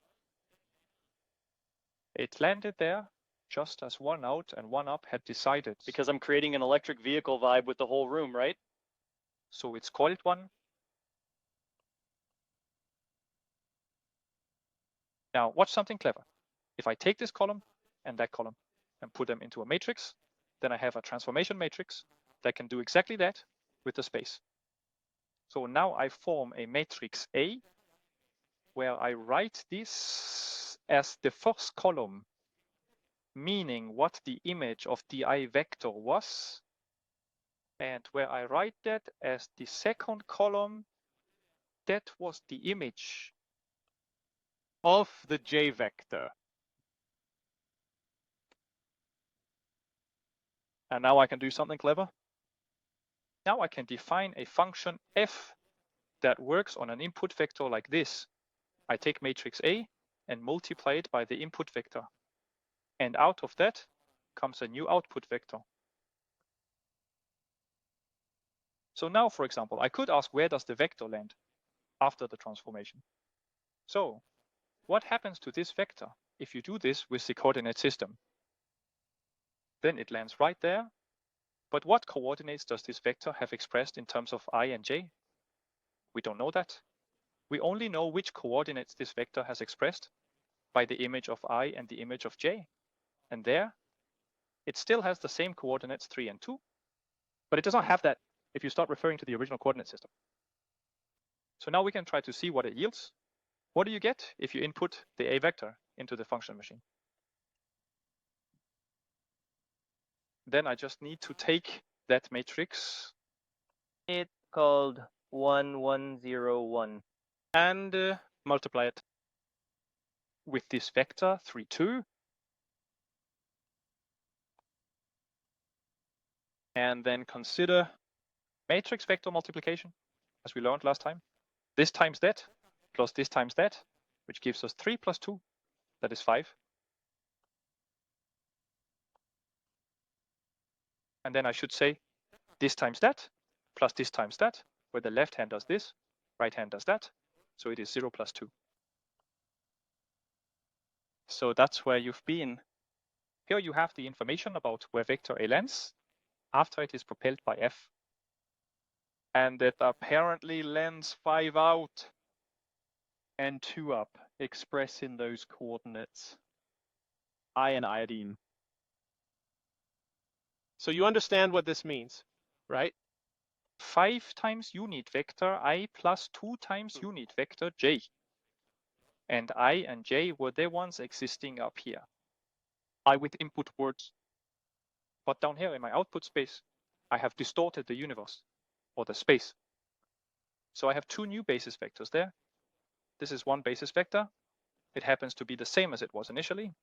It landed there just as one out and one up had decided. Because I'm creating an electric vehicle vibe with the whole room, right? So it's called one. Now watch something clever. If I take this column and that column and put them into a matrix, then I have a transformation matrix that can do exactly that with the space. So now I form a matrix A where I write this as the first column, meaning what the image of the I vector was, and where I write that as the second column, that was the image Of the J vector. And now I can do something clever. Now I can define a function f that works on an input vector like this. I take matrix A and multiply it by the input vector. And out of that comes a new output vector. So now, for example, I could ask, where does the vector land after the transformation? So what happens to this vector if you do this with the coordinate system? Then it lands right there. But what coordinates does this vector have expressed in terms of I and j? We don't know that. We only know which coordinates this vector has expressed by the image of I and the image of j. And there, it still has the same coordinates 3 and 2. But it does not have that if you start referring to the original coordinate system. So now we can try to see what it yields. What do you get if you input the A vector into the function machine? Then I just need to take that matrix It's called 1101. and multiply it with this vector 3, 2. And then consider matrix vector multiplication, as we learned last time. This times that, plus this times that, which gives us 3 plus 2, that is 5. And then I should say this times that, plus this times that, where the left hand does this, right hand does that. So it is 0 plus 2. So that's where you've been. Here you have the information about where vector A lands after it is propelled by F. And it apparently lands 5 out and 2 up, expressing those coordinates. I and iodine. So you understand what this means, right? 5 times unit vector I plus 2 times unit vector j. And I and j were the ones existing up here. I with input words. But down here in my output space, I have distorted the universe, or the space. So I have 2 new basis vectors there. This is one basis vector. It happens to be the same as it was initially.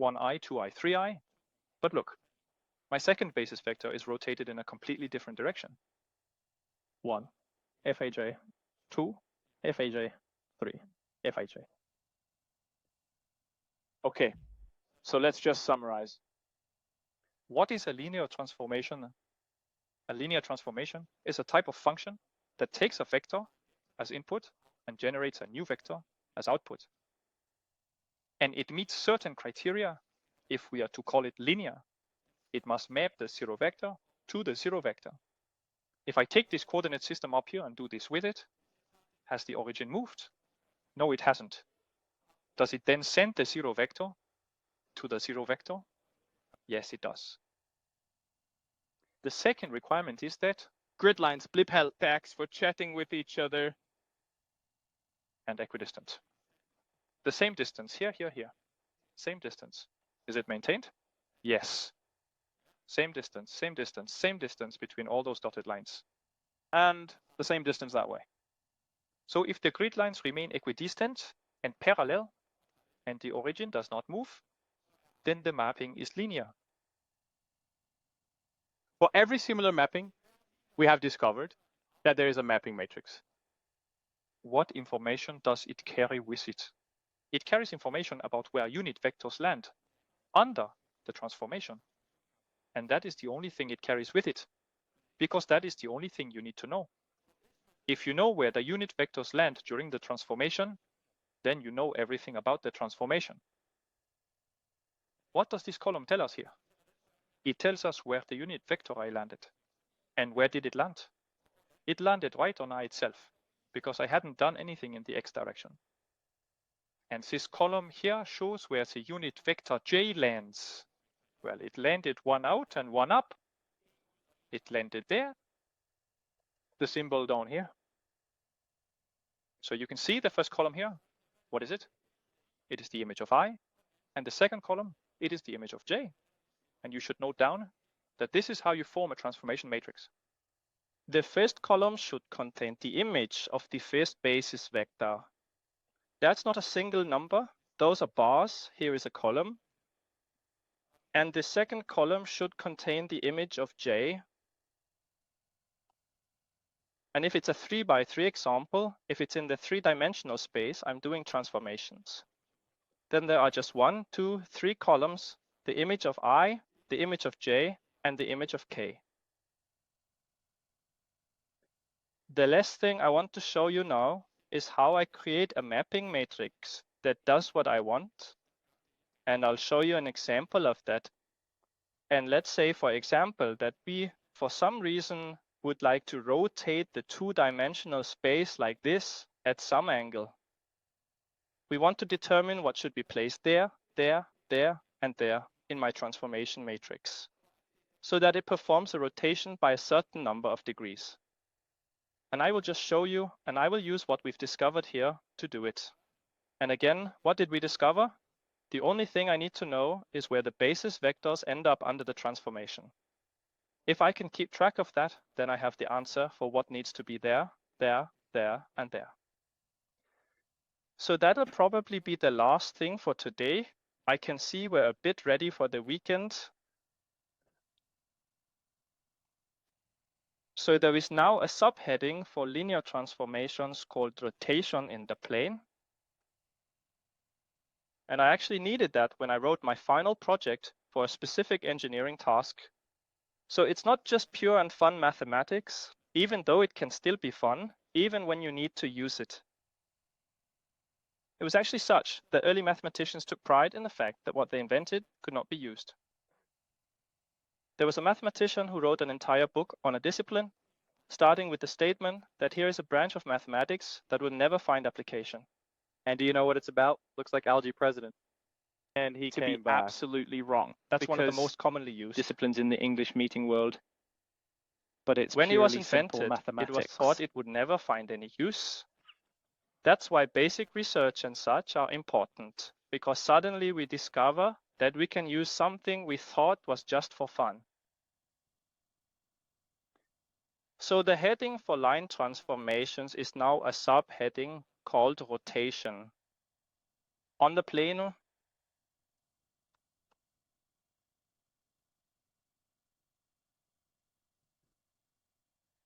1i, 2i, 3i. But look, my second basis vector is rotated in a completely different direction. 1, Faj. 2, Faj. 3, Fij. Okay, so let's just summarize. What is a linear transformation? A linear transformation is a type of function that takes a vector as input and generates a new vector as output. And it meets certain criteria. If we are to call it linear, it must map the 0 vector to the 0 vector. If I take this coordinate system up here and do this with it, has the origin moved? No, it hasn't. Does it then send the 0 vector to the 0 vector? Yes, it does. The second requirement is that Grid lines, blip tags for chatting with each other. and equidistant. The same distance here, here, here. Same distance. Is it maintained? Yes. Same distance, same distance, same distance between all those dotted lines. And the same distance that way. So if the grid lines remain equidistant and parallel, and the origin does not move, then the mapping is linear. For every similar mapping, we have discovered that there is a mapping matrix. What information does it carry with it? It carries information about where unit vectors land under the transformation. And that is the only thing it carries with it, because that is the only thing you need to know. If you know where the unit vectors land during the transformation, then you know everything about the transformation. What does this column tell us here? It tells us where the unit vector I landed. And where did it land? It landed right on I itself, because I hadn't done anything in the x direction. And this column here shows where the unit vector j lands. Well, it landed one out and one up. It landed there. The symbol down here. So you can see the first column here. What is it? It is the image of I. And the second column, it is the image of j. And you should note down that this is how you form a transformation matrix. The first column should contain the image of the first basis vector. That's not a single number. Those are bars. Here is a column. And the second column should contain the image of j. And if it's a 3x3 example, if it's in the 3-dimensional space, I'm doing transformations. Then there are just 1, 2, 3 columns, the image of I, the image of j, and the image of k. The last thing I want to show you now is how I create a mapping matrix that does what I want. And I'll show you an example of that. And let's say, for example, that we, for some reason, would like to rotate the 2-dimensional space like this at some angle. We want to determine what should be placed there, there, there, and there in my transformation matrix, so that it performs a rotation by a certain number of degrees. And I will just show you, and I will use what we've discovered here to do it. And again, what did we discover? The only thing I need to know is where the basis vectors end up under the transformation. If I can keep track of that, then I have the answer for what needs to be there, there, there, and there. So that'll probably be the last thing for today. I can see we're a bit ready for the weekend. So there is now a subheading for linear transformations called rotation in the plane. And I actually needed that when I wrote my final project for a specific engineering task. So it's not just pure and fun mathematics, even though it can still be fun, even when you need to use it. It was actually such that early mathematicians took pride in the fact that what they invented could not be used. There was a mathematician who wrote an entire book on a discipline, starting with the statement that here is a branch of mathematics that will never find application. And do you know what it's about? Looks like algae president. And he To came be back. absolutely wrong. That's one of the Because most commonly used. Disciplines in the English meeting world. But it's When it was purely simple invented, it was mathematics. thought it would never find any use. That's why basic research and such are important, because suddenly we discover that we can use something we thought was just for fun. So the heading for line transformations is now a subheading called rotation. On the plane,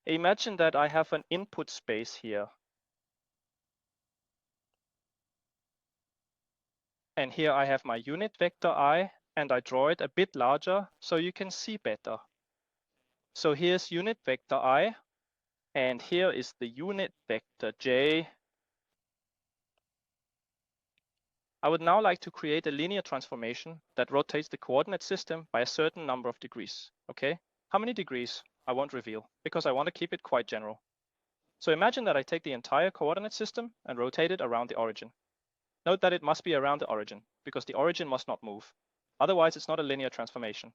imagine that I have an input space here. And here I have my unit vector I, and I draw it a bit larger so you can see better. So here's unit vector I, and here is the unit vector j. I would now like to create a linear transformation that rotates the coordinate system by a certain number of degrees, okay? How many degrees? I won't reveal, because I want to keep it quite general. So imagine that I take the entire coordinate system and rotate it around the origin. Note that it must be around the origin, because the origin must not move. Otherwise, it's not a linear transformation.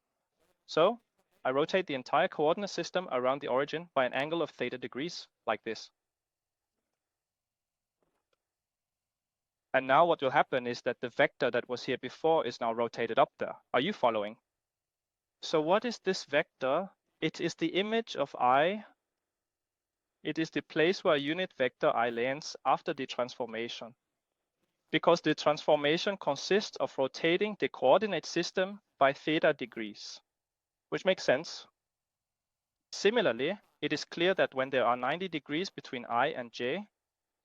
So I rotate the entire coordinate system around the origin by an angle of theta degrees, like this. And now what will happen is that the vector that was here before is now rotated up there. Are you following? So what is this vector? It is the image of I. It is the place where a unit vector I lands after the transformation. Because the transformation consists of rotating the coordinate system by theta degrees, which makes sense. Similarly, it is clear that when there are 90 degrees between I and j,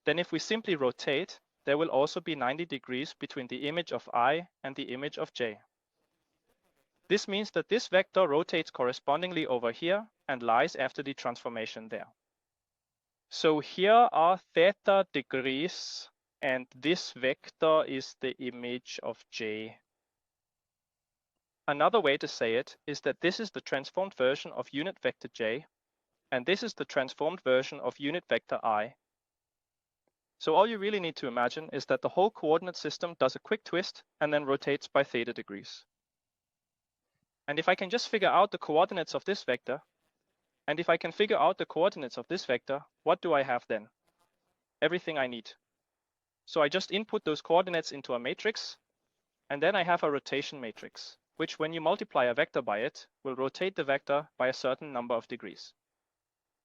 then if we simply rotate, there will also be 90 degrees between the image of I and the image of j. This means that this vector rotates correspondingly over here and lies after the transformation there. So here are theta degrees, and this vector is the image of j. Another way to say it is that this is the transformed version of unit vector j, and this is the transformed version of unit vector I. So all you really need to imagine is that the whole coordinate system does a quick twist and then rotates by theta degrees. And if I can just figure out the coordinates of this vector, and if I can figure out the coordinates of this vector, what do I have then? Everything I need. So I just input those coordinates into a matrix, and then I have a rotation matrix, which when you multiply a vector by it, will rotate the vector by a certain number of degrees.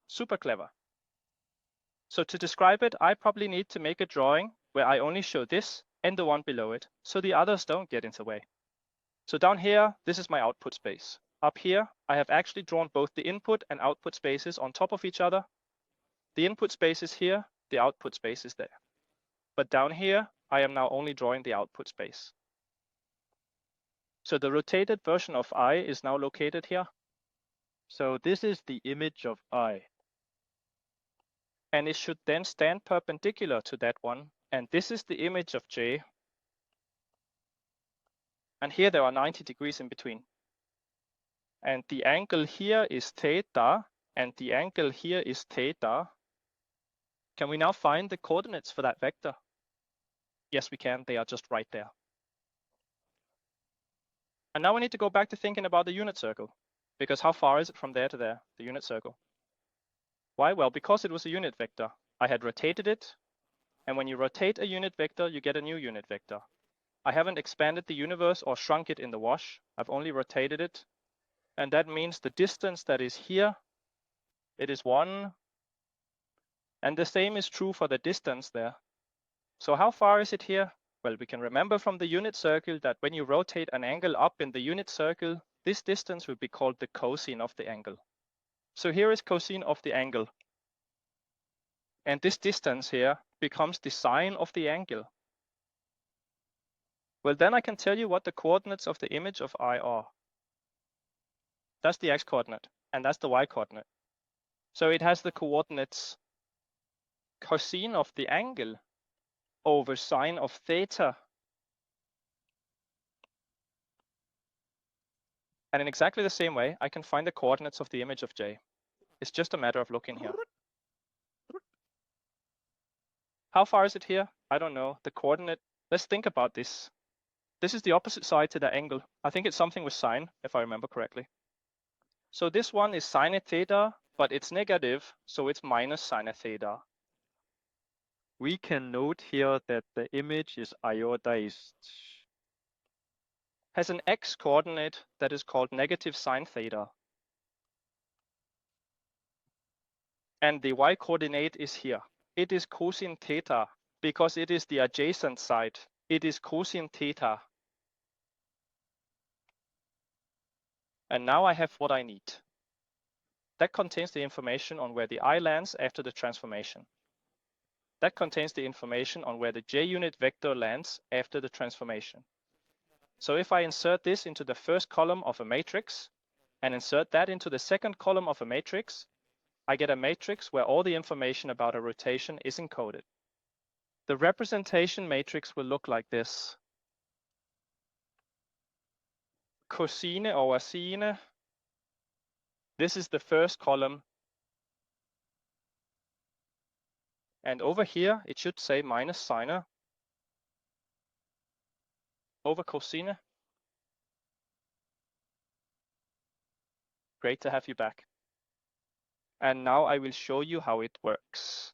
Super clever. So to describe it, I probably need to make a drawing where I only show this and the one below it, so the others don't get in the way. So down here, this is my output space. Up here, I have actually drawn both the input and output spaces on top of each other. The input space is here, the output space is there. But down here, I am now only drawing the output space. So the rotated version of I is now located here. So this is the image of I. And it should then stand perpendicular to that one. And this is the image of j. And here there are 90 degrees in between. And the angle here is theta, and the angle here is theta. Can we now find the coordinates for that vector? Yes, we can. They are just right there. And now we need to go back to thinking about the unit circle, because how far is it from there to there, the unit circle? Why? Well, because it was a unit vector. I had rotated it, and when you rotate a unit vector, you get a new unit vector. I haven't expanded the universe or shrunk it in the wash. I've only rotated it. And that means the distance that is here, it is 1. And the same is true for the distance there. So how far is it here? Well, we can remember from the unit circle that when you rotate an angle up in the unit circle, this distance will be called the cosine of the angle. So here is cosine of the angle. And this distance here becomes the sine of the angle. Well, then I can tell you what the coordinates of the image of I are. That's the x-coordinate, and that's the y-coordinate. So it has the coordinates cosine of the angle over sine of theta. And in exactly the same way, I can find the coordinates of the image of j. It's just a matter of looking here. How far is it here? I don't know. The coordinate, let's think about this. This is the opposite side to the angle. I think it's something with sine, if I remember correctly. So this one is sine theta, but it's negative, so it's minus sine theta. We can note here that the image is iodized. Has an x-coordinate that is called negative sine theta. And the y-coordinate is here. It is cosine theta, because it is the adjacent side. It is cosine theta. And now I have what I need. That contains the information on where the I lands after the transformation. That contains the information on where the j unit vector lands after the transformation. So if I insert this into the first column of a matrix and insert that into the second column of a matrix, I get a matrix where all the information about a rotation is encoded. The representation matrix will look like this. cosine over sine. This is the first column. And over here, it should say minus sine over cosine. Great to have you back. And now I will show you how it works.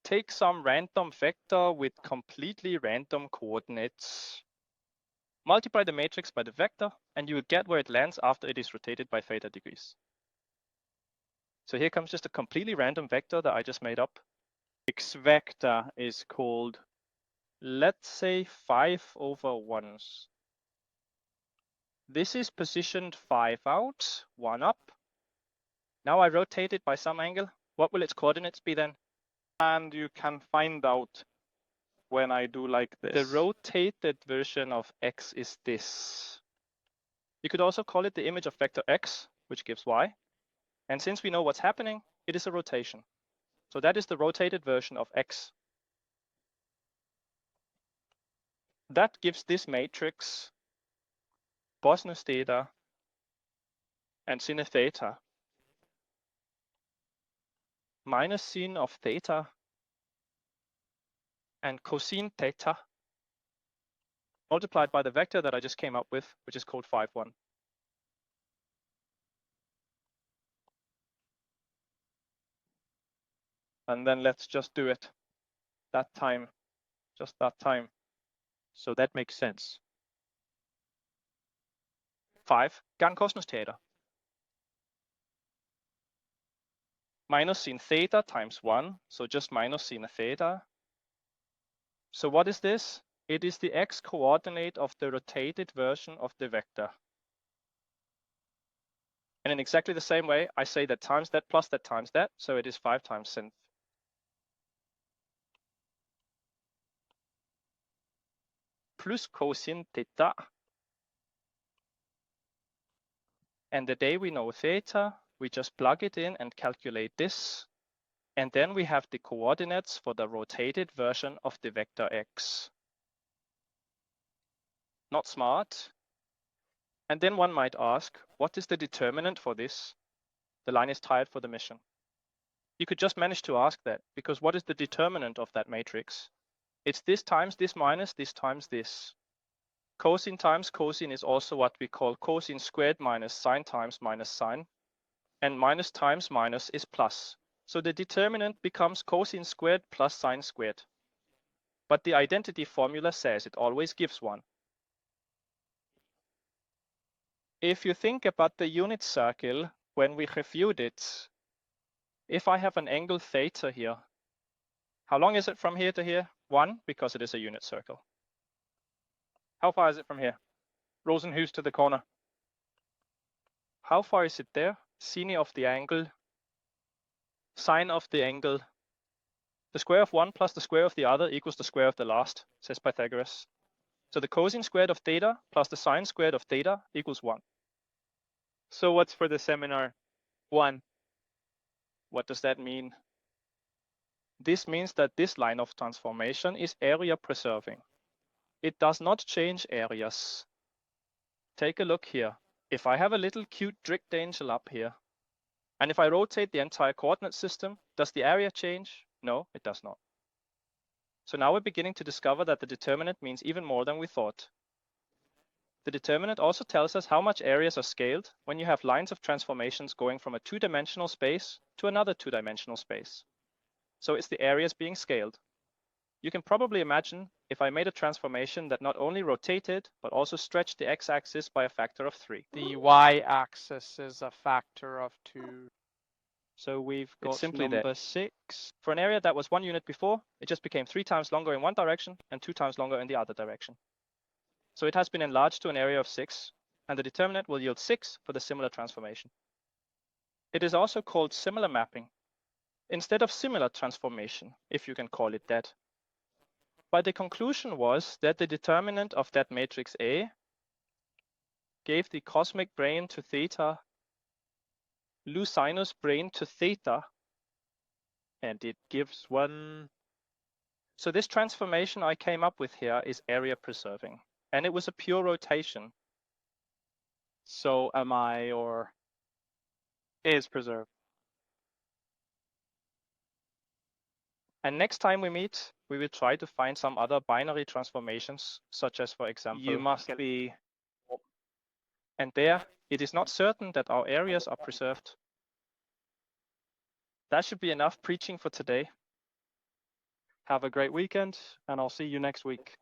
Take some random vector with completely random coordinates. Multiply the matrix by the vector, and you will get where it lands after it is rotated by theta degrees. So here comes just a completely random vector that I just made up. X vector is called, let's say, 5/1. This is positioned 5 out, 1 up. Now I rotate it by some angle. What will its coordinates be then? And you can find out when I do like this. The rotated version of x is this. You could also call it the image of vector x, which gives y. And since we know what's happening, it is a rotation. So that is the rotated version of x. That gives this matrix cosinus theta and sine theta minus sine of theta and cosine theta multiplied by the vector that I just came up with, which is called 5/1. And then let's just do it that time, just that time. So that makes sense. 5 gange cosinus theta minus sine theta times 1, so just minus sine theta. So what is this? It is the x coordinate of the rotated version of the vector. And in exactly the same way, I say that times that plus that times that, so it is 5 times sin. Plus cosine theta. And the day we know theta, we just plug it in and calculate this. And then we have the coordinates for the rotated version of the vector x. Not smart. And then one might ask, what is the determinant for this? The line is tired for the mission. You could just manage to ask that, because what is the determinant of that matrix? It's this times this minus this times this. Cosine times cosine is also what we call cosine squared minus sine times minus sine. And minus times minus is plus. So the determinant becomes cosine squared plus sine squared. But the identity formula says it always gives 1. If you think about the unit circle, when we reviewed it, if I have an angle theta here, how long is it from here to here? 1, because it is a unit circle. How far is it from here? Rosenhuis to the corner. How far is it there? Sine of the angle, sine of the angle. The square of one plus the square of the other equals the square of the last, says Pythagoras. So the cosine squared of theta plus the sine squared of theta equals 1. So what's for the seminar? 1. What does that mean? This means that this line of transformation is area preserving. It does not change areas. Take a look here. If I have a little cute drift angel up here, and if I rotate the entire coordinate system, does the area change? No, it does not. So now we're beginning to discover that the determinant means even more than we thought. The determinant also tells us how much areas are scaled when you have lines of transformations going from a two-dimensional space to another two-dimensional space. So it's the areas being scaled. You can probably imagine if I made a transformation that not only rotated, but also stretched the x-axis by a factor of 3. The y-axis is a factor of 2. So we've got It's simply number 6. For an area that was 1 unit before, it just became 3 times longer in one direction and 2 times longer in the other direction. So it has been enlarged to an area of 6, and the determinant will yield 6 for the similar transformation. It is also called similar mapping, instead of similar transformation, if you can call it that. But the conclusion was that the determinant of that matrix A gave the cosmic brane to theta, Lucinus brane to theta, And it gives 1. So this transformation I came up with here is area preserving, and it was a pure rotation. So am I, or is preserved. And next time we meet, we will try to find some other binary transformations, such as, for example, You must be. and there, it is not certain that our areas are preserved. That should be enough preaching for today. Have a great weekend, and I'll see you next week.